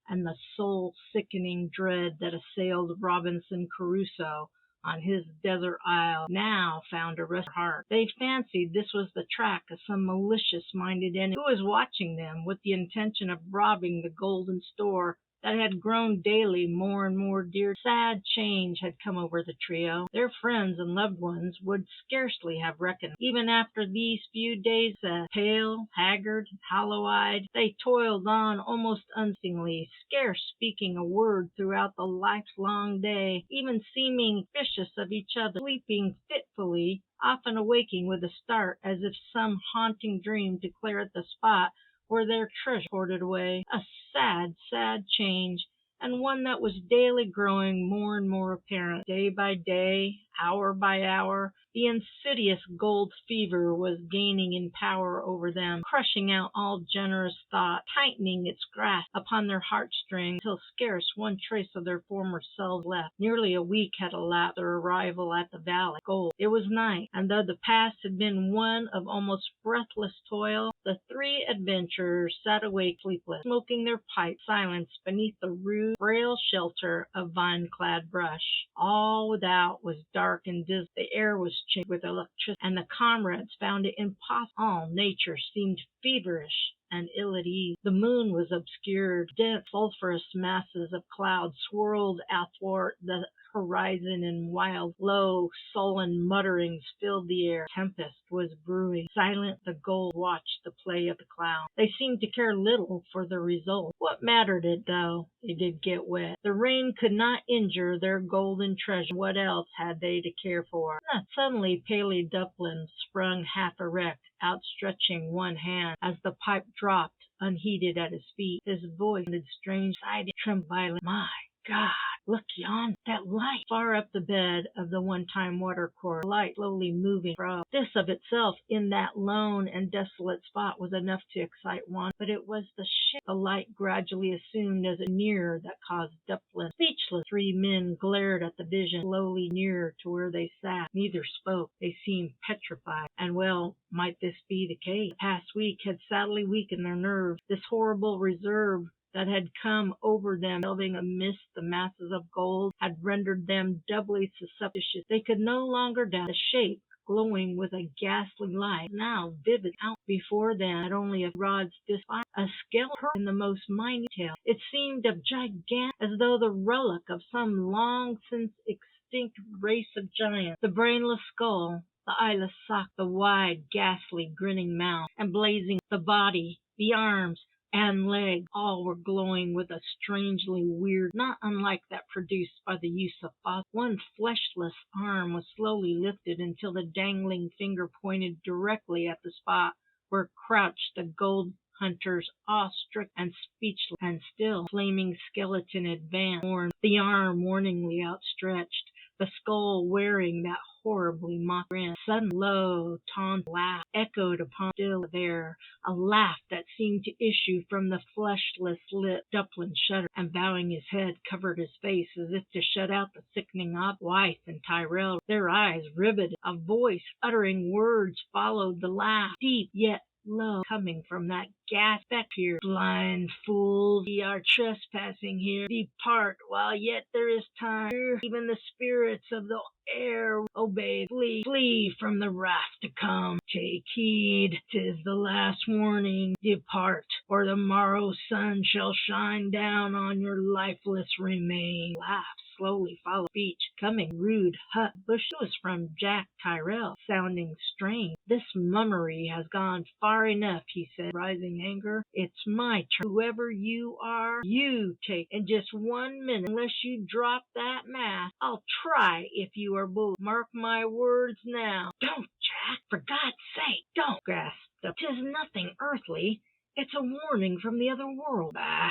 and the soul-sickening dread that assailed Robinson Crusoe on his desert isle now found a rest heart. They fancied this was the track of some malicious-minded enemy who was watching them with the intention of robbing the golden store that had grown daily more and more dear. Sad change had come over the trio. Their friends and loved ones would scarcely have reckoned. Even after these few days, pale, haggard, hollow-eyed, they toiled on almost unceasingly, scarce speaking a word throughout the lifelong day, even seeming suspicious of each other, sleeping fitfully, often awaking with a start as if some haunting dream declared the spot where their treasure hoarded away. A sad, sad change, and one that was daily growing more and more apparent. Day by day, hour by hour, the insidious gold fever was gaining in power over them, crushing out all generous thought, tightening its grasp upon their heartstrings, till scarce one trace of their former selves left. Nearly a week had elapsed their arrival at the valley. Gold. It was night, and though the past had been one of almost breathless toil, the three adventurers sat awake sleepless, smoking their pipes, silenced beneath the rude, frail shelter of vine-clad brush. All without was dark and dismal. The air was changed with electricity, and the comrades found it impossible. All nature seemed feverish and ill at ease. The moon was obscured. Dense sulphurous masses of cloud swirled athwart the horizon, and wild, low, sullen mutterings filled the air. Tempest was brewing. Silent, the gold watched the play of the cloud. They seemed to care little for the result. What mattered it, though they did get wet? The rain could not injure their golden treasure. What else had they to care for? Suddenly, Paley Duplin sprung half erect, outstretching one hand as the pipe dropped unheeded at his feet. His voice sounded strange, siding, trembled violently. My God, look yonder, that light far up the bed of the one-time watercourse, light slowly moving fro. This of itself, in that lone and desolate spot, was enough to excite one, but it was the shape the light gradually assumed as it neared that caused Duplin. Speechless, three men glared at the vision, slowly nearer to where they sat. Neither spoke. They seemed petrified, and well might this be the case. The past week had sadly weakened their nerves. This horrible reserve that had come over them, delving amidst the masses of gold, had rendered them doubly susceptible. They could no longer doubt the shape, glowing with a ghastly light, now vivid out before them at only a rod's distance, a skeleton in the most minute detail. It seemed of gigantic, as though the relic of some long since extinct race of giants. The brainless skull, the eyeless sock, the wide, ghastly, grinning mouth, and blazing the body, the arms, and legs, all were glowing with a strangely weird, not unlike that produced by the use of phosphorus. One fleshless arm was slowly lifted until the dangling finger pointed directly at the spot where crouched the gold hunters, awestruck and speechless, and still flaming skeleton advanced, the arm warningly outstretched, the skull wearing that horribly mock grin. Sudden low, taunting laugh echoed upon still air, a laugh that seemed to issue from the fleshless lip. Duplin shuddered, and bowing his head, covered his face as if to shut out the sickening object. Wythe and Tyrrell, their eyes riveted. A voice uttering words followed the laugh, deep yet low, coming from that gas back here. Blind fools, ye are trespassing here. Depart while yet there is time. Here even the spirits of the air obey. Flee from the wrath to come. Take heed, 'tis the last warning. Depart, or the morrow's sun shall shine down on your lifeless remains. Laugh slowly followed speech, coming rude, hut, bush. It was from Jack Tyrrell, sounding strange. This mummery has gone far enough, he said, rising anger. It's my turn. Whoever you are, you take. In just 1 minute, unless you drop that mask, I'll try if you are bully. Mark my words now. Don't, Jack, for God's sake, don't, gasped the. 'Tis nothing earthly. It's a warning from the other world. Bah!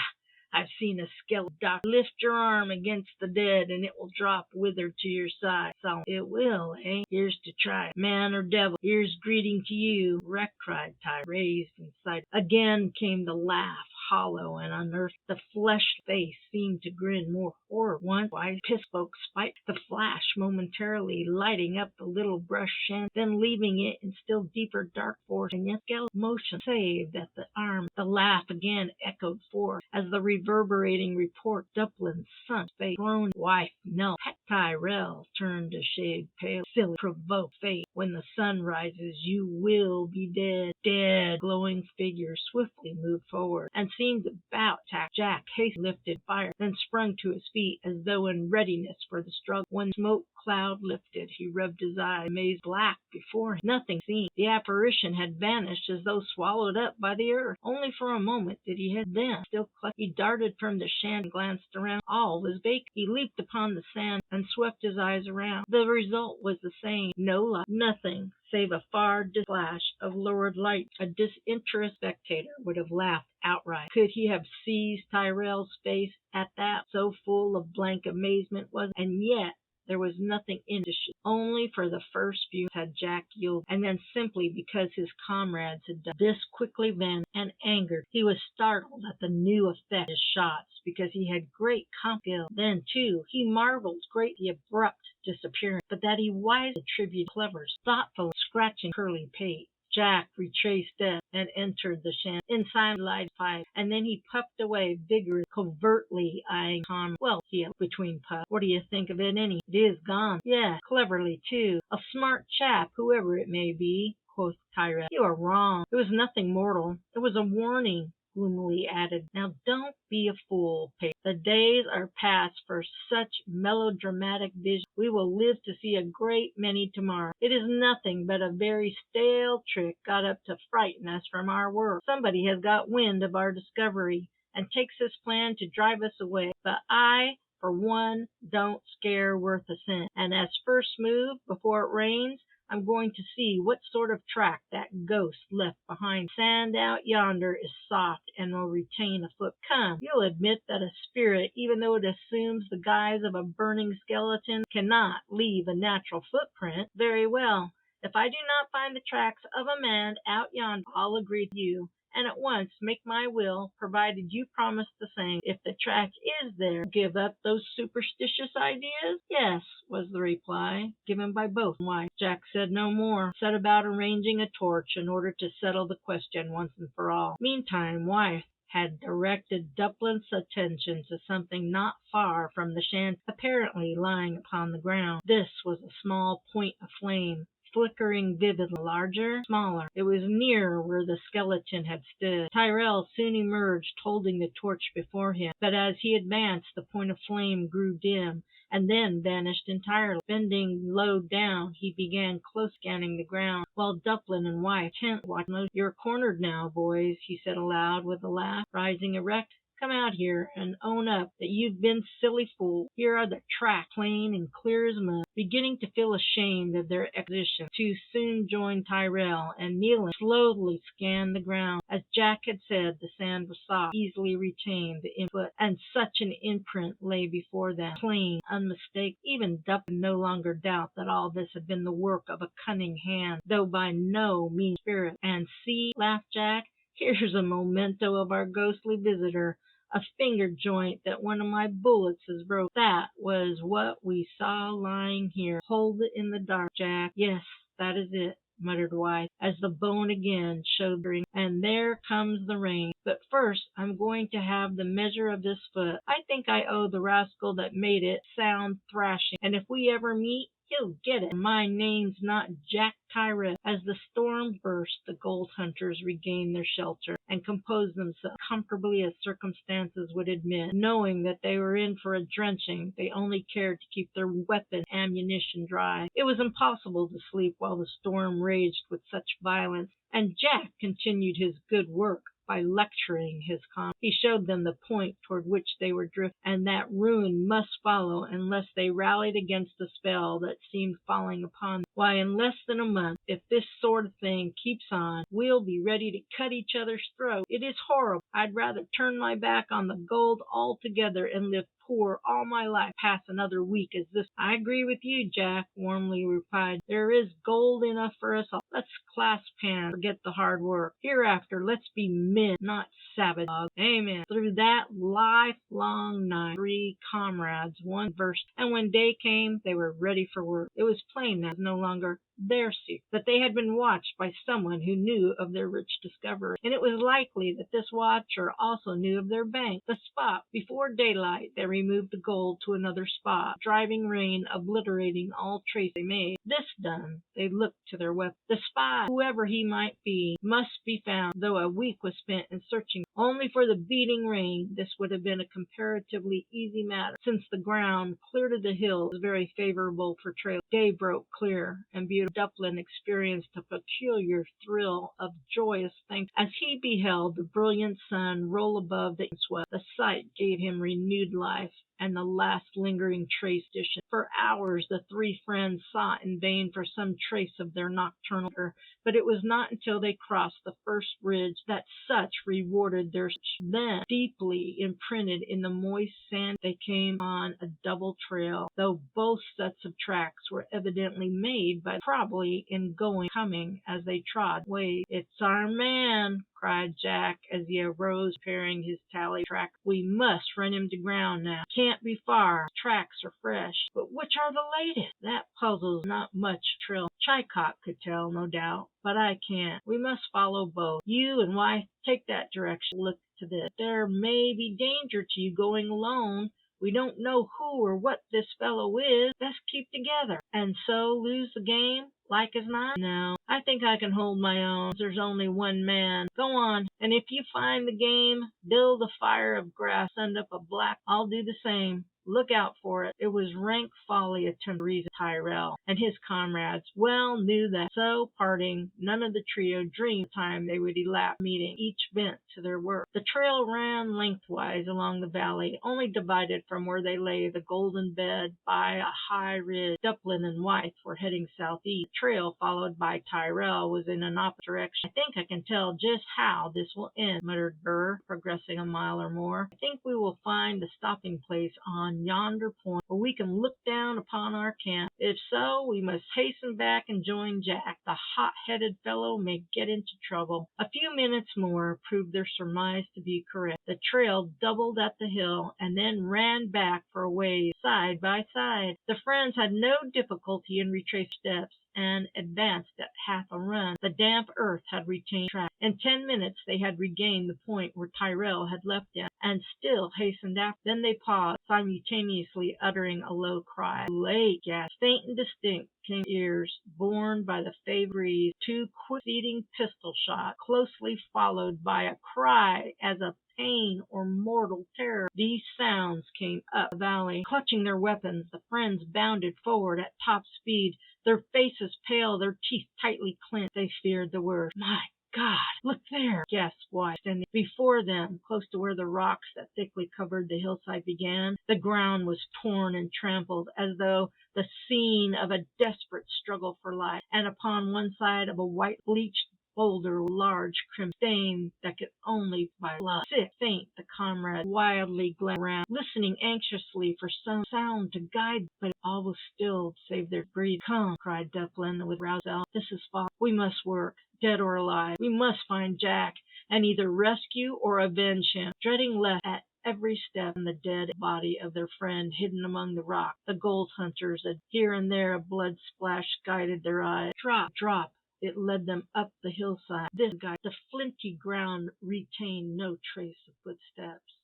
I've seen a skeleton. Doctor, lift your arm against the dead, and it will drop withered to your side. So it will, eh? Here's to try it. Man or devil, here's greeting to you. Wreck, cried Ty, raised and sighted. Again came the laugh, hollow and unearthly. The fleshed face seemed to grin more horror. Once wide spoke spite, the flash momentarily lighting up the little brush shanty, then leaving it in still deeper dark forest, and yet skeleton motion save that the arm. The laugh again echoed forth as the reverberating report. Duplin's sunk face, grown wife knelt. Tyrell turned a shade pale. Silly, provoked face. When the sun rises, you will be dead. Dead. Glowing figure swiftly moved forward and seemed about to attack. Jack hastily lifted fire, then sprung to his feet as though in readiness for the struggle. When smoke cloud lifted, he rubbed his eyes, amazed black before him. Nothing seen. The apparition had vanished as though swallowed up by the earth. Only for a moment did he hesitate. Then, still clutched, he darted from the shanty and glanced around. All was vacant. He leaped upon the sand and swept his eyes around. The result was the same. No light. Nothing save a far flash of lurid light. A disinterested spectator would have laughed outright. Could he have seized Tyrell's face at that? So full of blank amazement was it. And yet there was nothing in it. Only for the first few had Jack yielded, and then simply because his comrades had done. This quickly vanished, and angered. He was startled at the new effect of his shots, because he had great confidence. Then, too, he marveled greatly at the abrupt disappearance, but that he wisely attributed clevers, thoughtful, scratching curly pate. Jack retraced steps and entered the shanty. Inside lighted pipe, and then he puffed away vigorously, covertly eyeing Tom. Well, he had between puffs. What do you think of it, any? It is gone. Yes, cleverly, too. A smart chap, whoever it may be, quoth Tyrell. You are wrong. It was nothing mortal. It was a warning. Gloomily added, now don't be a fool, Pate. The days are past for such melodramatic visions. We will live to see a great many tomorrow. It is nothing but a very stale trick got up to frighten us from our work. Somebody has got wind of our discovery and takes this plan to drive us away. But I, for one, don't scare worth a cent. And as first move, before it rains, I'm going to see what sort of track that ghost left behind. Sand out yonder is soft and will retain a foot. Come, you'll admit that a spirit, even though it assumes the guise of a burning skeleton, cannot leave a natural footprint. Very well. If I do not find the tracks of a man out yonder, I'll agree with you, and at once make my will, provided you promise the same. If the track is there, give up those superstitious ideas? Yes, was the reply, given by both wives. Jack said no more, set about arranging a torch in order to settle the question once and for all. Meantime, wife had directed Duplin's attention to something not far from the shanty, apparently lying upon the ground. This was a small point of flame, flickering vividly, larger, smaller. It was near where the skeleton had stood. Tyrell soon emerged, holding the torch before him, but as he advanced, the point of flame grew dim, and then vanished entirely. Bending low down, he began close scanning the ground, while Duplin and wife intently watched. You're cornered now, boys, he said aloud with a laugh, rising erect. Come out here and own up that you've been silly fools. Here are the tracks, plain and clear as mud. Beginning to feel ashamed of their exhibition, two soon joined Tyrell, and kneeling, slowly scanned the ground. As Jack had said, the sand was soft, easily retained the input, and such an imprint lay before them, plain, unmistakable. Even Duplin no longer doubt that all this had been the work of a cunning hand, though by no means spirit. And see, laughed Jack, here's a memento of our ghostly visitor. A finger joint that one of my bullets has broke. That was what we saw lying here. Hold it in the dark, Jack. Yes, that is it, muttered wife, as the bone again showed the ring. And there comes the rain. But first I'm going to have the measure of this foot. I think I owe the rascal that made it sound thrashing, and if we ever meet, he'll get it. My name's not Jack Tyrell. As the storm burst, the gold hunters regained their shelter and composed themselves comfortably as circumstances would admit. Knowing that they were in for a drenching, they only cared to keep their weapon and ammunition dry. It was impossible to sleep while the storm raged with such violence, and Jack continued his good work by lecturing his comrades. He showed them the point toward which they were drifting, and that ruin must follow unless they rallied against the spell that seemed falling upon them. Why, in less than a month, if this sort of thing keeps on, we'll be ready to cut each other's throats. It is horrible. I'd rather turn my back on the gold altogether and live poor all my life, pass another week as this. I agree with you, Jack, warmly replied. There is gold enough for us all. Let's clasp hands, forget the hard work. Hereafter, let's be men, not savage dogs. Amen. Through that lifelong night, 3 comrades, one verse, and when day came, they were ready for work. It was plain that it was no longer their secret, that they had been watched by someone who knew of their rich discovery, and it was likely that this watcher also knew of their bank, the spot. Before daylight, they removed the gold to another spot, driving rain obliterating all trace they made. This done, they looked to their weapons. The spy, whoever he might be, must be found, though a week was spent in searching. Only for the beating rain, this would have been a comparatively easy matter, since the ground clear to the hills was very favorable for trail. Day broke clear and beautiful. Duplin experienced a peculiar thrill of joyous thanks as he beheld the brilliant sun roll above the swept. The sight gave him renewed life and the last lingering trace distant. For hours the 3 friends sought in vain for some trace of their nocturnal order, but it was not until they crossed the first ridge that such rewarded their search. Then, deeply imprinted in the moist sand, they came on a double trail, though both sets of tracks were evidently made by probably in going coming as they trod ways. "It's our man," cried Jack as he arose, preparing his tally track. "We must run him to ground now. Can't be far. Tracks are fresh. But which are the latest? That puzzles not much. Trill Chycock could tell, no doubt, but I can't. We must follow both. You and wife take that direction. Look to this. There may be danger to you going alone. We don't know who or what this fellow is. Best keep together. And so lose the game, like as not? No, I think I can hold my own. There's only one man. Go on, and if you find the game, build a fire of grass, send up a black. I'll do the same. Look out for it." It was rank folly to reason. Tyrrell and his comrades well knew that. So, parting, none of the trio dreamed the time they would elapse meeting, each bent to their work. The trail ran lengthwise along the valley, only divided from where they lay the golden bed by a high ridge. Duplin and wife were heading southeast. The trail, followed by Tyrrell, was in an opposite direction. "I think I can tell just how this will end," muttered Burr, progressing a mile or more. "I think we will find the stopping place on yonder point, where we can look down upon our camp. If so, we must hasten back and join Jack. The hot-headed fellow may get into trouble." A few minutes more proved their surmise to be correct. The trail doubled at the hill and then ran back for a ways, side by side. The friends had no difficulty in retracing steps and advanced at half a run. The damp earth had retained track. In 10 minutes they had regained the point where Tyrrell had left them, and still hastened after. Then they paused, simultaneously uttering a low cry. Late, gasped, faint and distinct, came to ears, borne by the favored breeze. 2 quick-feeding pistol shots, closely followed by a cry as of pain or mortal terror. These sounds came up the valley. Clutching their weapons, the friends bounded forward at top speed, their faces pale, their teeth tightly clenched. They feared the worst. "My God, look there!" gasped wife. And before them, close to where the rocks that thickly covered the hillside began, the ground was torn and trampled as though the scene of a desperate struggle for life, and upon one side of a white bleached boulder, large crimson stain that could only by blood. Sick, faint, the comrades wildly glanced around, listening anxiously for some sound to guide them, but all was still save their breathing. "Come," cried Duplin with roused self. "This is folly. We must work, dead or alive. We must find Jack and either rescue or avenge him." Dreading lest at every step the dead body of their friend hidden among the rocks, the gold hunters, here and there a blood splash guided their eyes. Drop, drop. It led them up the hillside. This guide, the flinty ground retained no trace of footsteps.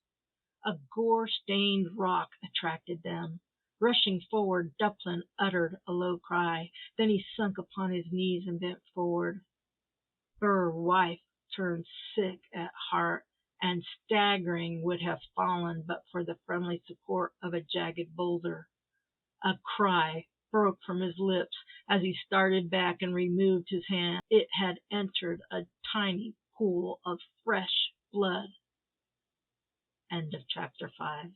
A gore-stained rock attracted them. Rushing forward, Duplin uttered a low cry. Then he sunk upon his knees and bent forward. Burr's wife turned sick at heart, and staggering would have fallen but for the friendly support of a jagged boulder. A cry broke from his lips as he started back and removed his hand. It had entered a tiny pool of fresh blood. End of chapter 5.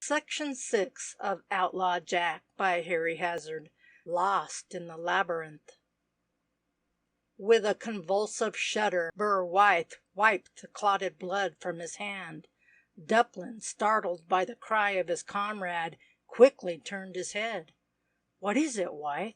Section 6 of Outlaw Jack by Harry Hazard. Lost in the Labyrinth. With a convulsive shudder, Burr wiped the clotted blood from his hand. Duplin, startled by the cry of his comrade, quickly turned his head. What is it, Wythe?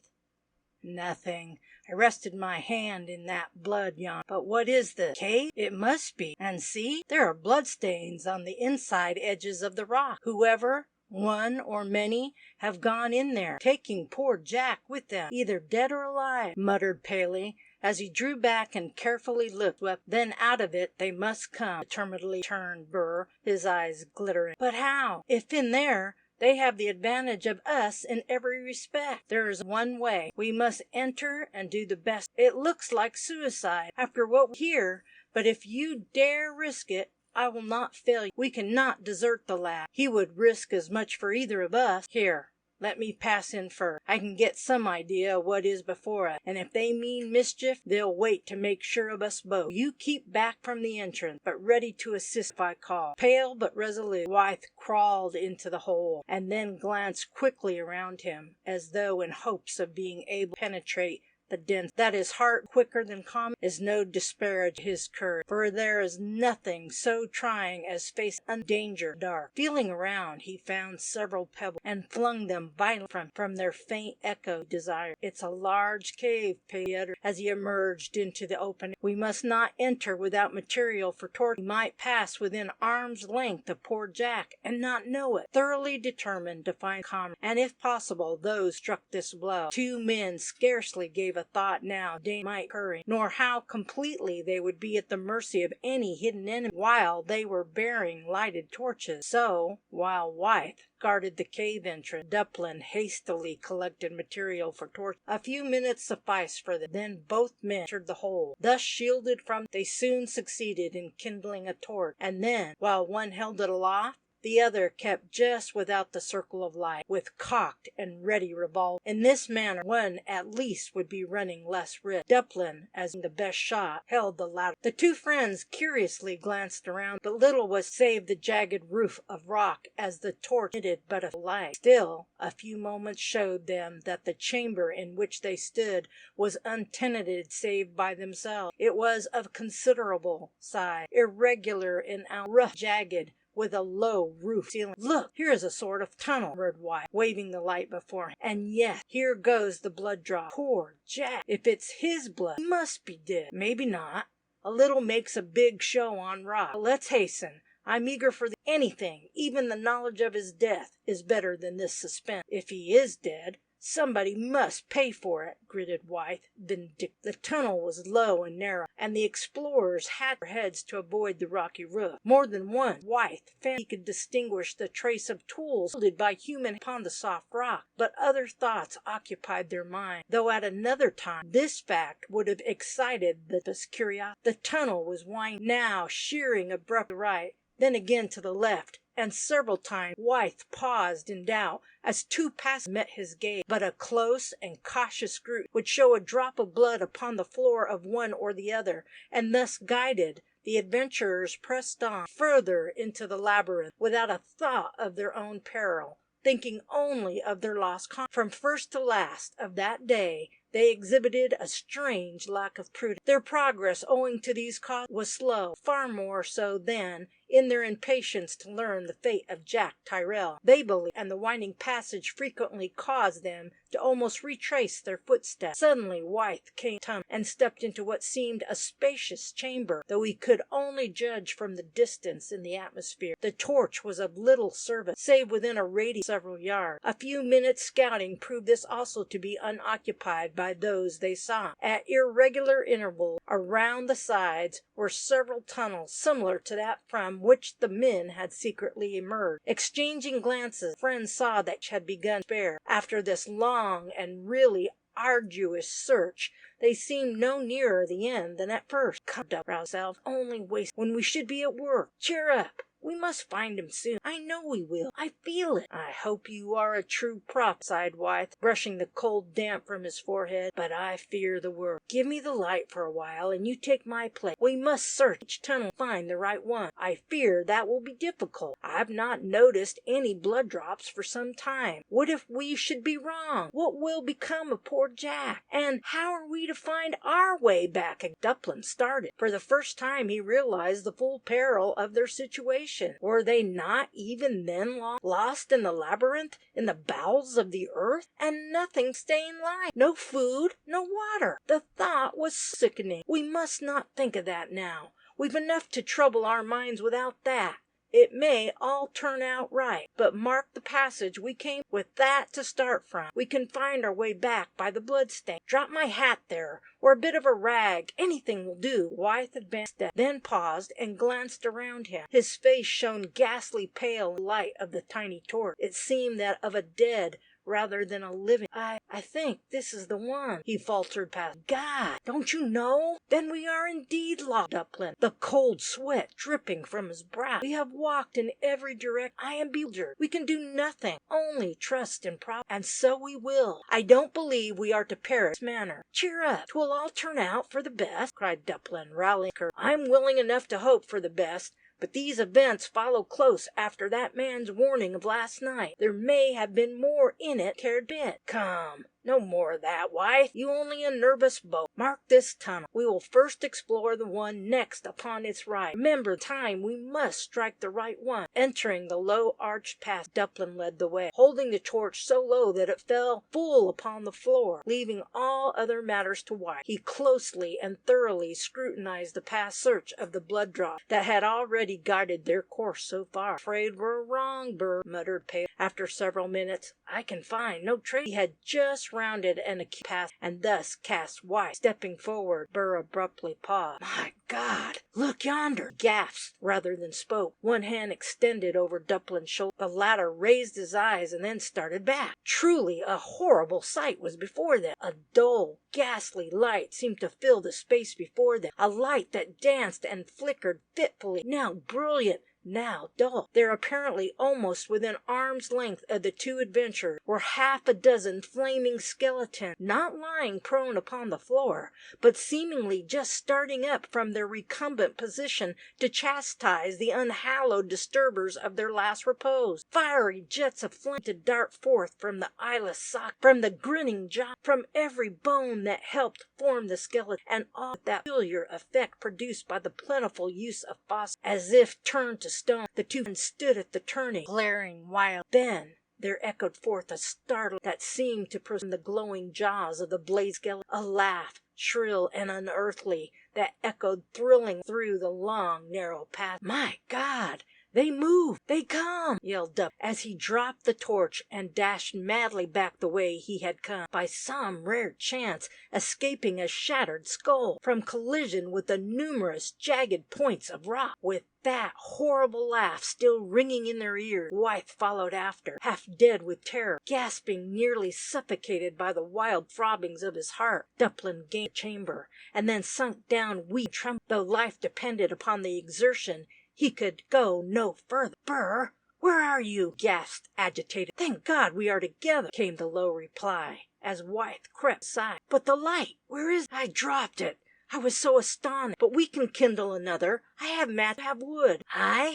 Nothing. I rested my hand in that blood yon. But what is this? Cave? It must be. And see, there are bloodstains on the inside edges of the rock. Whoever, one or many, have gone in there, taking poor Jack with them, either dead or alive, muttered Paley, as he drew back and carefully looked. Then out of it they must come, determinedly turned Burr, his eyes glittering. But how? If in there, they have the advantage of us in every respect. There is one way. We must enter and do the best. It looks like suicide after what we hear, but if you dare risk it, I will not fail you. We cannot desert the lad. He would risk as much for either of us. Here, let me pass in first. I can get some idea of what is before us, and if they mean mischief, they'll wait to make sure of us both. You keep back from the entrance, but ready to assist if I call. Pale but resolute, Wythe crawled into the hole, and then glanced quickly around him, as though in hopes of being able to penetrate the dense. That his heart quicker than common is no disparage his courage, for there is nothing so trying as face danger dark. Feeling around, he found several pebbles and flung them violently from their faint echo desire. It's a large cave, Paley uttered, as he emerged into the opening. We must not enter without material for torture. We might pass within arm's length of poor Jack and not know it. Thoroughly determined to find comrades, and if possible those struck this blow, two men scarcely gave a thought now they might hurry, nor how completely they would be at the mercy of any hidden enemy while they were bearing lighted torches. So, while Wythe guarded the cave entrance, Duplin hastily collected material for torches. A few minutes sufficed for them. Then both men entered the hole. Thus shielded from, they soon succeeded in kindling a torch, and then, while one held it aloft, the other kept just without the circle of light, with cocked and ready revolver. In this manner, one at least would be running less risk. Duplin, as the best shot, held the latter. The two friends curiously glanced around, but little was save the jagged roof of rock as the torch emitted but a light. Still, a few moments showed them that the chamber in which they stood was untenanted save by themselves. It was of considerable size, irregular in outline, rough, jagged, with a low roof ceiling. Look, here is a sort of tunnel, murmured Wythe, waving the light before him. And yes, here goes the blood drop. Poor Jack! If it's his blood, he must be dead. Maybe not. A little makes a big show on rock. But let's hasten. I'm eager for anything. Even the knowledge of his death is better than this suspense. If he is dead, somebody must pay for it, gritted Wythe vindictively. The tunnel was low and narrow, and the explorers had their heads to avoid the rocky roof. More than once, Wythe fancied he could distinguish the trace of tools wielded by human upon the soft rock, but other thoughts occupied their mind, though at another time this fact would have excited the curiosity. The tunnel was winding, now sheering abruptly to the right, then again to the left, and several times Wythe paused in doubt as two passengers met his gaze. But a close and cautious scrutiny would show a drop of blood upon the floor of one or the other, and thus guided, the adventurers pressed on further into the labyrinth without a thought of their own peril, thinking only of their lost comrades. From first to last of that day they exhibited a strange lack of prudence. Their progress, owing to these causes, was slow, far more so than in their impatience to learn the fate of Jack Tyrrell. They believed, and the winding passage frequently caused them to almost retrace their footsteps. Suddenly Wythe came tumbling and stepped into what seemed a spacious chamber, though he could only judge from the distance in the atmosphere. The torch was of little service, save within a radius of several yards. A few minutes' scouting proved this also to be unoccupied by those they saw. At irregular intervals around the sides were several tunnels similar to that from which the men had secretly emerged. Exchanging glances, friends saw that had begun to despair. After this long and really arduous search, they seemed no nearer the end than at first. Come, ourselves, only waste when we should be at work. Cheer up. We must find him soon. I know we will. I feel it. I hope you are a true prophet, sighed Wythe, brushing the cold damp from his forehead, but I fear the worst. Give me the light for a while, and you take my place. We must search each tunnel and find the right one. I fear that will be difficult. I've not noticed any blood drops for some time. What if we should be wrong? What will become of poor Jack? And how are we to find our way back? Duplin started. For the first time he realized the full peril of their situation. imagination. Were they not even then lost in the labyrinth, in the bowels of the earth, and nothing staying life? No food, no water. The thought was sickening. We must not think of that now. We've enough to trouble our minds without that. It may all turn out right, but mark the passage we came with that to start from. We can find our way back by the bloodstain. Drop my hat there, or a bit of a rag. Anything will do. Wythe advanced, then paused and glanced around him. His face shone ghastly pale in the light of the tiny torch. It seemed that of a dead rather than a living. I think this is the one, he faltered past. God, don't you know? Then we are indeed lost, Duplin, the cold sweat dripping from his brow. We have walked in every direction. I am bewildered. We can do nothing, only trust in Providence, and so we will. I don't believe we are to perish in this manner. Cheer up, 'twill all turn out for the best, cried Duplin, rallying her. I'm willing enough to hope for the best, but these events follow close after that man's warning of last night. There may have been more in it cared bit. Come, no more of that, Wythe. You only a nervous boat. Mark this tunnel. We will first explore the one next upon its right. Remember the time we must strike the right one. Entering the low arched path, Duplin led the way, holding the torch so low that it fell full upon the floor, leaving all other matters to Wythe. He closely and thoroughly scrutinized the past search of the blood drop that had already guided their course so far. Afraid we're wrong, Burr, muttered Pale after several minutes. I can find no trace. He had just rounded an acute path and thus cast Wythe. Stepping forward, Burr abruptly paused. My God, look yonder, gasped rather than spoke, one hand extended over Duplin's shoulder. The latter raised his eyes and then started back. Truly a horrible sight was before them. A dull, ghastly light seemed to fill the space before them, a light that danced and flickered fitfully, now brilliant, now dull. There, apparently almost within arm's length of the two adventurers, were half a dozen flaming skeletons, not lying prone upon the floor, but seemingly just starting up from their recumbent position to chastise the unhallowed disturbers of their last repose. Fiery jets of flame to dart forth from the eyeless socket, from the grinning jaw, from every bone that helped form the skeleton, and all that peculiar effect produced by the plentiful use of phosphorus. As if turned to stone, the two men stood at the turning, glaring wildly. Then there echoed forth a startle that seemed to proceed from the glowing jaws of the blazed skeleton, a laugh, shrill and unearthly, that echoed thrilling through the long, narrow path. My God! They move! They come! Yelled Dup as he dropped the torch and dashed madly back the way he had come, by some rare chance escaping a shattered skull from collision with the numerous jagged points of rock. With that horrible laugh still ringing in their ears, Wythe followed after, half dead with terror, gasping, nearly suffocated by the wild throbbings of his heart. Duplin gained the chamber, and then sunk down weak and trembling. Though life depended upon the exertion, he could go no further. Burr, where are you? Gasped agitated. Thank God we are together, came the low reply, as Wythe crept aside. But the light, where is it? I dropped it. I was so astonished. But we can kindle another. I have match, I have wood.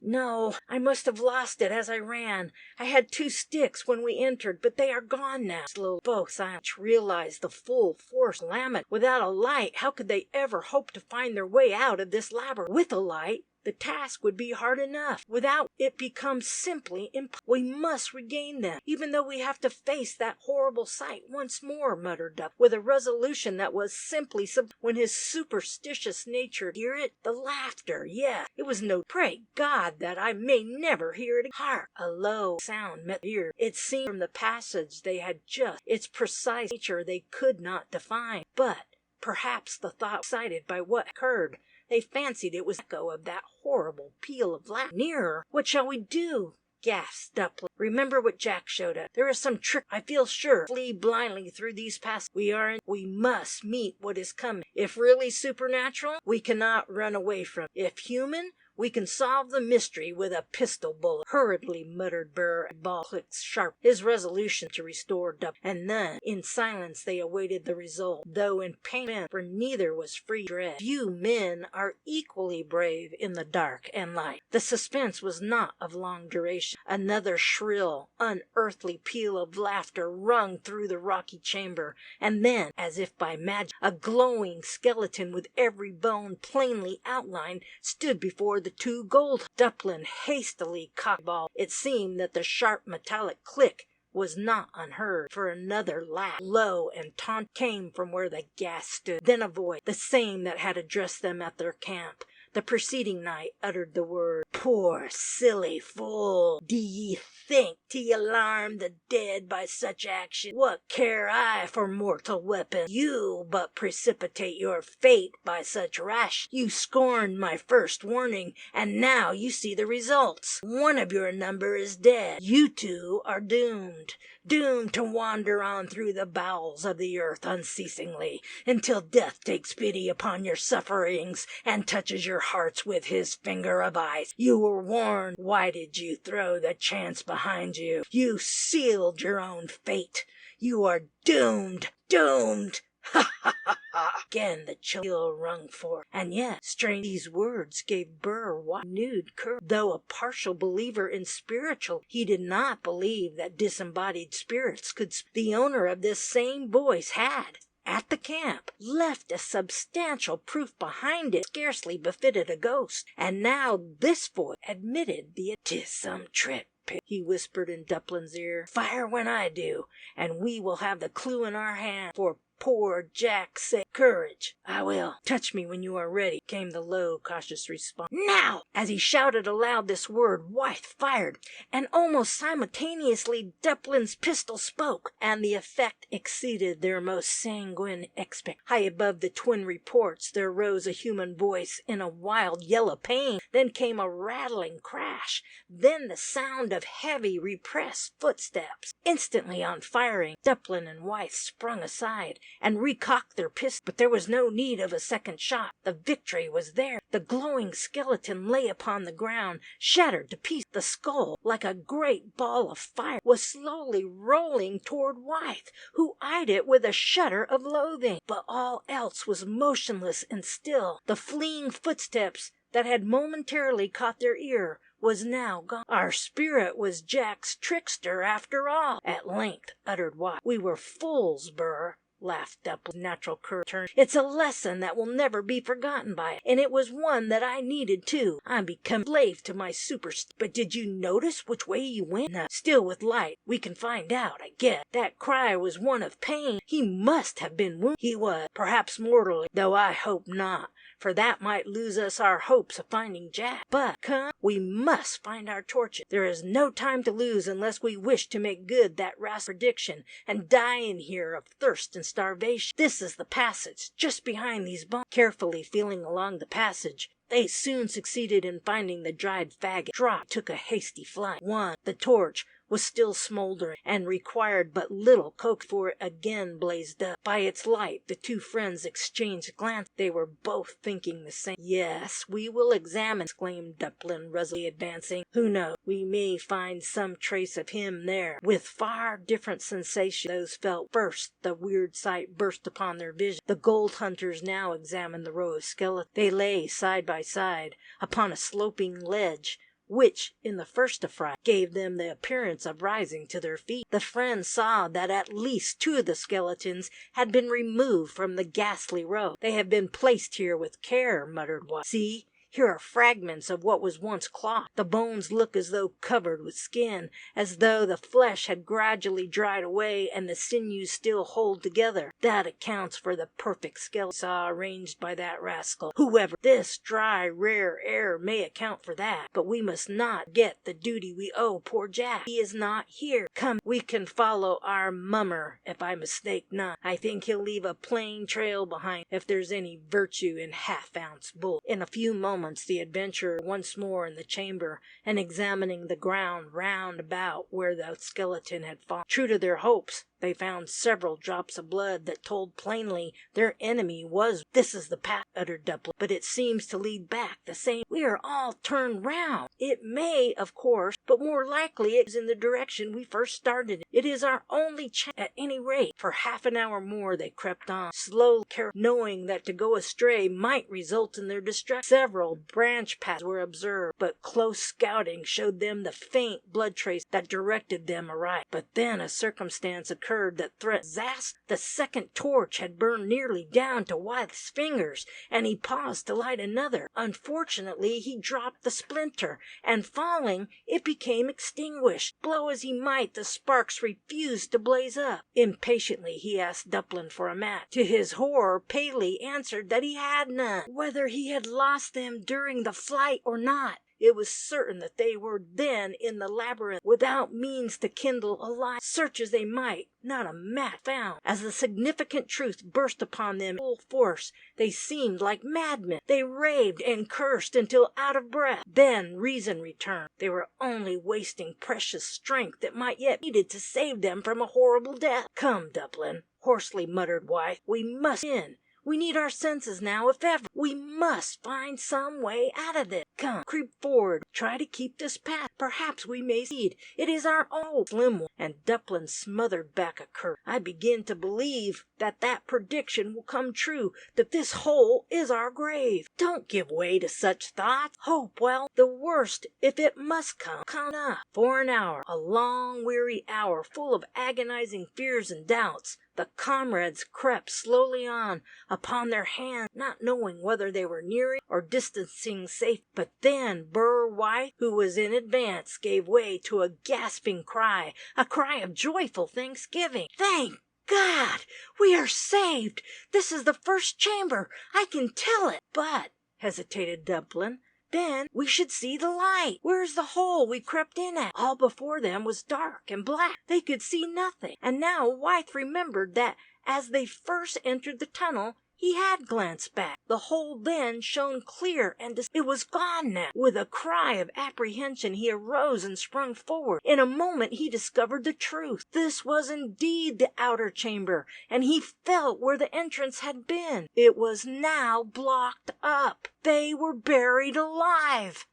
No, I must have lost it as I ran. I had 2 sticks when we entered, but they are gone now. Slowly, both silently realized the full force of calamity. Without a light, how could they ever hope to find their way out of this labyrinth? With a light, the task would be hard enough. Without it becomes simply impossible. We must regain them, even though we have to face that horrible sight once more, muttered Dup, with a resolution that was simply when his superstitious nature hear it. The laughter, yes, it was no. Pray God that I may never hear it. Hark! A low sound met their ear. It seemed from the passage they had just. Its precise nature they could not define, but perhaps the thought excited by what occurred. They fancied it was the echo of that horrible peal of laughter. Nearer! What shall we do? Gasped Duplin. Remember what Jack showed us. There is some trick, I feel sure. Flee blindly through these passages. We must meet what is coming. If really supernatural, we cannot run away from it. If human, we can solve the mystery with a pistol bullet. Hurriedly muttered Burr, and Ball clicked sharp, his resolution to restore Dup. And then, in silence, they awaited the result, though in pain, for neither was free from dread. Few men are equally brave in the dark and light. The suspense was not of long duration. Another shrill, unearthly peal of laughter rung through the rocky chamber, and then, as if by magic, a glowing skeleton with every bone plainly outlined stood before the two gold. Duplin hastily cocked the ball. It seemed that the sharp metallic click was not unheard, for another laugh, low and taunt, came from where the gas stood. Then a voice, the same that had addressed them at their camp the preceding night, uttered the word, "Poor silly fool! D'ye think to alarm the dead by such action? What care I for mortal weapons? You but precipitate your fate by such rash. You scorned my first warning, and now you see the results. One of your number is dead. You two are doomed. Doomed to wander on through the bowels of the earth unceasingly, until death takes pity upon your sufferings and touches your hearts with his finger of ice. You were warned. Why did you throw the chance behind you? You sealed your own fate. You are doomed. Doomed! Ha ha ha ha! Again the chill rung forth. And yet, strange, these words gave Burr renewed courage. Though a partial believer in spiritual, he did not believe that disembodied spirits could speak. The owner of this same voice had, at the camp, left a substantial proof behind it scarcely befitted a ghost. And now this voice admitted the 'tis some trick, he whispered in Duplin's ear. Fire when I do, and we will have the clue in our hand. For poor Jack's sake, courage. I will. Touch me when you are ready, came the low, cautious response. Now! As he shouted aloud this word, Wythe fired, and almost simultaneously Duplin's pistol spoke, and the effect exceeded their most sanguine expectations. High above the twin reports there rose a human voice in a wild yell of pain. Then came a rattling crash. Then the sound of heavy, repressed footsteps. Instantly on firing, Duplin and Wythe sprung aside and recocked their pistols, but there was no need of a second shot. The victory was there. The glowing skeleton lay upon the ground, shattered to pieces. The skull, like a great ball of fire, was slowly rolling toward Wythe, who eyed it with a shudder of loathing. But all else was motionless and still. The fleeing footsteps that had momentarily caught their ear was now gone. Our spirit was Jack's trickster after all, at length uttered Wythe. We were fools, Burr, laughed Duplin's natural courage. It's a lesson that will never be forgotten by it, and it was one that I needed too. I'm become slave to my superstition. But did you notice which way he went? No. Still with light, we can find out, I guess. That cry was one of pain. He must have been wounded. He was, perhaps mortally, though I hope not, for that might lose us our hopes of finding Jack. But come, we must find our torches. There is no time to lose unless we wish to make good that rascal prediction and die in here of thirst and starvation. This is the passage, just behind these bones. Carefully feeling along the passage, they soon succeeded in finding the dried faggot. Drop took a hasty flight. The torch was still smoldering and required but little coax for it again blazed up. By its light the two friends exchanged glances. They were both thinking the same. Yes, we will examine, exclaimed Duplin, resolutely advancing. Who knows, we may find some trace of him there. With far different sensations those felt first the weird sight burst upon their vision. The gold hunters now examined the row of skeletons. They lay side by side upon a sloping ledge, which, in the first affright, gave them the appearance of rising to their feet. The friends saw that at least two of the skeletons had been removed from the ghastly row. They have been placed here with care, muttered Wythe. See, here are fragments of what was once cloth. The bones look as though covered with skin, as though the flesh had gradually dried away and the sinews still hold together. That accounts for the perfect skeleton saw arranged by that rascal. Whoever, this dry, rare air may account for that, but we must not get the duty we owe poor Jack. He is not here. Come, we can follow our mummer, if I mistake not. I think he'll leave a plain trail behind, if there's any virtue in half-ounce bull. In a few moments the adventurer once more in the chamber and examining the ground round about where the skeleton had fallen. True to their hopes, they found several drops of blood that told plainly their enemy was. This is the path, uttered Duplin, but it seems to lead back the same. We are all turned round. It may, of course, but more likely it is in the direction we first started. It is our only chance at any rate. For half an hour more they crept on, slowly, knowing that to go astray might result in their destruction. Several branch paths were observed, but close scouting showed them the faint blood trace that directed them aright. But then a circumstance occurred heard that threatened disaster. The second torch had burned nearly down to Wythe's fingers, and he paused to light another. Unfortunately, he dropped the splinter, and falling, it became extinguished. Blow as he might, the sparks refused to blaze up. Impatiently, he asked Duplin for a match. To his horror, Paley answered that he had none. Whether he had lost them during the flight or not, it was certain that they were then in the labyrinth, without means to kindle a light. Search as they might, not a match found. As the significant truth burst upon them in full force, they seemed like madmen. They raved and cursed until out of breath. Then reason returned. They were only wasting precious strength that might yet be needed to save them from a horrible death. "Come, Duplin," hoarsely muttered Wythe. "We must in. We need our senses now, if ever. We must find some way out of this. Come, creep forward. Try to keep this path. Perhaps we may succeed. It is our own slim one." And Duplin smothered back a curse. "I begin to believe that prediction will come true, that this hole is our grave." "Don't give way to such thoughts. Hope, well, the worst, if it must come up." For an hour, a long, weary hour, full of agonizing fears and doubts, the comrades crept slowly on upon their hands, not knowing whether they were nearing or distancing safe. But then Burr White, who was in advance, gave way to a gasping cry, a cry of joyful thanksgiving. "Thank God! We are saved! This is the first chamber. I can tell it." "But," hesitated Duplin, "then we should see the light. Where's the hole we crept in at?" All before them was dark and black. They could see nothing. And now Wythe remembered that as they first entered the tunnel, he had glanced back. The hole then shone clear and it was gone now. With a cry of apprehension, he arose and sprung forward. In a moment he discovered the truth. This was indeed the outer chamber, and he felt where the entrance had been. It was now blocked up. They were buried alive.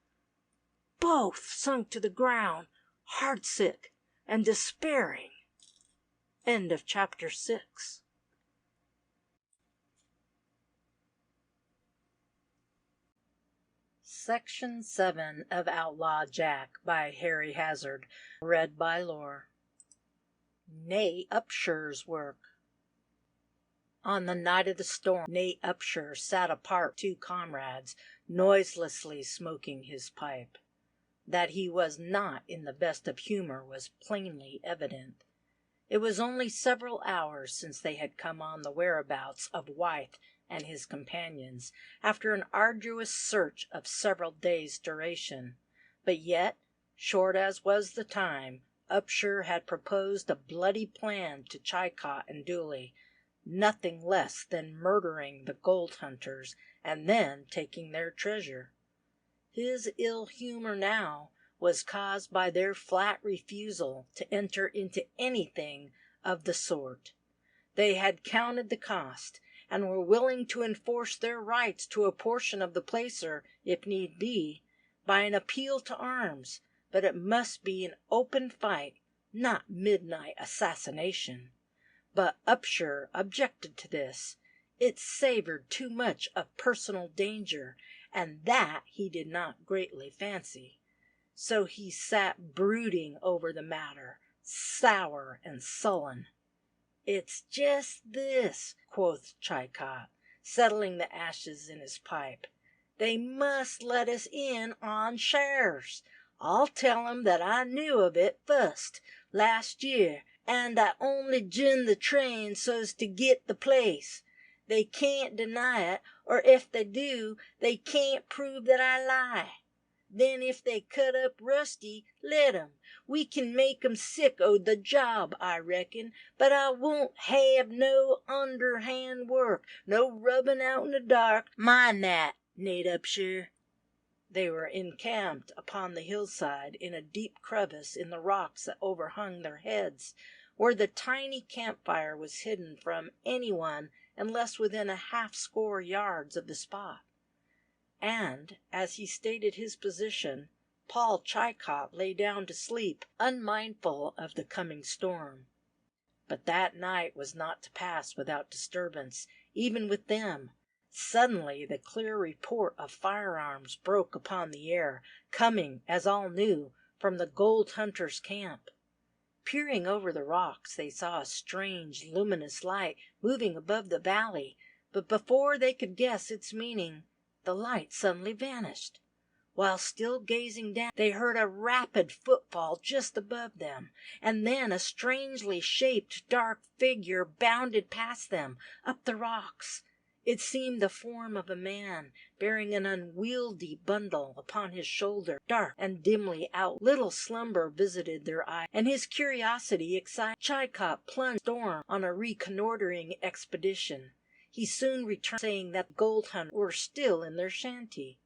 Both sunk to the ground, heartsick and despairing. End of chapter 6. Section 7 of Outlaw Jack by Harry Hazard. Read by Lore. Nate Upsher's work. On the night of the storm, Nate Upsher sat apart with 2 comrades, noiselessly smoking his pipe. That he was not in the best of humor was plainly evident. It was only several hours since they had come on the whereabouts of Wythe and his companions, after an arduous search of several days' duration. But yet, short as was the time, Upsher had proposed a bloody plan to Chicot and Dooley, nothing less than murdering the gold hunters and then taking their treasure. His ill humor now was caused by their flat refusal to enter into anything of the sort. They had counted the cost, and were willing to enforce their rights to a portion of the placer, if need be, by an appeal to arms, but it must be an open fight, not midnight assassination. But Upsher objected to this. It savored too much of personal danger, and that he did not greatly fancy. So he sat brooding over the matter, sour and sullen. "It's just this," quoth Chicot, settling the ashes in his pipe. "They must let us in on shares. I'll tell 'em that I knew of it fust, last year, and I only jined the train so's to git the place. They can't deny it, or if they do, they can't prove that I lie. Then if they cut up Rusty, let 'em. We can make 'em sick o' the job, I reckon, but I won't have no underhand work, no rubbin' out in the dark. Mind that, Nate Upsher." They were encamped upon the hillside in a deep crevice in the rocks that overhung their heads, where the tiny campfire was hidden from anyone unless within a 60 yards of the spot. And, as he stated his position, Paul Chicot lay down to sleep, unmindful of the coming storm. But that night was not to pass without disturbance, even with them. Suddenly the clear report of firearms broke upon the air, coming, as all knew, from the gold hunters' camp. Peering over the rocks, they saw a strange, luminous light moving above the valley, but before they could guess its meaning, the light suddenly vanished. While still gazing down, they heard a rapid footfall just above them, and then a strangely shaped dark figure bounded past them, up the rocks. It seemed the form of a man, bearing an unwieldy bundle upon his shoulder, dark and dimly out. Little slumber visited their eyes, and his curiosity excited. Chaikop plunged storm on a reconnoitering expedition. He soon returned, saying that the gold hunters were still in their shanty.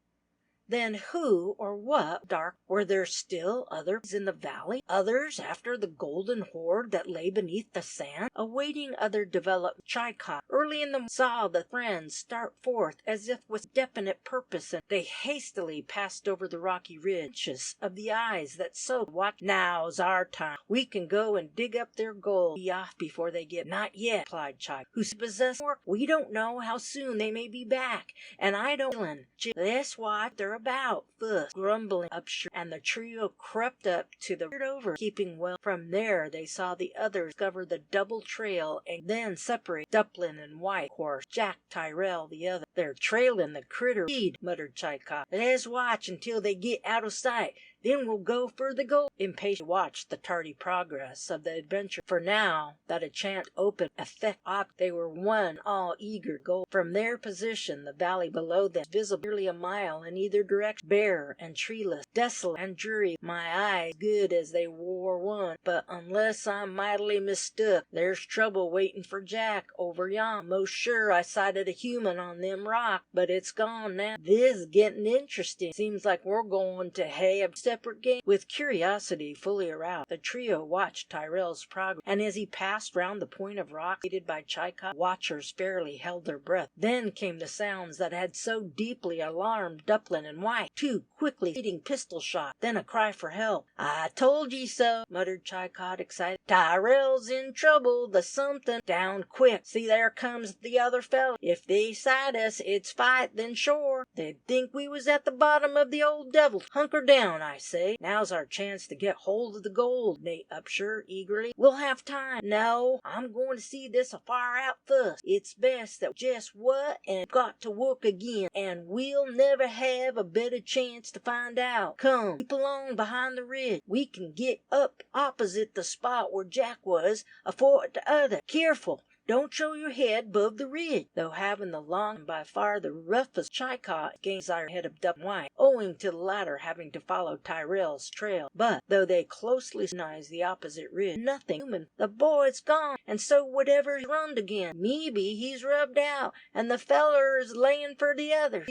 Then who or what dark were there still others in the valley? Others after the golden hoard that lay beneath the sand? Awaiting other development, Chaikop early in the morning saw the friends start forth as if with definite purpose, and they hastily passed over the rocky ridges of the eyes that so watched. Now's our time. We can go and dig up their gold. Be off before they get. Not yet, replied Chaikop, who possessed more. We don't know how soon they may be back, and I don't. Let's watch their about first, grumbling upshire, and the trio crept up to the over, keeping well. From there they saw the others cover the double trail and then separate. Duplin and White, of course, Jack Tyrrell the other. They're trailing the critter, indeed, muttered Chaikop. Let's watch until they get out of sight. Then we'll go for the gold. Impatiently watched the tardy progress of the adventure, for now that a chance opened effect object, they were one all eager gold. From their position, the valley below them, visible nearly a mile in either direction, bare and treeless, desolate and dreary. My eyes good as they wore one, but unless I'm mightily mistook, there's trouble waiting for Jack over yon. Most sure I sighted a human on them rocks, but it's gone now. This is getting interesting. Seems like we're going to have separate game. With curiosity fully aroused, the trio watched Tyrrell's progress, and as he passed round the point of rock, aided by Chaikop, watchers fairly held their breath. Then came the sounds that had so deeply alarmed Duplin and White. Two quickly feeding pistol shots, then a cry for help. I told ye so, muttered Chaikop, excited. Tyrrell's in trouble. The something down quick. See, there comes the other fellow. If they sight us, it's fight, then sure. They'd think we was at the bottom of the old devil. Hunker down, I say. Now's our chance to get hold of the gold, Nate Upshur eagerly. We'll have time. No, I'm going to see this afar out first. It's best that just what and got to work again, and we'll never have a better chance to find out. Come, keep along behind the ridge. We can get up opposite the spot where Jack was, afore the other. Careful. Don't show your head above the ridge. Though having the long and by far the roughest, Chaikop gains our head of Duplin White, owing to the latter having to follow Tyrrell's trail. But though they closely scrutinized the opposite ridge, nothing human. The boy's gone, and so whatever he's runned again. Maybe he's rubbed out, and the feller is laying for the other.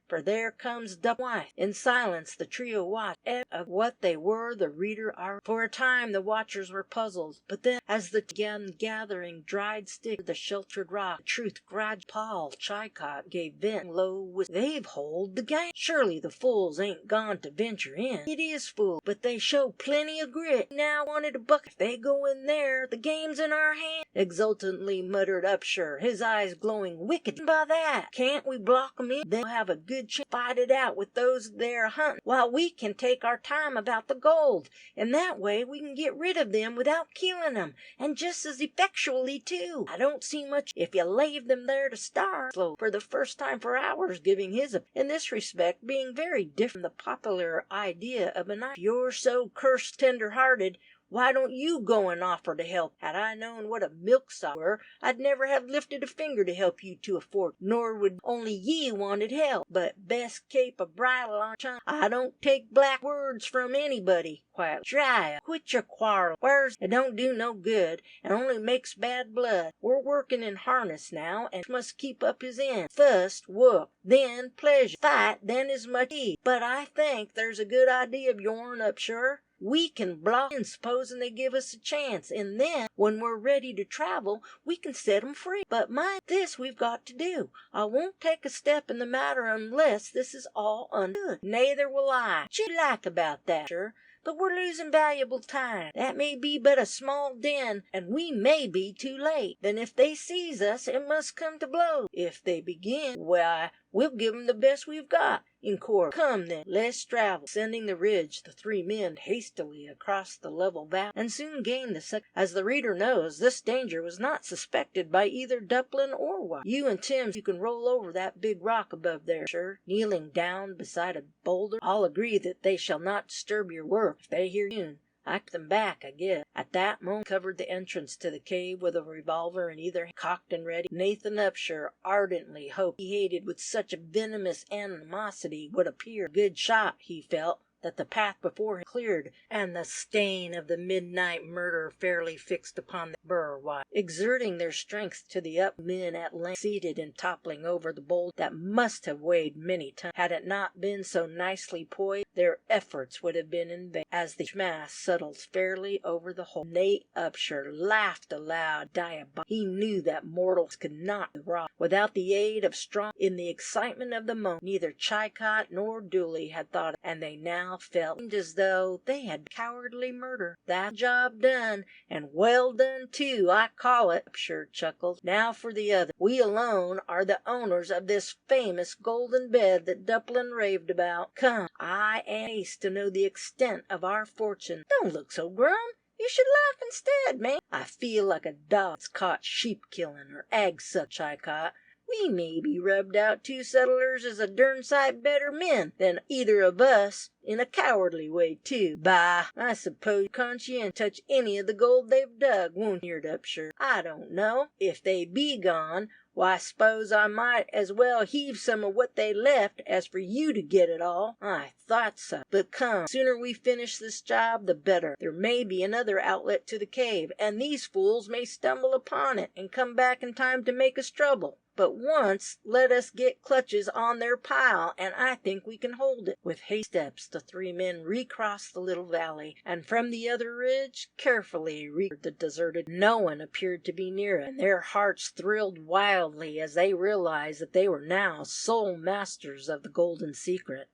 For there comes Duplin White. In silence the trio watched. Of what they were the reader are. For a time the watchers were puzzled, but then, as the began gathering dried sticks to the sheltered rock, the truth gradually Paul Chaikop gave vent low whistle. They've holed the game. Surely the fools ain't gone to venture in. It is fool, but they show plenty of grit. Now wanted a buck. If they go in there, the game's in our hands. Exultantly muttered Upshur, his eyes glowing wicked. By that, can't we block 'em in? Then we'll have a good chance to fight it out with those there hunting, while we can take our time about the gold. In that way we can get rid of them without killing them, and just as effectually too. I don't see much if you leave them there to starve. Slow, for the first time for hours, giving his in this respect being very different from the popular idea of a knight. If you're so cursed tender-hearted, why don't you go and offer to help? Had I known what a milksop you were, I'd never have lifted a finger to help you to a fort, nor would only ye wanted help. But best keep a bridle on your tongue. I don't take black words from anybody. Quiet. Dry up. Quit your quarrel. It don't do no good, and only makes bad blood. We're working in harness now, and must keep up his end. First work, then pleasure. Fight, then as much ease. But I think there's a good idea of yourn, Upshur. We can block in, supposing they give us a chance, and then, when we're ready to travel, we can set 'em free. But mind this we've got to do. I won't take a step in the matter unless this is all understood. Neither will I. What you like about that, sure? But we're losing valuable time. That may be but a small den, and we may be too late. Then if they seize us, it must come to blows. If they begin, why, We'll give 'em the best we've got in court. Come then, let's travel." Ascending the ridge, the three men hastily across the level valley, and soon gained the second. As the reader knows, this danger was not suspected by either Duplin or White. "You and Tim, you can roll over that big rock above there, sure." Kneeling down beside a boulder, "I'll agree that they shall not disturb your work. If they hear you, I keep them back, I guess." At that moment, covered the entrance to the cave with a revolver in either hand, cocked and ready. Nathan Upshur ardently hoped he hated with such a venomous animosity would appear. A good shot, he felt, that the path before him cleared, and the stain of the midnight murder fairly fixed upon the burr. While exerting their strength to the up, men at length succeeded in toppling over the boulder that must have weighed many tons. Had it not been so nicely poised, their efforts would have been in vain. As the mass settled fairly over the hole, Nate Upshur laughed aloud, diabolically. He knew that mortals could not be robbed without the aid of strong. In the excitement of the moment, neither Chicot nor Dooley had thought, and they now felt as though they had cowardly murder. "That job done, and well done too, I call it," Upshur chuckled. "Now for the other. We alone are the owners of this famous golden bed that Duplin raved about. Come, I am anxious to know the extent of our fortune." "Don't look so grum. You should laugh instead, man." "I feel like a dog that's caught sheep killing or ag suck, Chicot. We may be rubbed out two settlers as a dern sight better men than either of us, in a cowardly way, too." "Bah! I suppose your conscience touch any of the gold they've dug, won't you?" Upshur. "I don't know. If they be gone, why, s'pose I might as well heave some of what they left as for you to get it all." "I thought so. But come, the sooner we finish this job, the better. There may be another outlet to the cave, and these fools may stumble upon it and come back in time to make us trouble. But once let us get clutches on their pile, and I think we can hold it." With hasty steps, the three men recrossed the little valley, and from the other ridge carefully reached the deserted. No one appeared to be near it, and their hearts thrilled wildly as they realized that they were now sole masters of the golden secret.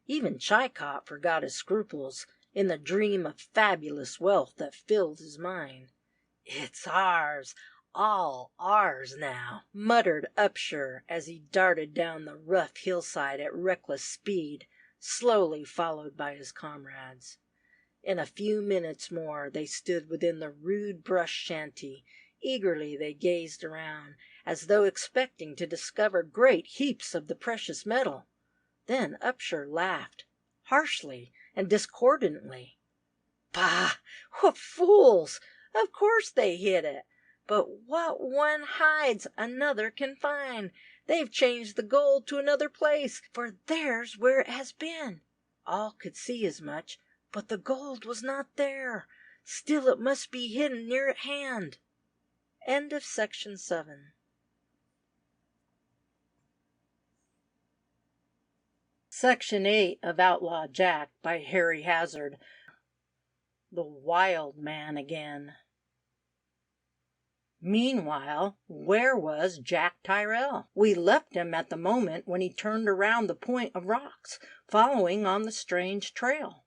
Even Chicot forgot his scruples in the dream of fabulous wealth that filled his mind. "It's ours, all ours now," muttered Upshur as he darted down the rough hillside at reckless speed, slowly followed by his comrades. In a few minutes more they stood within the rude brush shanty. Eagerly they gazed around, as though expecting to discover great heaps of the precious metal. Then Upshur laughed, harshly and discordantly. "Bah! What fools! Of course they hid it. But what one hides, another can find. They've changed the gold to another place, for there's where it has been." All could see as much, but the gold was not there. Still it must be hidden near at hand. End of section 7. Section 8 of Outlaw Jack by Harry Hazard. The Wild Man Again. Meanwhile, where was Jack Tyrrell? We left him at the moment when he turned around the point of rocks, following on the strange trail.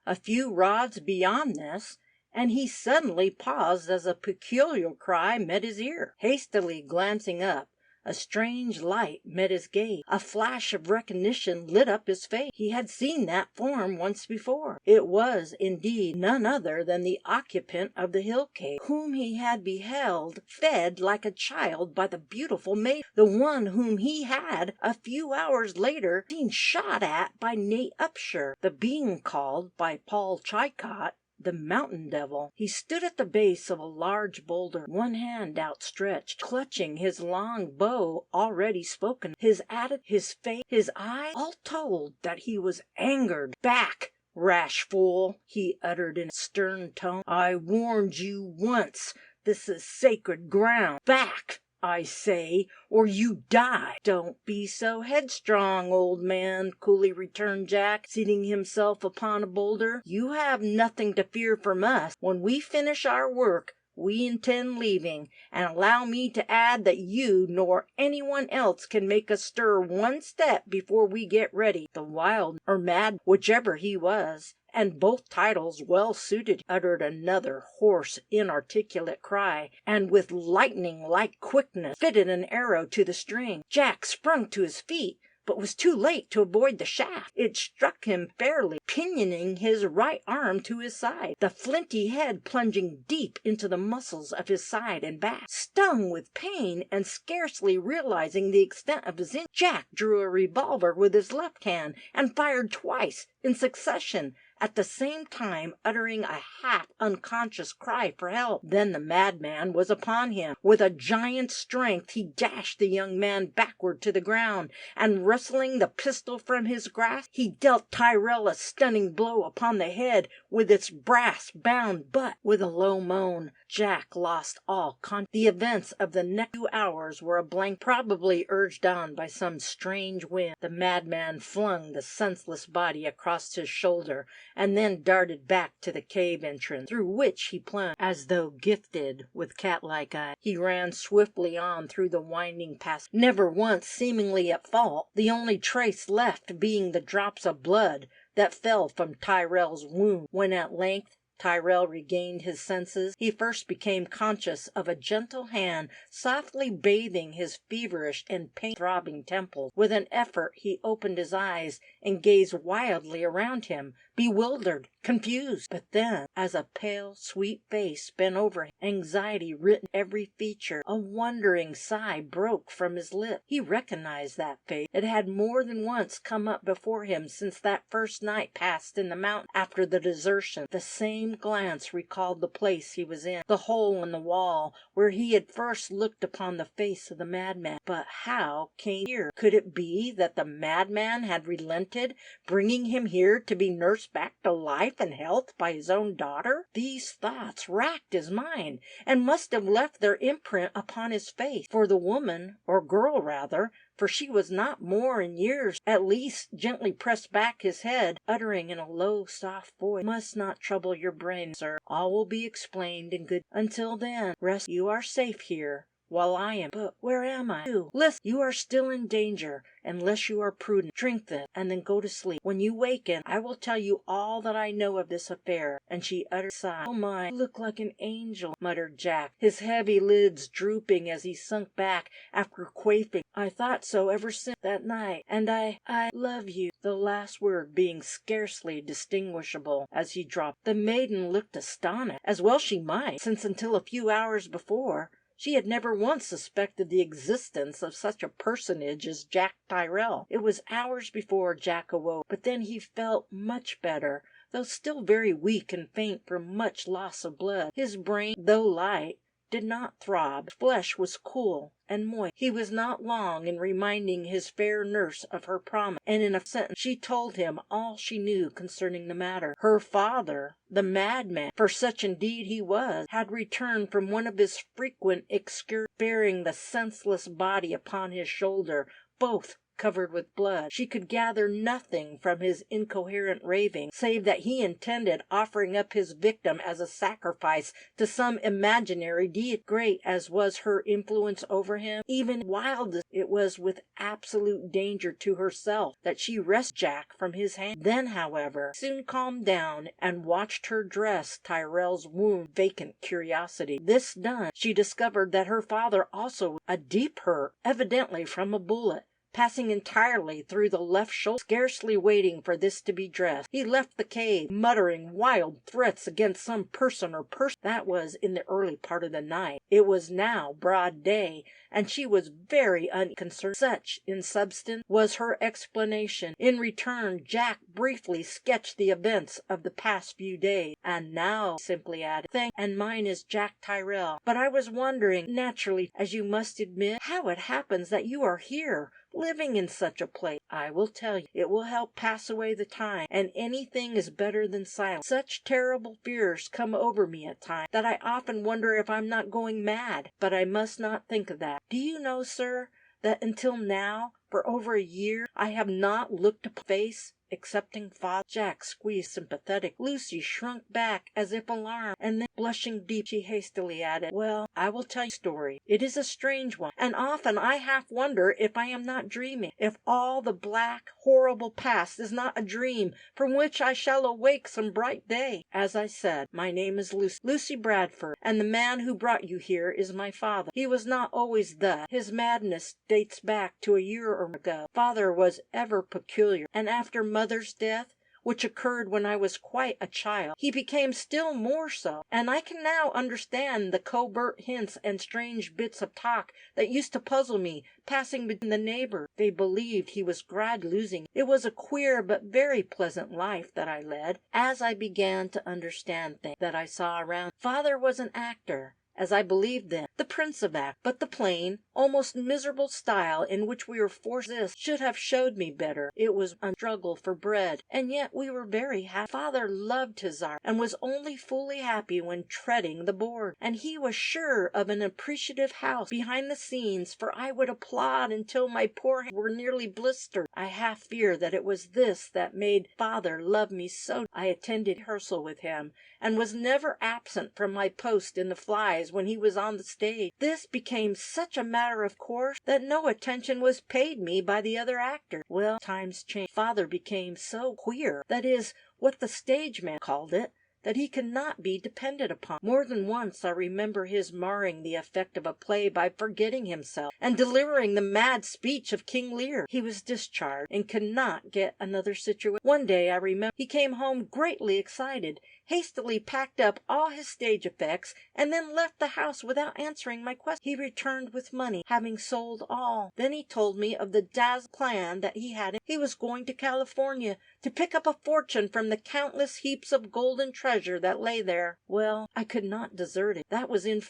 A few rods beyond this, and he suddenly paused as a peculiar cry met his ear. Hastily glancing up, a strange light met his gaze. A flash of recognition lit up his face. He had seen that form once before. It was, indeed, none other than the occupant of the hill cave, whom he had beheld fed like a child by the beautiful maid, the one whom he had, a few hours later, seen shot at by Nate Upshur, the being called by Paul Chicot the Mountain Devil. He stood at the base of a large boulder, one hand outstretched, clutching his long bow already spoken. His attitude, his face, his eyes, all told that he was angered. "Back, rash fool," he uttered in a stern tone. "I warned you once. This is sacred ground. Back, I say, or you die." "Don't be so headstrong, old man," coolly returned Jack, seating himself upon a boulder. "You have nothing to fear from us. When we finish our work, we intend leaving, and allow me to add that you nor anyone else can make us stir one step before we get ready." The wild or mad, whichever he was, and both titles well suited, uttered another hoarse, inarticulate cry, and with lightning-like quickness fitted an arrow to the string. Jack sprung to his feet, but was too late to avoid the shaft. It struck him fairly, pinioning his right arm to his side, the flinty head plunging deep into the muscles of his side and back. Stung with pain and scarcely realizing the extent of his injury, Jack drew a revolver with his left hand and fired twice in succession, at the same time uttering a half unconscious cry for help. Then the madman was upon him. With a giant's strength he dashed the young man backward to the ground, and wresting the pistol from his grasp, he dealt Tyrrell a stunning blow upon the head with its brass-bound butt. With a low moan, Jack lost all consciousness. The events of the next 2 hours were a blank, probably urged on by some strange whim. The madman flung the senseless body across his shoulder, and then darted back to the cave entrance, through which he plunged. As though gifted with cat-like eyes, he ran swiftly on through the winding passage, never once seemingly at fault, the only trace left being the drops of blood that fell from Tyrrell's wound. When at length Tyrrell regained his senses, he first became conscious of a gentle hand softly bathing his feverish and pain-throbbing temples. With an effort he opened his eyes and gazed wildly around him, bewildered, confused. But then, as a pale, sweet face bent over him, anxiety written every feature, a wondering sigh broke from his lips. He recognized that face. It had more than once come up before him since that first night passed in the mountain after the desertion. The same glance recalled the place he was in, the hole in the wall where he had first looked upon the face of the madman. But how came he here? Could it be that the madman had relented, bringing him here to be nursed back to life and health by his own daughter? These thoughts racked his mind, and must have left their imprint upon his face, for the woman, or girl rather, for she was not more in years, at least gently pressed back his head, uttering in a low, soft voice, "Must not trouble your brain, sir. All will be explained in good. Until then, rest. You are safe here, while I am. But where am I? You, listen. You are still in danger, unless you are prudent. Drink this, and then go to sleep. When you waken, I will tell you all that I know of this affair." And she uttered a sigh. "Oh my, you look like an angel," muttered Jack, his heavy lids drooping as he sunk back after quaffing. "I thought so ever since that night, and I love you," the last word being scarcely distinguishable as he dropped. The maiden looked astonished, as well she might, since until a few hours before she had never once suspected the existence of such a personage as Jack Tyrrell. It was hours before Jack awoke, but then he felt much better, though still very weak and faint from much loss of blood. His brain, though light, did not throb. His flesh was cool and moist. He was not long in reminding his fair nurse of her promise, and in a sentence she told him all she knew concerning the matter. Her father, the madman, for such indeed he was, had returned from one of his frequent excursions, bearing the senseless body upon his shoulder, both covered with blood. She could gather nothing from his incoherent raving, save that he intended offering up his victim as a sacrifice to some imaginary deity. Great as was her influence over him, even wildest, it was with absolute danger to herself that she wrested Jack from his hand. Then, however, soon calmed down and watched her dress Tyrrell's wound with vacant curiosity. This done, she discovered that her father also was a deep hurt, evidently from a bullet, passing entirely through the left shoulder. Scarcely waiting for this to be dressed, he left the cave, muttering wild threats against some person or person. That was in the early part of the night. It was now broad day, and she was very unconcerned. Such, in substance, was her explanation. In return, Jack briefly sketched the events of the past few days. "And now," he simply added, "thank, and mine is Jack Tyrrell. But I was wondering, naturally, as you must admit, how it happens that you are here, living in such a place. I will tell you. It will help pass away the time, and anything is better than silence. Such terrible fears come over me at times that I often wonder if I'm not going mad, but I must not think of that. Do you know, sir, that until now, for over a year, I have not looked upon face excepting Father. Jack squeezed sympathetic. Lucy shrunk back as if alarmed, and then, blushing deep, she hastily added, "Well, I will tell you a story. It is a strange one, and often I half wonder if I am not dreaming, if all the black, horrible past is not a dream from which I shall awake some bright day. As I said, my name is Lucy Bradford, and the man who brought you here is my father. He was not always thus. His madness dates back to a year or more ago. Father was ever peculiar, and after mother's death, which occurred when I was quite a child, he became still more so, and I can now understand the covert hints and strange bits of talk that used to puzzle me, passing between the neighbors. They believed he was gradually losing. It was a queer but very pleasant life that I led. As I began to understand things that I saw around, Father was an actor, as I believed then, the prince of act, but the plain, almost miserable style in which we were forced to exist should have showed me better. It was a struggle for bread, and yet we were very happy. Father loved his art, and was only fully happy when treading the board, and he was sure of an appreciative house behind the scenes, for I would applaud until my poor hands were nearly blistered. I half fear that it was this that made Father love me so. I attended rehearsal with him, and was never absent from my post in the flies when he was on the stage. This became such a matter of course that no attention was paid me by the other actors. Well, times changed. Father became so queer, that is what the stage man called it, that he could not be depended upon. More than once I remember his marring the effect of a play by forgetting himself, and delivering the mad speech of King Lear. He was discharged, and could not get another situation. One day, I remember, he came home greatly excited, hastily packed up all his stage effects, and then left the house without answering my question. He returned with money, having sold all. Then he told me of the dazzling plan that he had. He was going to California to pick up a fortune from the countless heaps of golden treasure that lay there. Well, I could not desert it. That was in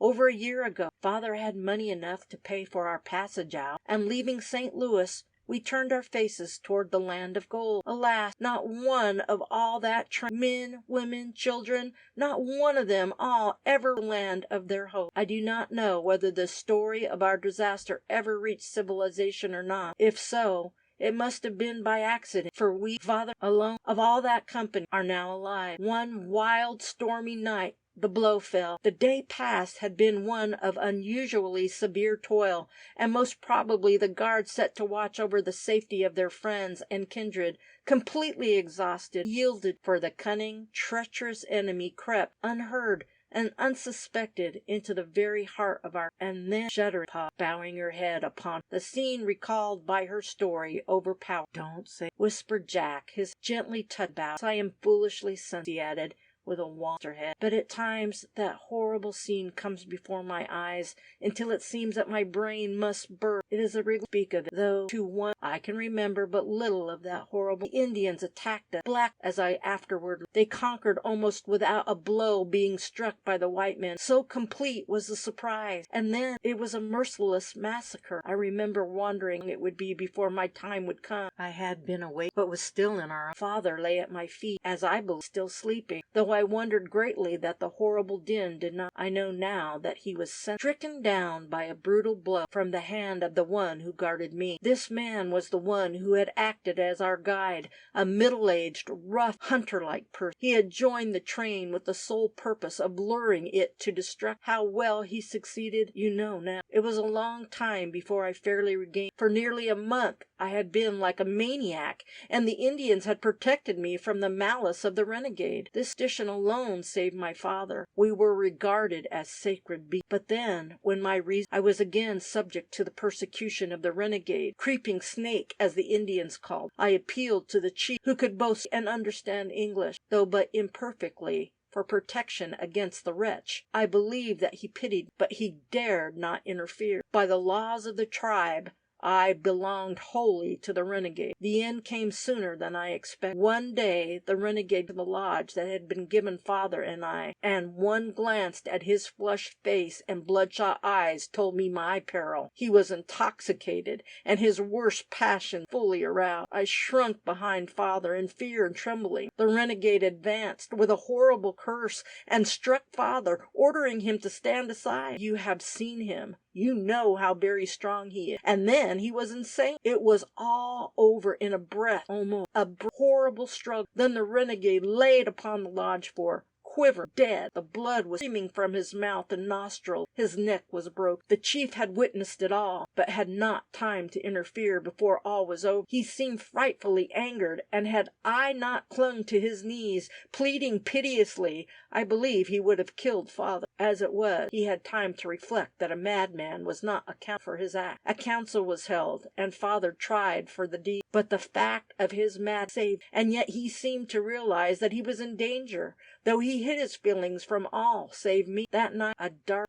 over a year ago. Father had money enough to pay for our passage out, and leaving St. Louis, we turned our faces toward the land of gold. Alas, not one of all that train, men, women, children, not one of them all ever land of their hope. I do not know whether the story of our disaster ever reached civilization or not. If so, it must have been by accident, for we, Father alone, of all that company, are now alive. One wild, stormy night, the blow fell. The day past had been one of unusually severe toil, and most probably the guards set to watch over the safety of their friends and kindred, completely exhausted, yielded, for the cunning, treacherous enemy crept, unheard and unsuspected, into the very heart of our, and then shuddered, bowing her head upon the scene recalled by her story, overpowered. "Don't say," whispered Jack, his gently touched bow. "I am foolishly sensitive," he added, with a her head. "But at times that horrible scene comes before my eyes, until it seems that my brain must burst. It is a relief to speak of it, though to one I can remember but little of that horrible. The Indians attacked us, black as I afterward learned. They conquered almost without a blow being struck by the white men. So complete was the surprise. And then it was a merciless massacre. I remember wondering it would be before my time would come. I had been awake, but was still in our Father lay at my feet, as I believe, still sleeping, though I wondered greatly that the horrible din did not. I know now that he was stricken down by a brutal blow from the hand of the one who guarded me. This man was the one who had acted as our guide, a middle-aged, rough, hunter-like person. He had joined the train with the sole purpose of luring it to destruction. How well he succeeded, you know now. It was a long time before I fairly regained. For nearly a month I had been like a maniac, and the Indians had protected me from the malice of the renegade. This condition alone saved my father. We were regarded as sacred beasts. But then, when my reason, I was again subject to the persecution of the renegade, creeping snake, as the Indians called. I appealed to the chief, who could both and understand English, though but imperfectly, for protection against the wretch. I believe that he pitied, but he dared not interfere. By the laws of the tribe, I belonged wholly to the renegade. The end came sooner than I expected. One day the renegade to the lodge that had been given Father and I, and one glanced at his flushed face and bloodshot eyes told me my peril. He was intoxicated, and his worst passion fully aroused. I shrunk behind Father in fear and trembling. The renegade advanced with a horrible curse and struck Father, ordering him to stand aside. You have seen him. You know how very strong he is. And then he was insane. It was all over in a breath, almost. Horrible struggle. Then the renegade laid upon the lodge floor, quivered, dead. The blood was streaming from his mouth and nostrils. His neck was broken. The chief had witnessed it all, but had not time to interfere before all was over. He seemed frightfully angered, and had I not clung to his knees, pleading piteously, I believe he would have killed father. As it was, he had time to reflect that a madman was not account for his act. A council was held, and father tried for the deed, but the fact of his mad saved, and yet he seemed to realize that he was in danger, though he hid his feelings from all save me. That night,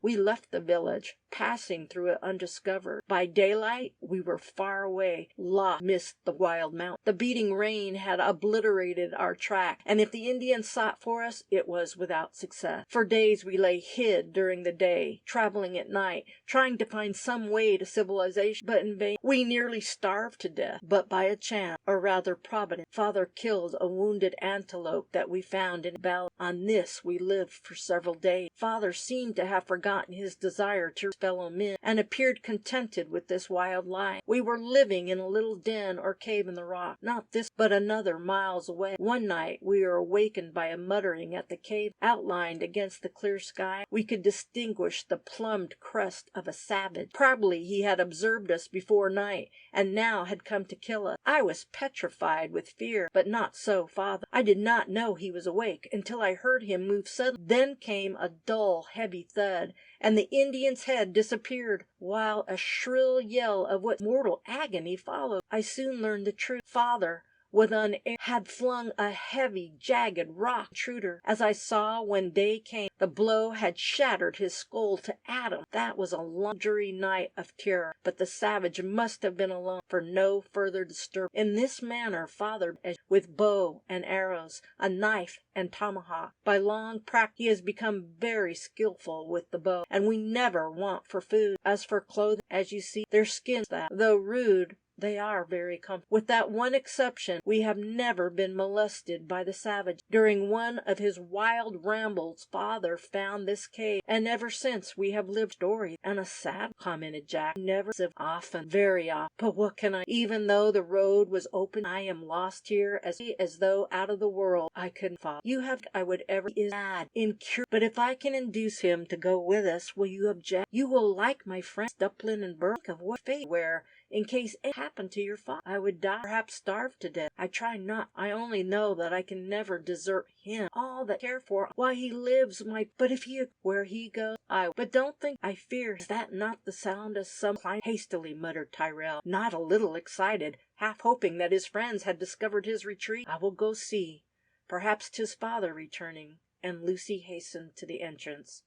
we left the village, passing through it undiscovered. By daylight, we were far away, lost amidst the wild mountains. The beating rain had obliterated our track, and if the Indians sought for us, it was without success. For days we lay hid during the day, traveling at night, trying to find some way to civilization, but in vain. We nearly starved to death, but by a chance, or rather providence, father killed a wounded antelope that we found in a valley. On this we lived for several days. Father seemed to have forgotten his desire to fellow men, and appeared contented with this wild life. We were living in a little den or cave in the rock, not this but another miles away. One night we were awakened by a muttering at the cave. Outlined against the clear sky, we could distinguish the plumed crest of a savage. Probably he had observed us before night, and now had come to kill us. I was petrified with fear, but not so father. I did not know he was awake until I heard him move suddenly. Then came a dull, heavy thud, and the Indian's head disappeared, while a shrill yell of what mortal agony followed. I soon learned the truth. Father, with had flung a heavy, jagged rock intruder. As I saw when day came, the blow had shattered his skull to atoms. That was a long, dreary night of terror, but the savage must have been alone, for no further disturbance. In this manner, father, with bow and arrows, a knife and tomahawk. By long practice, he has become very skillful with the bow, and we never want for food. As for clothing, as you see, their skins, that, though rude, they are very comfortable. With that one exception, we have never been molested by the savage. During one of his wild rambles, father found this cave, and ever since we have lived stories. And a sad, commented Jack. Never, often, very often. But what can I? Even though the road was open, I am lost here as though out of the world. I couldn't follow. You have, I would ever is mad, incurable. But if I can induce him to go with us, will you object? You will like my friends Duplin and Burke of what fate, where, in case it happened to your father, I would die, perhaps starve to death. I try not. I only know that I can never desert him. All that I care for, while he lives, but if he, where he goes, but don't think, I fear, is that not the sound of some climb? Hastily muttered Tyrrell, not a little excited, half hoping that his friends had discovered his retreat. I will go see. Perhaps 'tis father returning. And Lucy hastened to the entrance.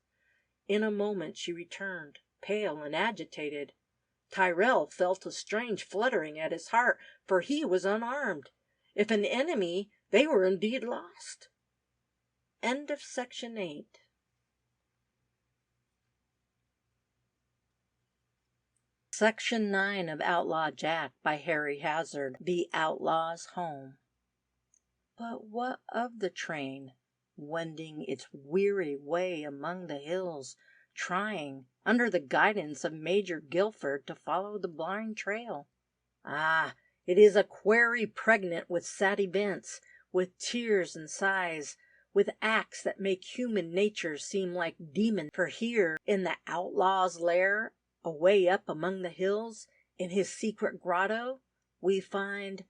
In a moment she returned, pale and agitated. Tyrrell felt a strange fluttering at his heart, for he was unarmed. If an enemy, they were indeed lost. End of section 8. Section 9 of Outlaw Jack by Harry Hazard. The Outlaw's Home. But what of the train, wending its weary way among the hills, trying, under the guidance of Major Guilford, to follow the blind trail? Ah, it is a quarry pregnant with sad events, with tears and sighs, with acts that make human nature seem like demons. For here, in the outlaw's lair, away up among the hills, in his secret grotto, we find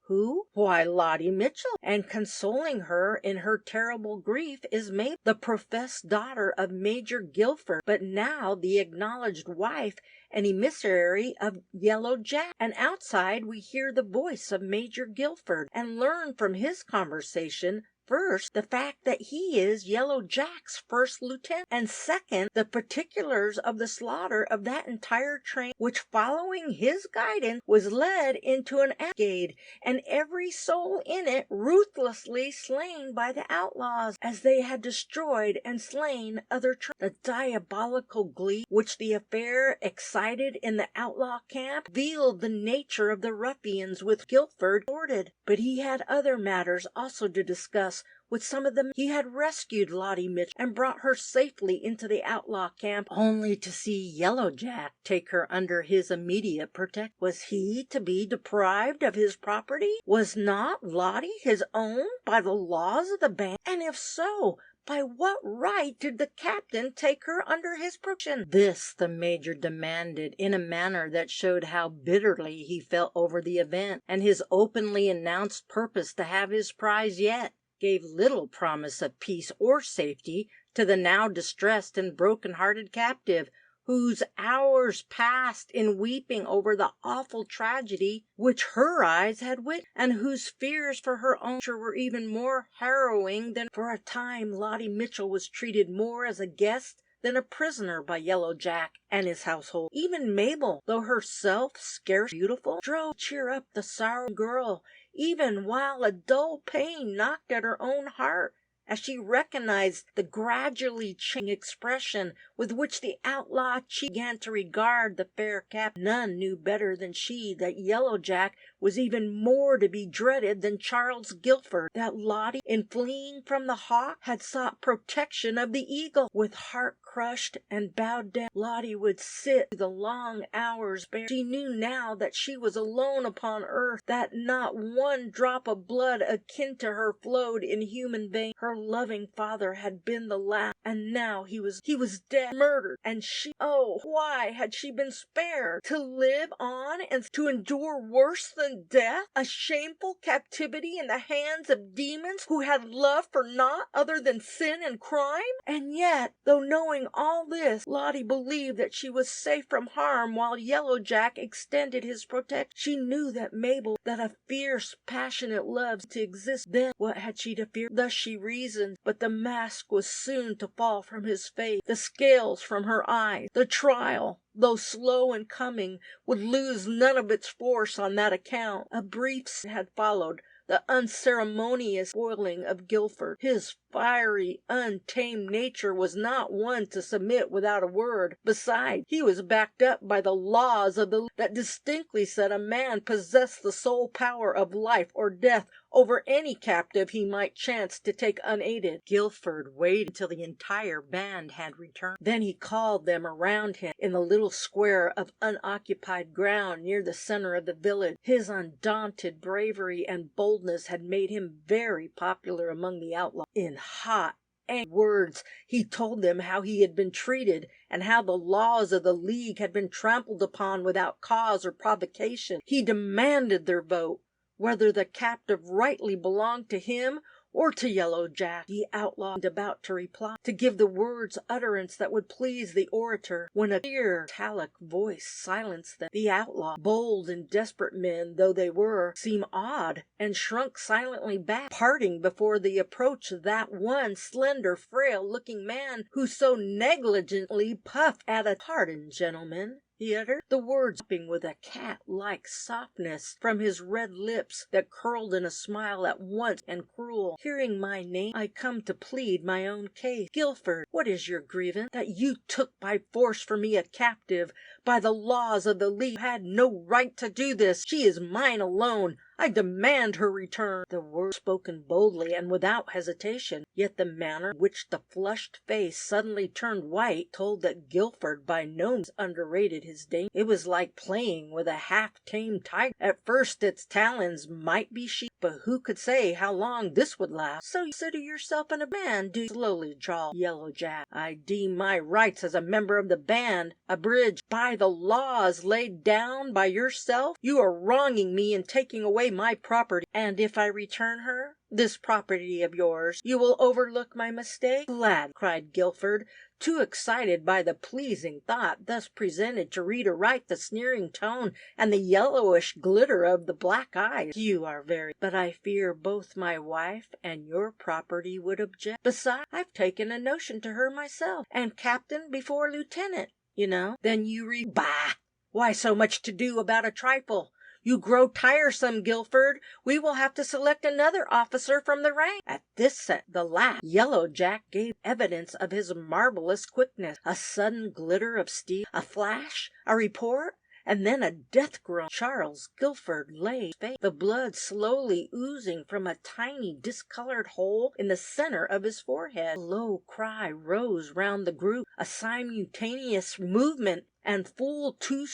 who? Why, Lottie Mitchell. And consoling her in her terrible grief is Mabel, the professed daughter of Major Guilford, but now the acknowledged wife and emissary of Yellow Jack. And outside we hear the voice of Major Guilford, and learn from his conversation, first, the fact that he is Yellow Jack's first lieutenant, and second, the particulars of the slaughter of that entire train, which, following his guidance, was led into an ambuscade, and every soul in it ruthlessly slain by the outlaws, as they had destroyed and slain other trains. The diabolical glee which the affair excited in the outlaw camp revealed the nature of the ruffians with Guilford ordered, but he had other matters also to discuss across with some of them. He had rescued Lottie Mitchell and brought her safely into the outlaw camp, only to see Yellow Jack take her under his immediate protection. Was he to be deprived of his property? Was not Lottie his own by the laws of the band? And if so, by what right did the captain take her under his protection? This the major demanded in a manner that showed how bitterly he felt over the event, and his openly announced purpose to have his prize yet gave little promise of peace or safety to the now distressed and broken-hearted captive, whose hours passed in weeping over the awful tragedy which her eyes had witnessed, and whose fears for her own future were even more harrowing than for a time Lottie Mitchell was treated more as a guest than a prisoner by Yellow Jack and his household. Even Mabel, though herself scarce beautiful, strove to cheer up the sorrowing girl, even while a dull pain knocked at her own heart, as she recognized the gradually changing expression with which the outlaw chief began to regard the fair captive. None knew better than she that Yellow Jack was even more to be dreaded than Charles Guilford, that Lottie, in fleeing from the hawk, had sought protection of the eagle. With heart crushed and bowed down, Lottie would sit through the long hours bare. She knew now that she was alone upon earth, that not one drop of blood akin to her flowed in human veins. Her loving father had been the last, and now he was dead, murdered, and she, oh, why had she been spared? To live on and to endure worse than death, a shameful captivity in the hands of demons who had love for naught other than sin and crime? And yet, though knowing all this, Lottie believed that she was safe from harm while Yellow Jack extended his protection. She knew that Mabel, that a fierce, passionate love to exist, then what had she to fear? Thus she reasoned, but the mask was soon to fall from his face, the scales from her eyes. The trial, though slow in coming, would lose none of its force on that account. A brief had followed the unceremonious spoiling of Guilford. His fiery, untamed nature was not one to submit without a word. Besides, he was backed up by the laws of the that distinctly said a man possessed the sole power of life or death over any captive he might chance to take unaided. Guilford waited until the entire band had returned. Then he called them around him in the little square of unoccupied ground near the center of the village. His undaunted bravery and boldness had made him very popular among the outlaws. In hot, angry words he told them how he had been treated, and how the laws of the League had been trampled upon without cause or provocation. He demanded their vote, whether the captive rightly belonged to him or to Yellow Jack. The outlaw seemed about to reply, to give the words utterance that would please the orator, when a clear, metallic voice silenced them. The outlaw, bold and desperate men though they were, seemed awed and shrunk silently back, parting before the approach of that one slender, frail-looking man who so negligently puffed at a "Pardon, gentlemen," he uttered, the words dropping with a cat-like softness from his red lips that curled in a smile at once and cruel. "Hearing my name, I come to plead my own case. Guilford, what is your grievance? That you took by force from me a captive. By the laws of the League, you had no right to do this. She is mine alone. I demand her return." The words spoken boldly and without hesitation, yet the manner in which the flushed face suddenly turned white told that Guilford by no means underrated his danger. It was like playing with a half-tamed tiger. At first its talons might be sheathed, but who could say how long this would last? "So you consider yourself a man, do you?" slowly drawled Yellow Jack. "I deem my rights as a member of the band abridged by the laws laid down by yourself. You are wronging me in taking away my property, and if I return her, this property of yours, you will overlook my mistake." "Glad," cried Guilford, too excited by the pleasing thought thus presented to read aright the sneering tone and the yellowish glitter of the black eyes. "You are very, but I fear both my wife and your property would object. Besides, I've taken a notion to her myself, and captain before lieutenant, you know." "Then you Bah! Why so much to do about a trifle? You grow tiresome, Guilford. We will have to select another officer from the rank." At this the last, Yellow Jack gave evidence of his marvelous quickness. A sudden glitter of steel, a flash, a report, and then a death groan. Charles Guilford lay face, the blood slowly oozing from a tiny discolored hole in the center of his forehead. A low cry rose round the group, a simultaneous movement, and full 20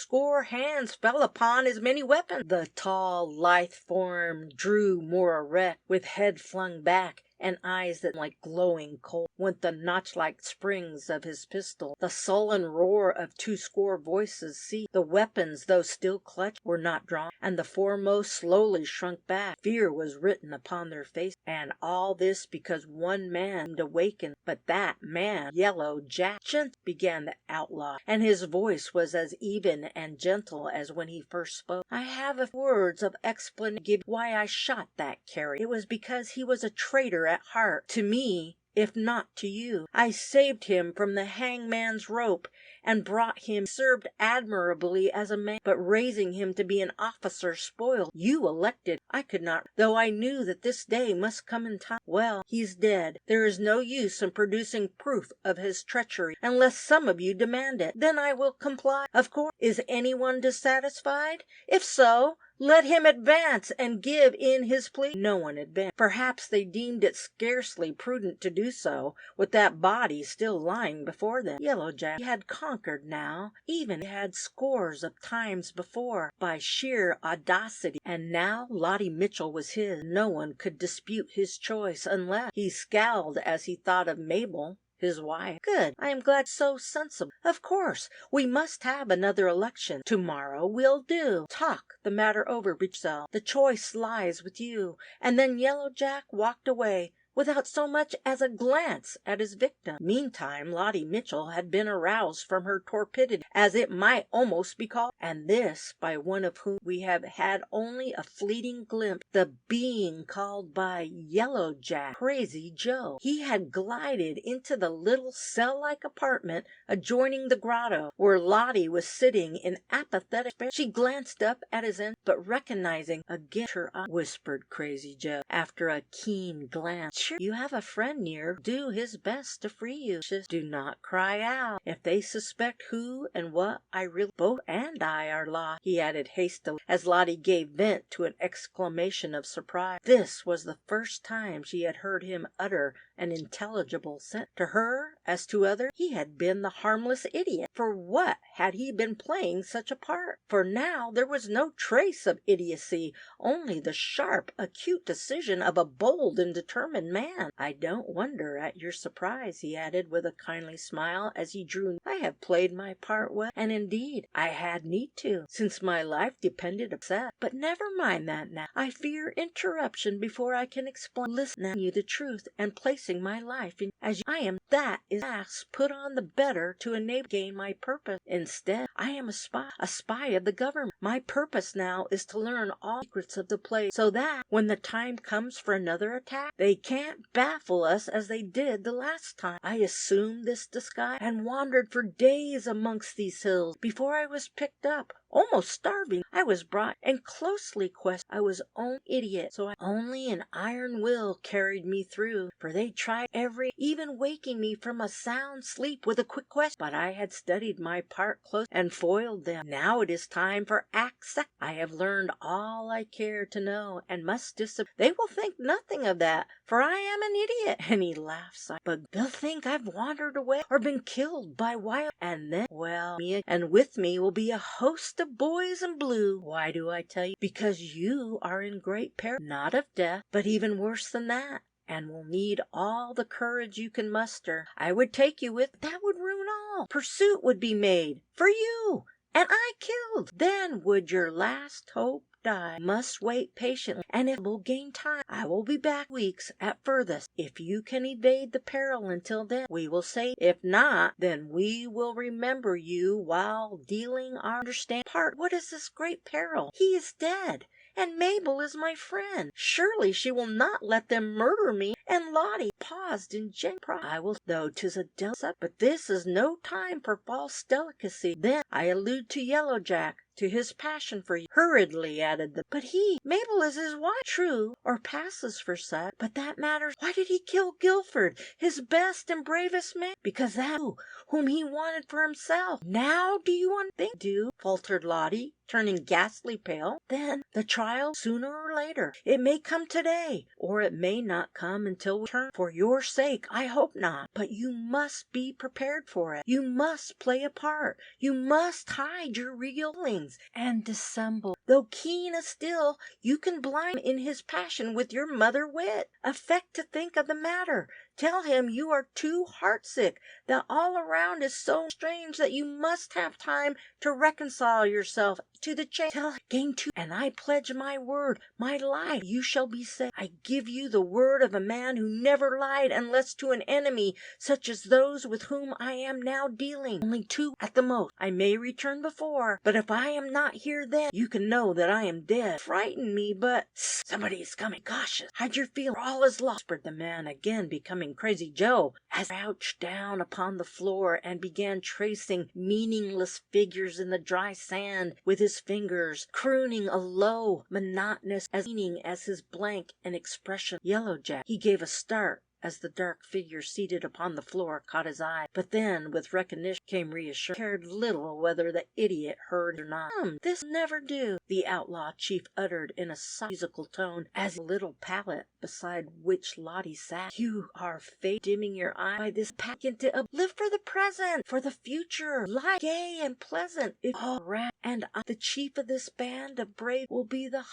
hands fell upon as many weapons. The tall, lithe form drew more erect, with head flung back, and eyes that like glowing coal. Went the notch-like springs of his pistol. The sullen roar of 20 voices ceased. The weapons, though still clutched, were not drawn, and the foremost slowly shrunk back. Fear was written upon their faces, and all this because one man seemed awakened. But that man, Yellow Jack, began the outlaw, and his voice was as even and gentle as when he first spoke. I have a words of explanation to give why I shot that carrier. It was because he was a traitor at heart to me, if not to you. I saved him from the hangman's rope, and brought him served admirably as a man, but raising him to be an officer spoiled. You elected. I could not, though I knew that this day must come in time. Well, he's dead. There is no use in producing proof of his treachery, unless some of you demand it. Then I will comply. Of course. Is anyone dissatisfied? If so, let him advance and give in his plea. No one advanced. Perhaps they deemed it scarcely prudent to do so, with that body still lying before them. Yellow Jack had conquered now, even had scores of times before, by sheer audacity, and now Lottie Mitchell was his. No one could dispute his choice, unless he scowled as he thought of Mabel, his wife. Good. I am glad so sensible. Of course, we must have another election. Tomorrow will do. Talk the matter over with yourself. The choice lies with you. And then Yellow Jack walked away, without so much as a glance at his victim. Meantime, Lottie Mitchell had been aroused from her torpidity, as it might almost be called, and this by one of whom we have had only a fleeting glimpse, the being called by Yellow Jack Crazy Joe. He had glided into the little cell-like apartment adjoining the grotto, where Lottie was sitting in apathetic despair. She glanced up at his end, but recognizing again her eye, whispered Crazy Joe, after a keen glance, "Sure, you have a friend near, do his best to free you. Just do not cry out. If they suspect who and what I really, both and I are lost," he added hastily, as Lottie gave vent to an exclamation of surprise. This was the first time she had heard him utter an intelligible sentence. To her, as to others, he had been the harmless idiot. For what had he been playing such a part? For now there was no trace of idiocy, only the sharp, acute decision of a bold and determined man. "I don't wonder at your surprise," he added with a kindly smile as he drew. "I have played my part well, and indeed I had need to, since my life depended upon that. But never mind that now. I fear interruption before I can explain. Listen now, you the truth, and placing my life in as I am, that is acts put on the better to enable gain my purpose. Instead, I am a spy of the government. My purpose now is to learn all secrets of the place, so that when the time comes for another attack, they can't baffle us as they did the last time. I assumed this disguise and wandered for days amongst these hills. Before I was picked up, almost starving, I was brought and closely questioned. I was only idiot, so only an iron will carried me through, for they tried even waking me from a sound sleep with a quick question. But I had studied my part close and foiled them. Now it is time for Act Second. I have learned all I care to know, and must disappear. They will think nothing of that, for I am an idiot." And he laughed. "But they'll think I've wandered away or been killed by wild, and then, well, and with me will be a host of boys in blue. Why do I tell you? Because you are in great peril, not of death, but even worse than that, and will need all the courage you can muster. I would take you with, that would ruin all. Pursuit would be made for you, and I killed. Then would your last hope die. Must wait patiently, and if we'll gain time, I will be back weeks at furthest. If you can evade the peril until then, we will save. If not, then we will remember you while dealing our understand part. What is this great peril? He is dead, and Mabel is my friend. Surely she will not let them murder me." And Lottie paused in genuine pride. "I will, though 'tis a delicate subject, but this is no time for false delicacy. Then I allude to Yellow Jack. to his passion for you. Hurriedly added the, but Mabel is his wife, true, or passes for such, but that matters. Why did he kill Guilford, his best and bravest man? Because that whom he wanted for himself. Now do you think? Do, faltered Lottie, turning ghastly pale. Then the trial, sooner or later. It may come today, or it may not come until we return. For your sake, I hope not. But you must be prepared for it. You must play a part. You must hide your real feelings and dissemble. Though keen as steel, you can blind him in his passion with your mother wit. Affect to think of the matter. Tell him you are too heartsick, that all around is so strange that you must have time to reconcile yourself to the change. Tell him, gain too, and I pledge my word, my life, you shall be saved. I give you the word of a man who never lied unless to an enemy such as those with whom I am now dealing. Only two at the most. I may return before, but if I am not here then, you can know that I am dead. Frighten me, but somebody is coming. Cautious. Hide your feelings, for all is lost, whispered the man, again becoming Crazy Joe, as he crouched down upon the floor and began tracing meaningless figures in the dry sand with his fingers, crooning a low, monotonous meaning as his blank and expression. Yellow Jack. He gave a start as the dark figure seated upon the floor caught his eye, but then with recognition came reassurance. Cared little whether the idiot heard or not. This will never do, the outlaw chief uttered in a soft musical tone as a little pallet beside which Lottie sat. You are fate dimming your eye by this pack into a live for the present, for the future, life gay and pleasant. If all around and I, the chief of this band of brave, will be the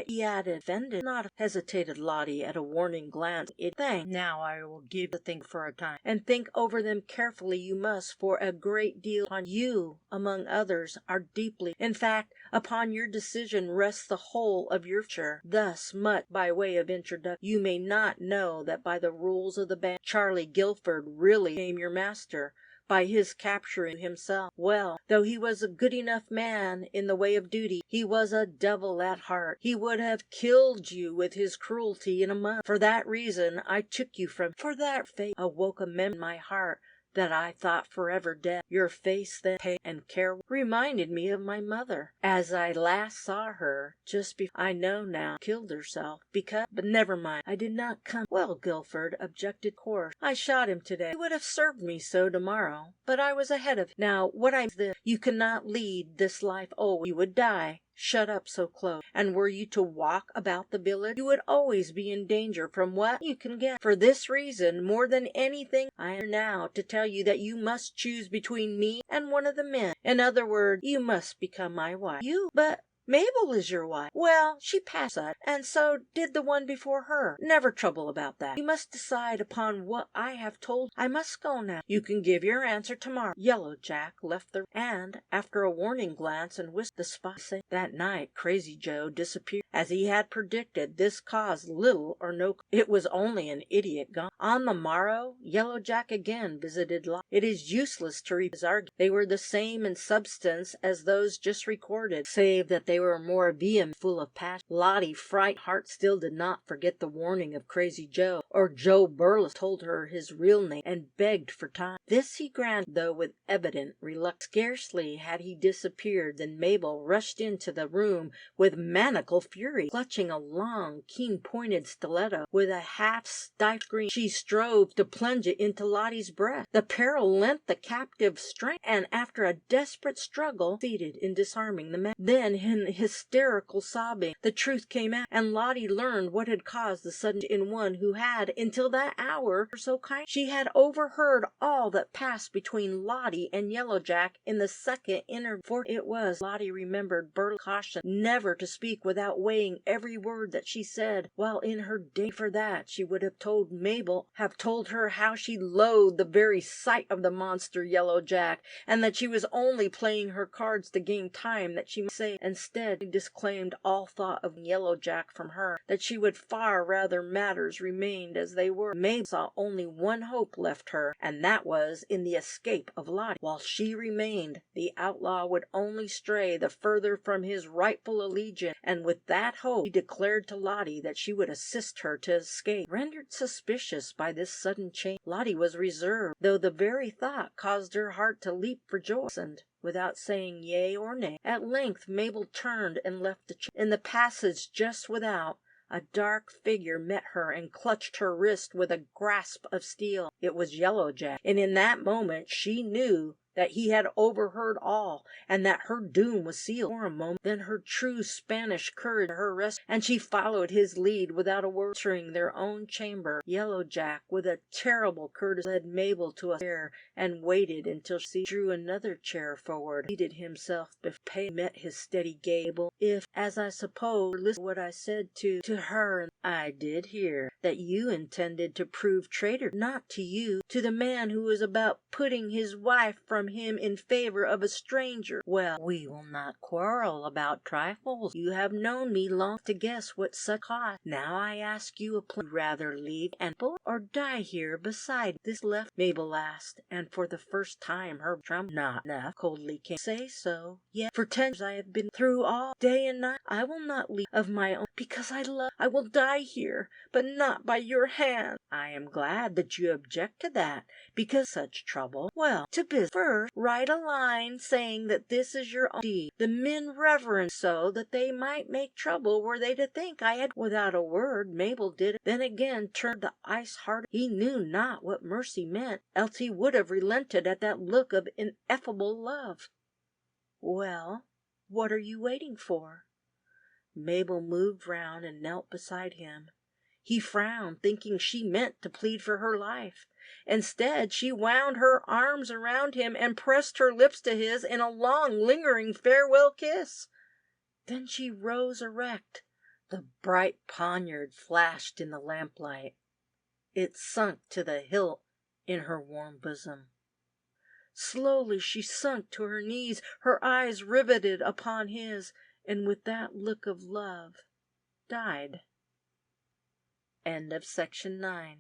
he added, offended. Not hesitated Lottie at a warning glance. Thank. Now I will give the thing for a time, and think over them carefully. You must, for a great deal upon you, among others, are deeply, in fact, upon your decision rests the whole of your future. Thus much by way of introduction. You may not know that by the rules of the band, Charlie Guilford really became your master, by his capturing himself. Well, though he was a good enough man in the way of duty, he was a devil at heart. He would have killed you with his cruelty in a month. For that reason I took you from. For that fate awoke a memory in my heart that I thought forever dead. Your face then, pale and care, reminded me of my mother, as I last saw her just before. I know now, killed herself, because, but never mind, I did not come. Well, Guilford objected, course. I shot him today. He would have served me so tomorrow, but I was ahead of him. Now, what I mean is this, you cannot lead this life always. You would die. Shut up so close, and were you to walk about the village, you would always be in danger from what you can get. For this reason, more than anything, I am here now to tell you that you must choose between me and one of the men. In other words, you must become my wife. You, but Mabel is your wife. Well, she passed such, and so did the one before her. Never trouble about that. You must decide upon what I have told. I must go now. You can give your answer tomorrow. Yellow Jack left the and, after a warning glance and whisked the spot, that night Crazy Joe disappeared. As he had predicted, this caused little or no. It was only an idiot gone. On the morrow, Yellow Jack again visited Lottie. It is useless to repeat his arguments. They were the same in substance as those just recorded, save that they were more vehement, full of passion. Lottie, fright heart, still did not forget the warning of Crazy Joe, or Joe Burles told her his real name, and begged for time. This he granted, though with evident reluctance. Scarcely had he disappeared than Mabel rushed into the room with maniacal fury, clutching a long, keen-pointed stiletto. With a half-stifled scream, she strove to plunge it into Lottie's breast. The peril lent the captive strength, and after a desperate struggle, succeeded in disarming the man. Then, in hysterical sobbing, the truth came out, and Lottie learned what had caused the sudden change in one who had, until that hour, so kind. She had overheard all that passed between Lottie and Yellow Jack in the second interview. For it was, Lottie remembered Burle's caution never to speak without weighing every word that she said, while in her day for that she would have told her how she loathed the very sight of the monster Yellow Jack, and that she was only playing her cards to gain time that she might say. Instead, she disclaimed all thought of Yellow Jack from her, that she would far rather matters remained as they were. Mabel saw only one hope left her, and that was in the escape of Lottie. While she remained, the outlaw would only stray the further from his rightful allegiance, and with that hope he declared to Lottie that she would assist her to escape. Rendered suspicious by this sudden change, Lottie was reserved, though the very thought caused her heart to leap for joy. without saying yea or nay. At length Mabel turned and left the chamber. In the passage just without, a dark figure met her and clutched her wrist with a grasp of steel. It was Yellow Jack, and in that moment she knew that he had overheard all, and that her doom was sealed. For a moment, then her true Spanish courage her rescue, and she followed his lead without a word. Entering their own chamber, Yellow Jack, with a terrible courtesy, led Mabel to a chair and waited until she drew another chair forward. Seated himself before met his steady gaze. If, as I suppose, listen to what I said to her, and I did hear that you intended to prove traitor, not to you, to the man who was about putting his wife from him in favor of a stranger. Well, we will not quarrel about trifles. You have known me long to guess what such cost. Now I ask you a plain, rather leave and or die here beside this left, Mabel asked, and for the first time her trembled. Not enough, coldly came. Say so, yet for 10 years I have been through all, day and night. I will not leave of my own, because I love. I will die here, but not by your hand. I am glad that you object to that, because such trouble. Well, to business. First, write a line saying that this is your own deed. The men reverence so that they might make trouble were they to think I had. Without a word, Mabel did it. Then again turned the ice-hearted. He knew not what mercy meant, else he would have relented at that look of ineffable love. Well, what are you waiting for? Mabel moved round and knelt beside him. He frowned, thinking she meant to plead for her life. Instead, she wound her arms around him and pressed her lips to his in a long, lingering farewell kiss. Then she rose erect. The bright poniard flashed in the lamplight. It sunk to the hilt in her warm bosom. Slowly she sunk to her knees, her eyes riveted upon his, and with that look of love, died. End of section 9.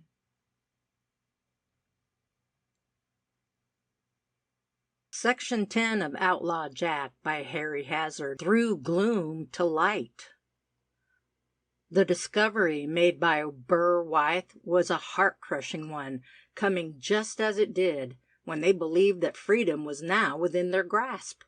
Section 10 of Outlaw Jack by Harry Hazard. Through gloom to light. The discovery made by Burr Wythe was a heart-crushing one, coming just as it did, when they believed that freedom was now within their grasp.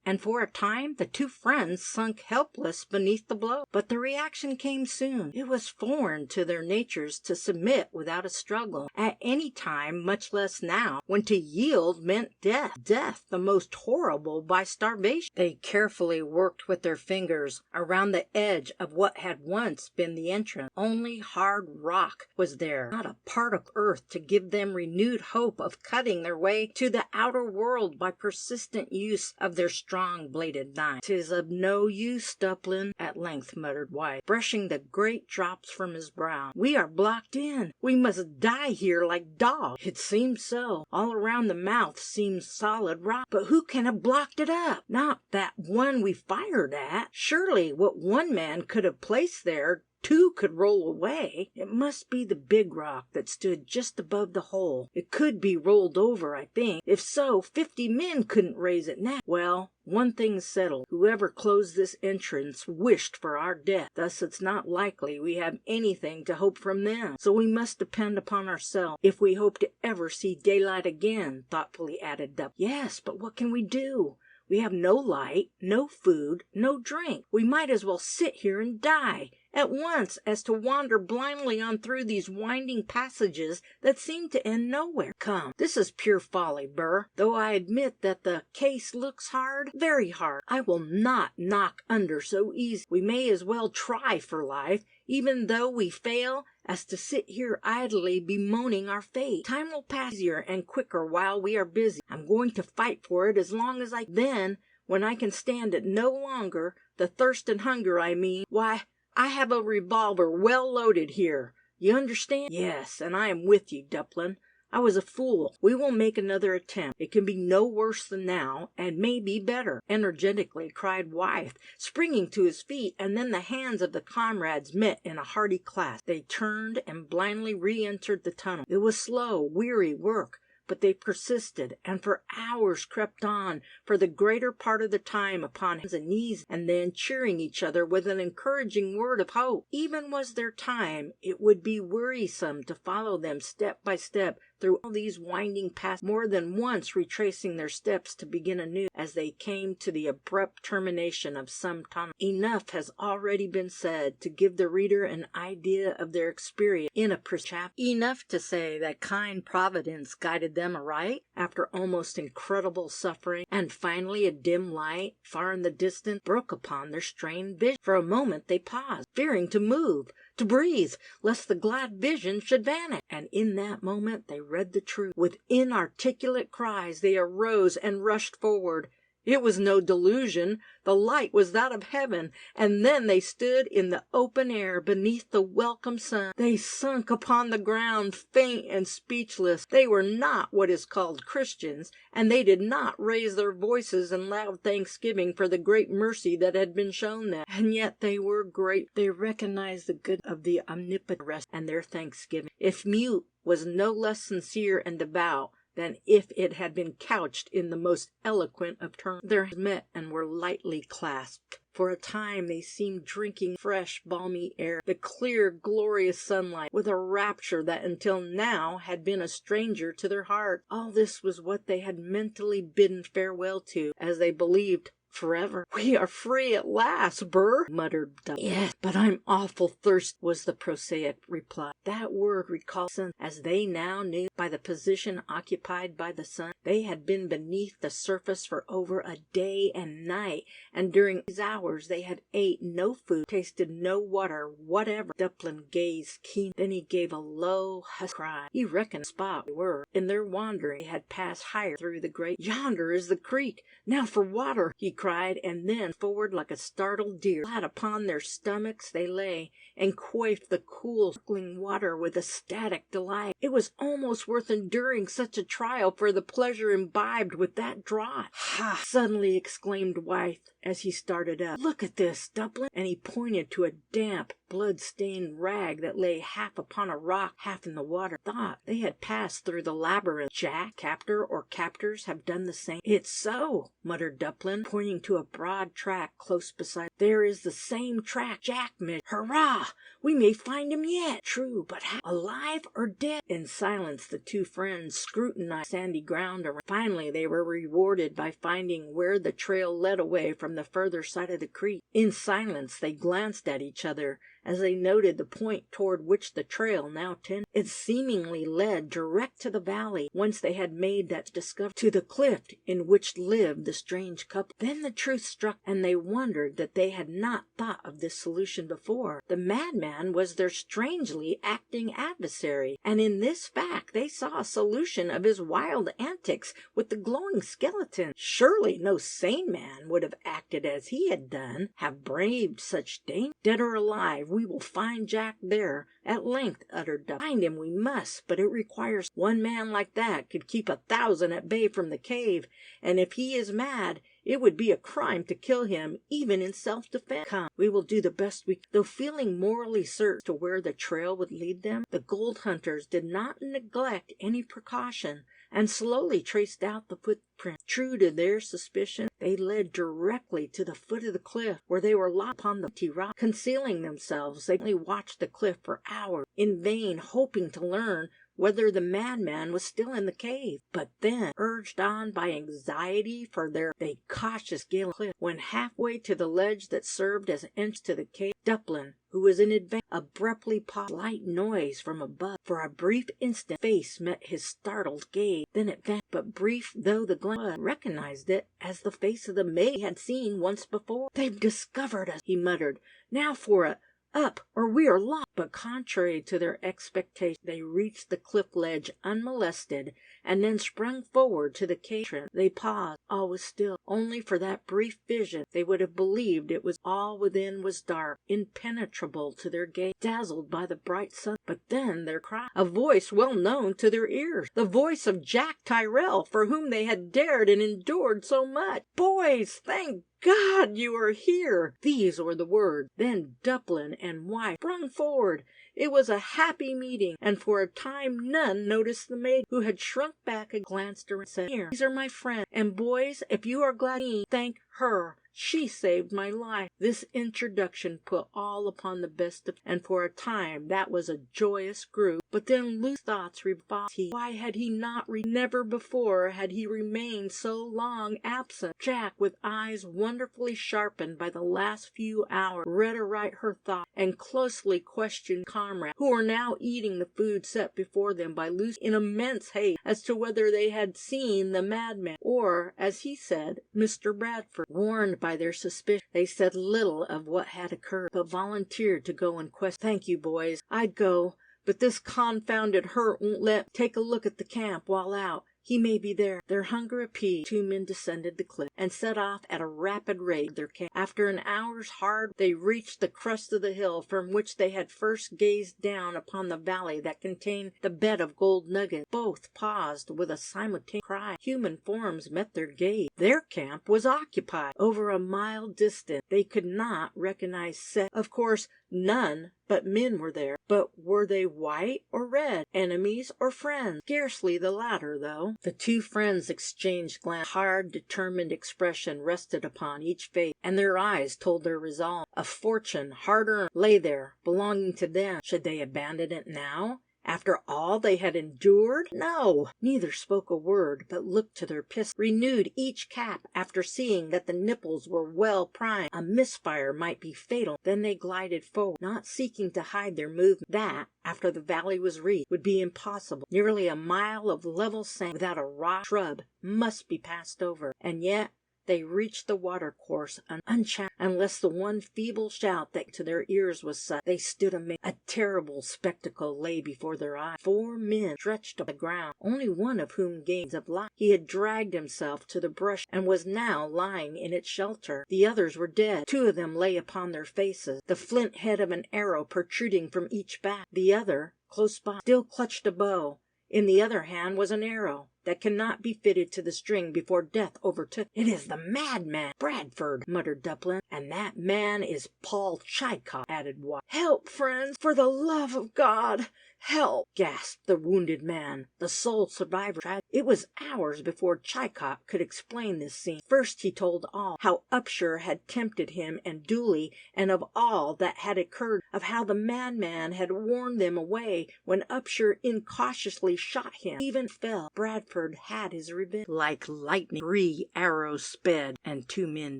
And for a time the two friends sunk helpless beneath the blow. But the reaction came soon. It was foreign to their natures to submit without a struggle, at any time, much less now, when to yield meant death the most horrible by starvation. They carefully worked with their fingers around the edge of what had once been the entrance. Only hard rock was there, not a particle of earth to give them renewed hope of cutting their way to the outer world by persistent use of their strong-bladed knife. "'Tis of no use, Duplin," at length muttered White, brushing the great drops from his brow. "We are blocked in. We must die here like dogs." It seemed so. All around the mouth seemed solid rock. But who can have blocked it up? Not that one we fired at. Surely what one man could have placed there, two could roll away. It must be the big rock that stood just above the hole. It could be rolled over, I think. If so, 50 men couldn't raise it now. Well, one thing's settled. Whoever closed this entrance wished for our death. Thus it's not likely we have anything to hope from them. So we must depend upon ourselves, if we hope to ever see daylight again, thoughtfully added Dup. Yes, but what can we do? We have no light, no food, no drink. We might as well sit here and die at once as to wander blindly on through these winding passages that seem to end nowhere. Come, this is pure folly, Burr, though I admit that the case looks hard, very hard. I will not knock under so easy. We may as well try for life, even though we fail, as to sit here idly bemoaning our fate. Time will pass easier and quicker while we are busy. I'm going to fight for it as long as I can. Then, when I can stand it no longer, the thirst and hunger, I mean, why, I have a revolver well loaded here. You understand? Yes, and I am with you, Duplin. I was a fool. We will make another attempt. It can be no worse than now, and may be better, energetically cried Wythe, springing to his feet, and then the hands of the comrades met in a hearty clasp. They turned and blindly re-entered the tunnel. It was slow, weary work, but they persisted, and for hours crept on, for the greater part of the time upon hands and knees, and then cheering each other with an encouraging word of hope. Even was there time, it would be wearisome to follow them step by step through all these winding paths, more than once retracing their steps to begin anew as they came to the abrupt termination of some tunnel. Enough has already been said to give the reader an idea of their experience in a chapter. Enough to say that kind Providence guided them aright after almost incredible suffering, and finally a dim light far in the distance broke upon their strained vision. For a moment they paused, fearing to move, to breathe, lest the glad vision should vanish. And in that moment they read the truth. With inarticulate cries they arose and rushed forward. It was no delusion. The light was that of heaven, and then they stood in the open air beneath the welcome sun. They sunk upon the ground, faint and speechless. They were not what is called Christians, and they did not raise their voices in loud thanksgiving for the great mercy that had been shown them. And yet they were great. They recognized the good of the omnipotent, and their thanksgiving, if mute, was no less sincere and devout than if it had been couched in the most eloquent of terms. Their hands met and were lightly clasped. For a time they seemed drinking fresh, balmy air, the clear, glorious sunlight, with a rapture that until now had been a stranger to their hearts. All this was what they had mentally bidden farewell to, as they believed, forever. "We are free at last, Burr," muttered Dublin. "Yes, but I'm awful thirsty," was the prosaic reply. That word recalled sun, as they now knew by the position occupied by the sun. They had been beneath the surface for over a day and night, and during these hours they had ate no food, tasted no water whatever. Dublin gazed keen, then he gave a low, husky cry. He reckoned the spot they were. In their wandering they had passed higher through the great. "Yonder is the creek. Now for water," he cried, and then forward like a startled deer. Flat upon their stomachs they lay, and quaffed the cool, sparkling water with ecstatic delight. It was almost worth enduring such a trial for the pleasure imbibed with that draught. "Ha!" suddenly exclaimed Wythe as he started up. "Look at this, Dublin," and he pointed to a damp, blood-stained rag that lay half upon a rock, half in the water. Thought they had passed through the labyrinth. Jack, captor, or captors have done the same. "It's so," muttered Dublin, pointing to a broad track close beside. "There is the same track Jack made. Hurrah! We may find him yet." "True, but how? Alive or dead?" In silence the two friends scrutinized sandy ground around. Finally they were rewarded by finding where the trail led away from the further side of the creek. In silence they glanced at each other as they noted the point toward which the trail now tended. It seemingly led direct to the valley whence they had made that discovery, to the cliff in which lived the strange couple. Then the truth struck, and they wondered that they had not thought of this solution before. The madman was their strangely acting adversary, and in this fact they saw a solution of his wild antics with the glowing skeleton. Surely no sane man would have acted as he had done, have braved such danger. "Dead or alive, we will find Jack there at length," uttered Duff. "Find him we must, but it requires one man like that could keep 1,000 at bay from the cave, and if he is mad, it would be a crime to kill him, even in self-defense. Come, we will do the best we can." Though feeling morally certain to where the trail would lead them, the gold hunters did not neglect any precaution, and slowly traced out the footprint. True to their suspicion, they led directly to the foot of the cliff, where they were locked upon the empty rock. Concealing themselves, they only watched the cliff for hours, in vain hoping to learn whether the madman was still in the cave. But then, urged on by anxiety for they cautiously scaled the cliff. When halfway to the ledge that served as an entrance to the cave, Dublin, who was in advance, abruptly paused. Slight noise from above. For a brief instant, face met his startled gaze. Then it vanished. But brief though the glance was, recognized it as the face of the maid he had seen once before. "They've discovered us," he muttered. "Now for it. Up, or we are lost." But contrary to their expectations, they reached the cliff ledge unmolested, and then sprung forward to the cave entrance. They paused. All was still. Only for that brief vision they would have believed it was all within was dark, impenetrable to their gaze, dazzled by the bright sun. But then there cried a voice well known to their ears, the voice of Jack Tyrrell, for whom they had dared and endured so much. "Boys, thank God you are here!" These were the words. Then Dublin and Wythe sprung forward. It was a happy meeting, and for a time none noticed the maid, who had shrunk back and glanced around and said, "Here, these are my friends, and boys, if you are glad to see me, thank her. She saved my life." This introduction put all upon the best of, and for a time that was a joyous group. But then Lucy's thoughts revolved. Why had he not never before had he remained so long absent? Jack, with eyes wonderfully sharpened by the last few hours, read aright her thoughts, and closely questioned comrades, who were now eating the food set before them by Lucy in immense haste, as to whether they had seen the madman, or, as he said, Mr. Bradford. Warned by their suspicion, they said little of what had occurred, but volunteered to go and question. "Thank you, boys. I'd go, but this confounded hurt won't let me take a look at the camp while out. He may be there." Their hunger appeased, 2 men descended the cliff, and set off at a rapid rate to their camp. After an hour's hard they reached the crest of the hill from which they had first gazed down upon the valley that contained the bed of gold nuggets. Both paused with a simultaneous cry. Human forms met their gaze. Their camp was occupied. Over a mile distant they could not recognize set. Of course, none but men were there. But were they white or red, enemies or friends? Scarcely the latter, though. The 2 friends exchanged glances. Hard, determined expression rested upon each face, and their eyes told their resolve. A fortune, hard-earned, lay there, belonging to them. Should they abandon it now? After all they had endured? No! Neither spoke a word, but looked to their pistols, renewed each cap after seeing that the nipples were well primed. A misfire might be fatal. Then they glided forward, not seeking to hide their movement. That, after the valley was reached, would be impossible. Nearly a mile of level sand, without a rock shrub, must be passed over, and yet they reached the watercourse unchallenged, unless the one feeble shout that to their ears was such. They stood amazed. A terrible spectacle lay before their eyes. 4 men stretched on the ground, only one of whom gained of life. He had dragged himself to the brush and was now lying in its shelter. The others were dead. 2 of them lay upon their faces, the flint head of an arrow protruding from each back. The other, close by, still clutched a bow. In the other hand was an arrow that cannot be fitted to the string before death overtook. "It is the madman, Bradford," muttered Duplin. "And that man is Paul Chicot," added White. "Help, friends! For the love of God, help!" gasped the wounded man, the sole survivor. It was hours before Chicot could explain this scene. First he told all, how Upshur had tempted him and Dooley, and of all that had occurred, of how the madman had warned them away when Upshur incautiously shot him. Even fell. Bradford had his revenge. Like lightning 3 arrows sped, and 2 men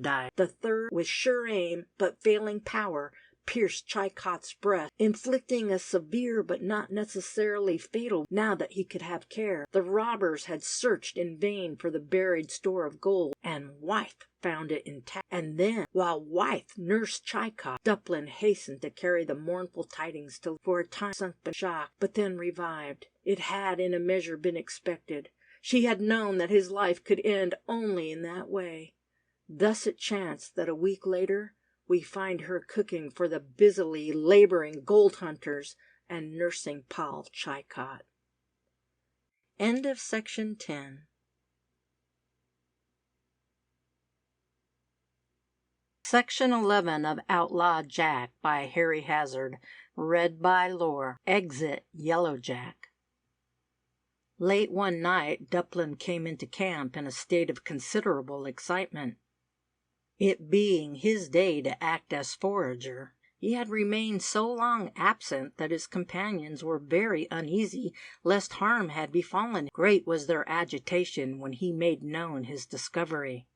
died. The third, with sure aim but failing power, pierced Chicot's breast, inflicting a severe but not necessarily fatal now that he could have care. The robbers had searched in vain for the buried store of gold, and Wythe found it intact. And then, while Wythe nursed Chicot, Duplin hastened to carry the mournful tidings to, for a time sunk in shock, but then revived. It had in a measure been expected. She had known that his life could end only in that way. Thus it chanced that a week later we find her cooking for the busily laboring gold hunters and nursing Paul Chicot. End of section 10. Section 11 of Outlaw Jack by Harry Hazard. Read by Laura. Exit Yellow Jack. Late one night, Duplin came into camp in a state of considerable excitement. It being his day to act as forager, he had remained so long absent that his companions were very uneasy lest harm had befallen him. Great was their agitation when he made known his discovery.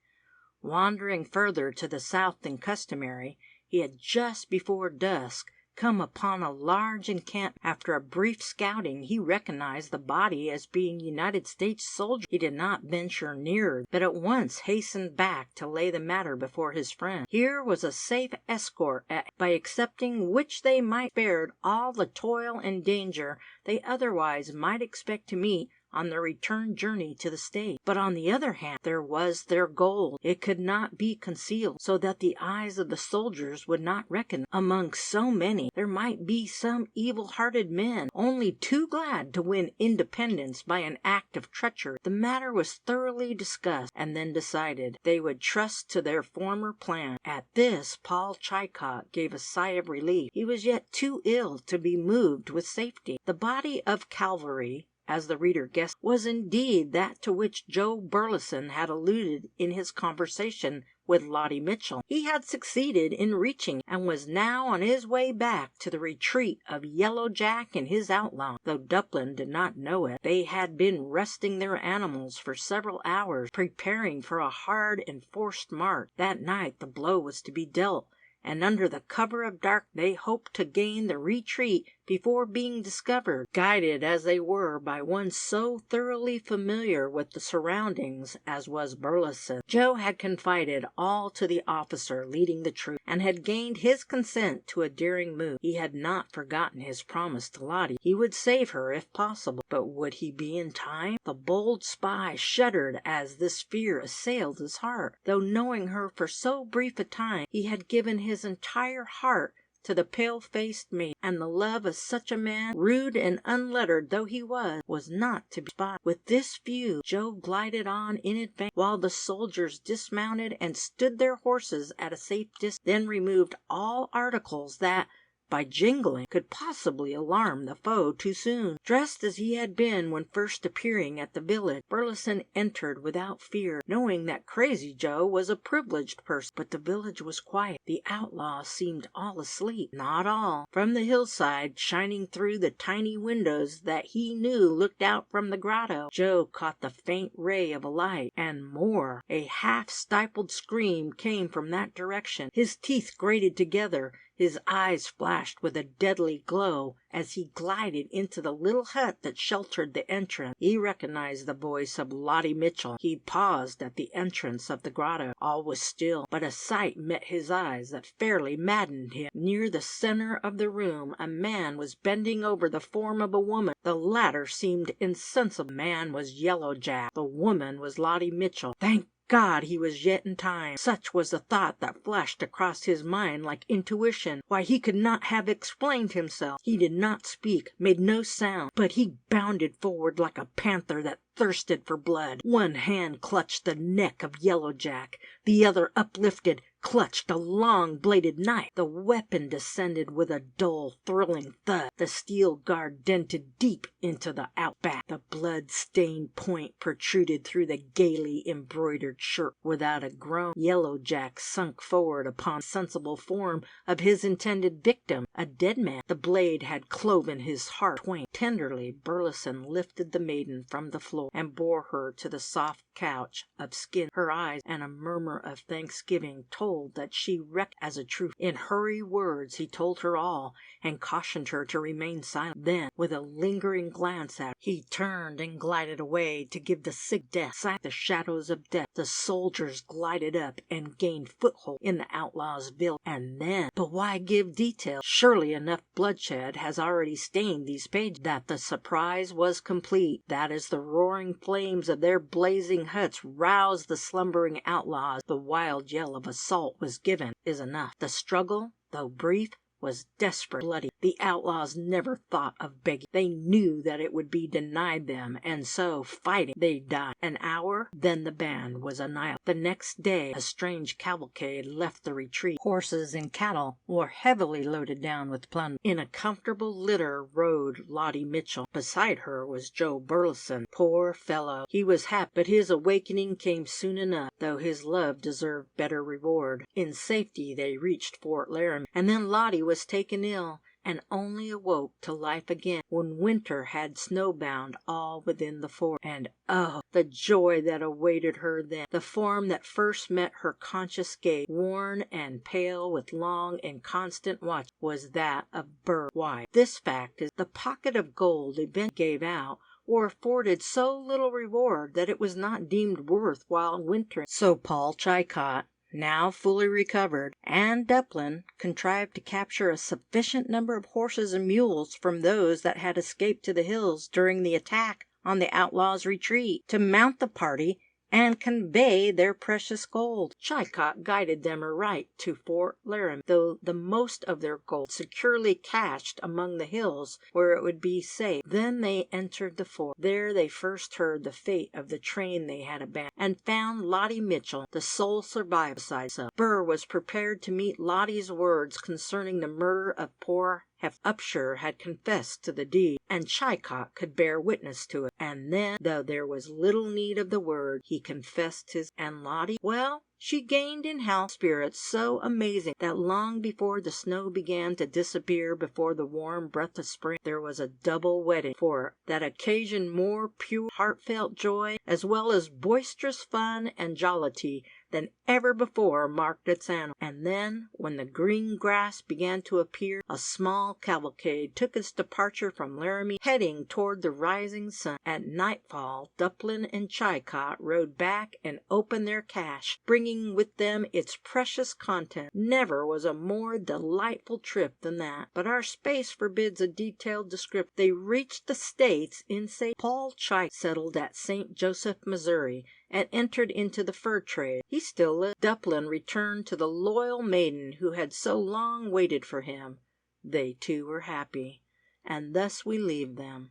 Wandering further to the south than customary, he had just before dusk come upon a large encampment. After a brief scouting, he recognized the body as being United States soldiers. He did not venture nearer, but at once hastened back to lay the matter before his friend. Here was a safe escort, by accepting which they might spared all the toil and danger they otherwise might expect to meet on their return journey to the States. But on the other hand, there was their gold. It could not be concealed, so that the eyes of the soldiers would not reckon. Among so many, there might be some evil-hearted men, only too glad to win independence by an act of treachery. The matter was thoroughly discussed, and then decided. They would trust to their former plan. At this, Paul Chicot gave a sigh of relief. He was yet too ill to be moved with safety. The body of cavalry, as the reader guessed, was indeed that to which Joe Burleson had alluded in his conversation with Lottie Mitchell. He had succeeded in reaching, and was now on his way back to the retreat of Yellow Jack and his outlaw. Though Duplin did not know it, they had been resting their animals for several hours, preparing for a hard and forced march. That night the blow was to be dealt, and under the cover of dark they hoped to gain the retreat before being discovered, guided as they were by one so thoroughly familiar with the surroundings as was Burleson. Joe had confided all to the officer leading the troop, and had gained his consent to a daring move. He had not forgotten his promise to Lottie. He would save her if possible, but would he be in time? The bold spy shuddered as this fear assailed his heart. Though knowing her for so brief a time, he had given his entire heart to the pale-faced maid, and the love of such a man, rude and unlettered though he was not to be despised. With this view, Joe glided on in advance, while the soldiers dismounted and stood their horses at a safe distance, then removed all articles that, by jingling, could possibly alarm the foe too soon. Dressed as he had been when first appearing at the village, Burleson entered without fear, knowing that Crazy Joe was a privileged person. But the village was quiet. The outlaws seemed all asleep. Not all. From the hillside, shining through the tiny windows that he knew looked out from the grotto, Joe caught the faint ray of a light, and more. A half-stifled scream came from that direction. His teeth grated together. His eyes flashed with a deadly glow as he glided into the little hut that sheltered the entrance. He recognized the voice of Lottie Mitchell. He paused at the entrance of the grotto. All was still, but a sight met his eyes that fairly maddened him. Near the center of the room a man was bending over the form of a woman. The latter seemed insensible. The man was Yellow Jack. The woman was Lottie Mitchell. Thank God he was yet in time. Such was the thought that flashed across his mind like intuition. Why, he could not have explained himself. He did not speak, made no sound, but he bounded forward like a panther that thirsted for blood. One hand clutched the neck of Yellow Jack, the other uplifted clutched a long-bladed knife. The weapon descended with a dull, thrilling thud. The steel guard dented deep into the outback. The blood-stained point protruded through the gaily embroidered shirt. Without a groan, Yellow Jack sunk forward upon the sensible form of his intended victim, a dead man. The blade had cloven his heart twain. Tenderly, Burleson lifted the maiden from the floor and bore her to the soft couch of skin. Her eyes and a murmur of thanksgiving told that she reckoned as a truth. In hurried words he told her all, and cautioned her to remain silent. Then, with a lingering glance at her, he turned and glided away to give the sick death sight. The shadows of death. The soldiers glided up and gained foothold in the outlaws' village. And then, but why give details? Surely enough bloodshed has already stained these pages. That the surprise was complete, that as the roaring flames of their blazing huts roused the slumbering outlaws, the wild yell of assault was given, is enough. The struggle, though brief, was desperate, bloody. The outlaws never thought of begging. They knew that it would be denied them, and so, fighting, they died. An hour, then the band was annihilated. The next day a strange cavalcade left the retreat. Horses and cattle were heavily loaded down with plunder. In a comfortable litter rode Lottie Mitchell. Beside her was Joe Burleson. Poor fellow! He was happy, but his awakening came soon enough, though his love deserved better reward. In safety they reached Fort Laramie, and then Lottie was taken ill, and only awoke to life again when winter had snowbound all within the fort. And oh, the joy that awaited her then! The form that first met her conscious gaze, worn and pale with long and constant watch, was that of Burr. Why, this fact is the pocket of gold eventually gave out or afforded so little reward that it was not deemed worth while wintering. So Paul Chilcot, now fully recovered, and Duplin contrived to capture a sufficient number of horses and mules from those that had escaped to the hills during the attack on the outlaws' retreat, to mount the party and convey their precious gold. Chilcot guided them aright to Fort Laramie, though the most of their gold securely cached among the hills where it would be safe. Then they entered the fort. There they first heard the fate of the train they had abandoned, and found Lottie Mitchell, the sole survivor besides herself. Burr was prepared to meet Lottie's words concerning the murder of poor Upshur had confessed to the deed, and Chilcot could bear witness to it. And then, though there was little need of the word, he confessed his. And Lottie? Well, She gained in health spirits so amazing that long before the snow began to disappear before the warm breath of spring, there was a double wedding for her that occasioned more pure heartfelt joy as well as boisterous fun and jollity than ever before marked its annals. And then, when the green grass began to appear, a small cavalcade took its departure from Laramie, heading toward the rising sun. At nightfall, Duplin and Chilcot rode back and opened their cache, bringing with them its precious contents. Never was a more delightful trip than that, but our space forbids a detailed description. They reached the States in safety. Paul Chilcot settled at St. Joseph, Missouri, and entered into the fur trade. He still lived. Duplin returned to the loyal maiden who had so long waited for him. They too were happy, and thus we leave them.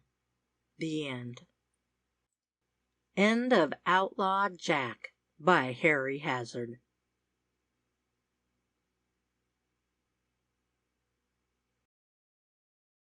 The end. End of Outlaw Jack by Harry Hazard.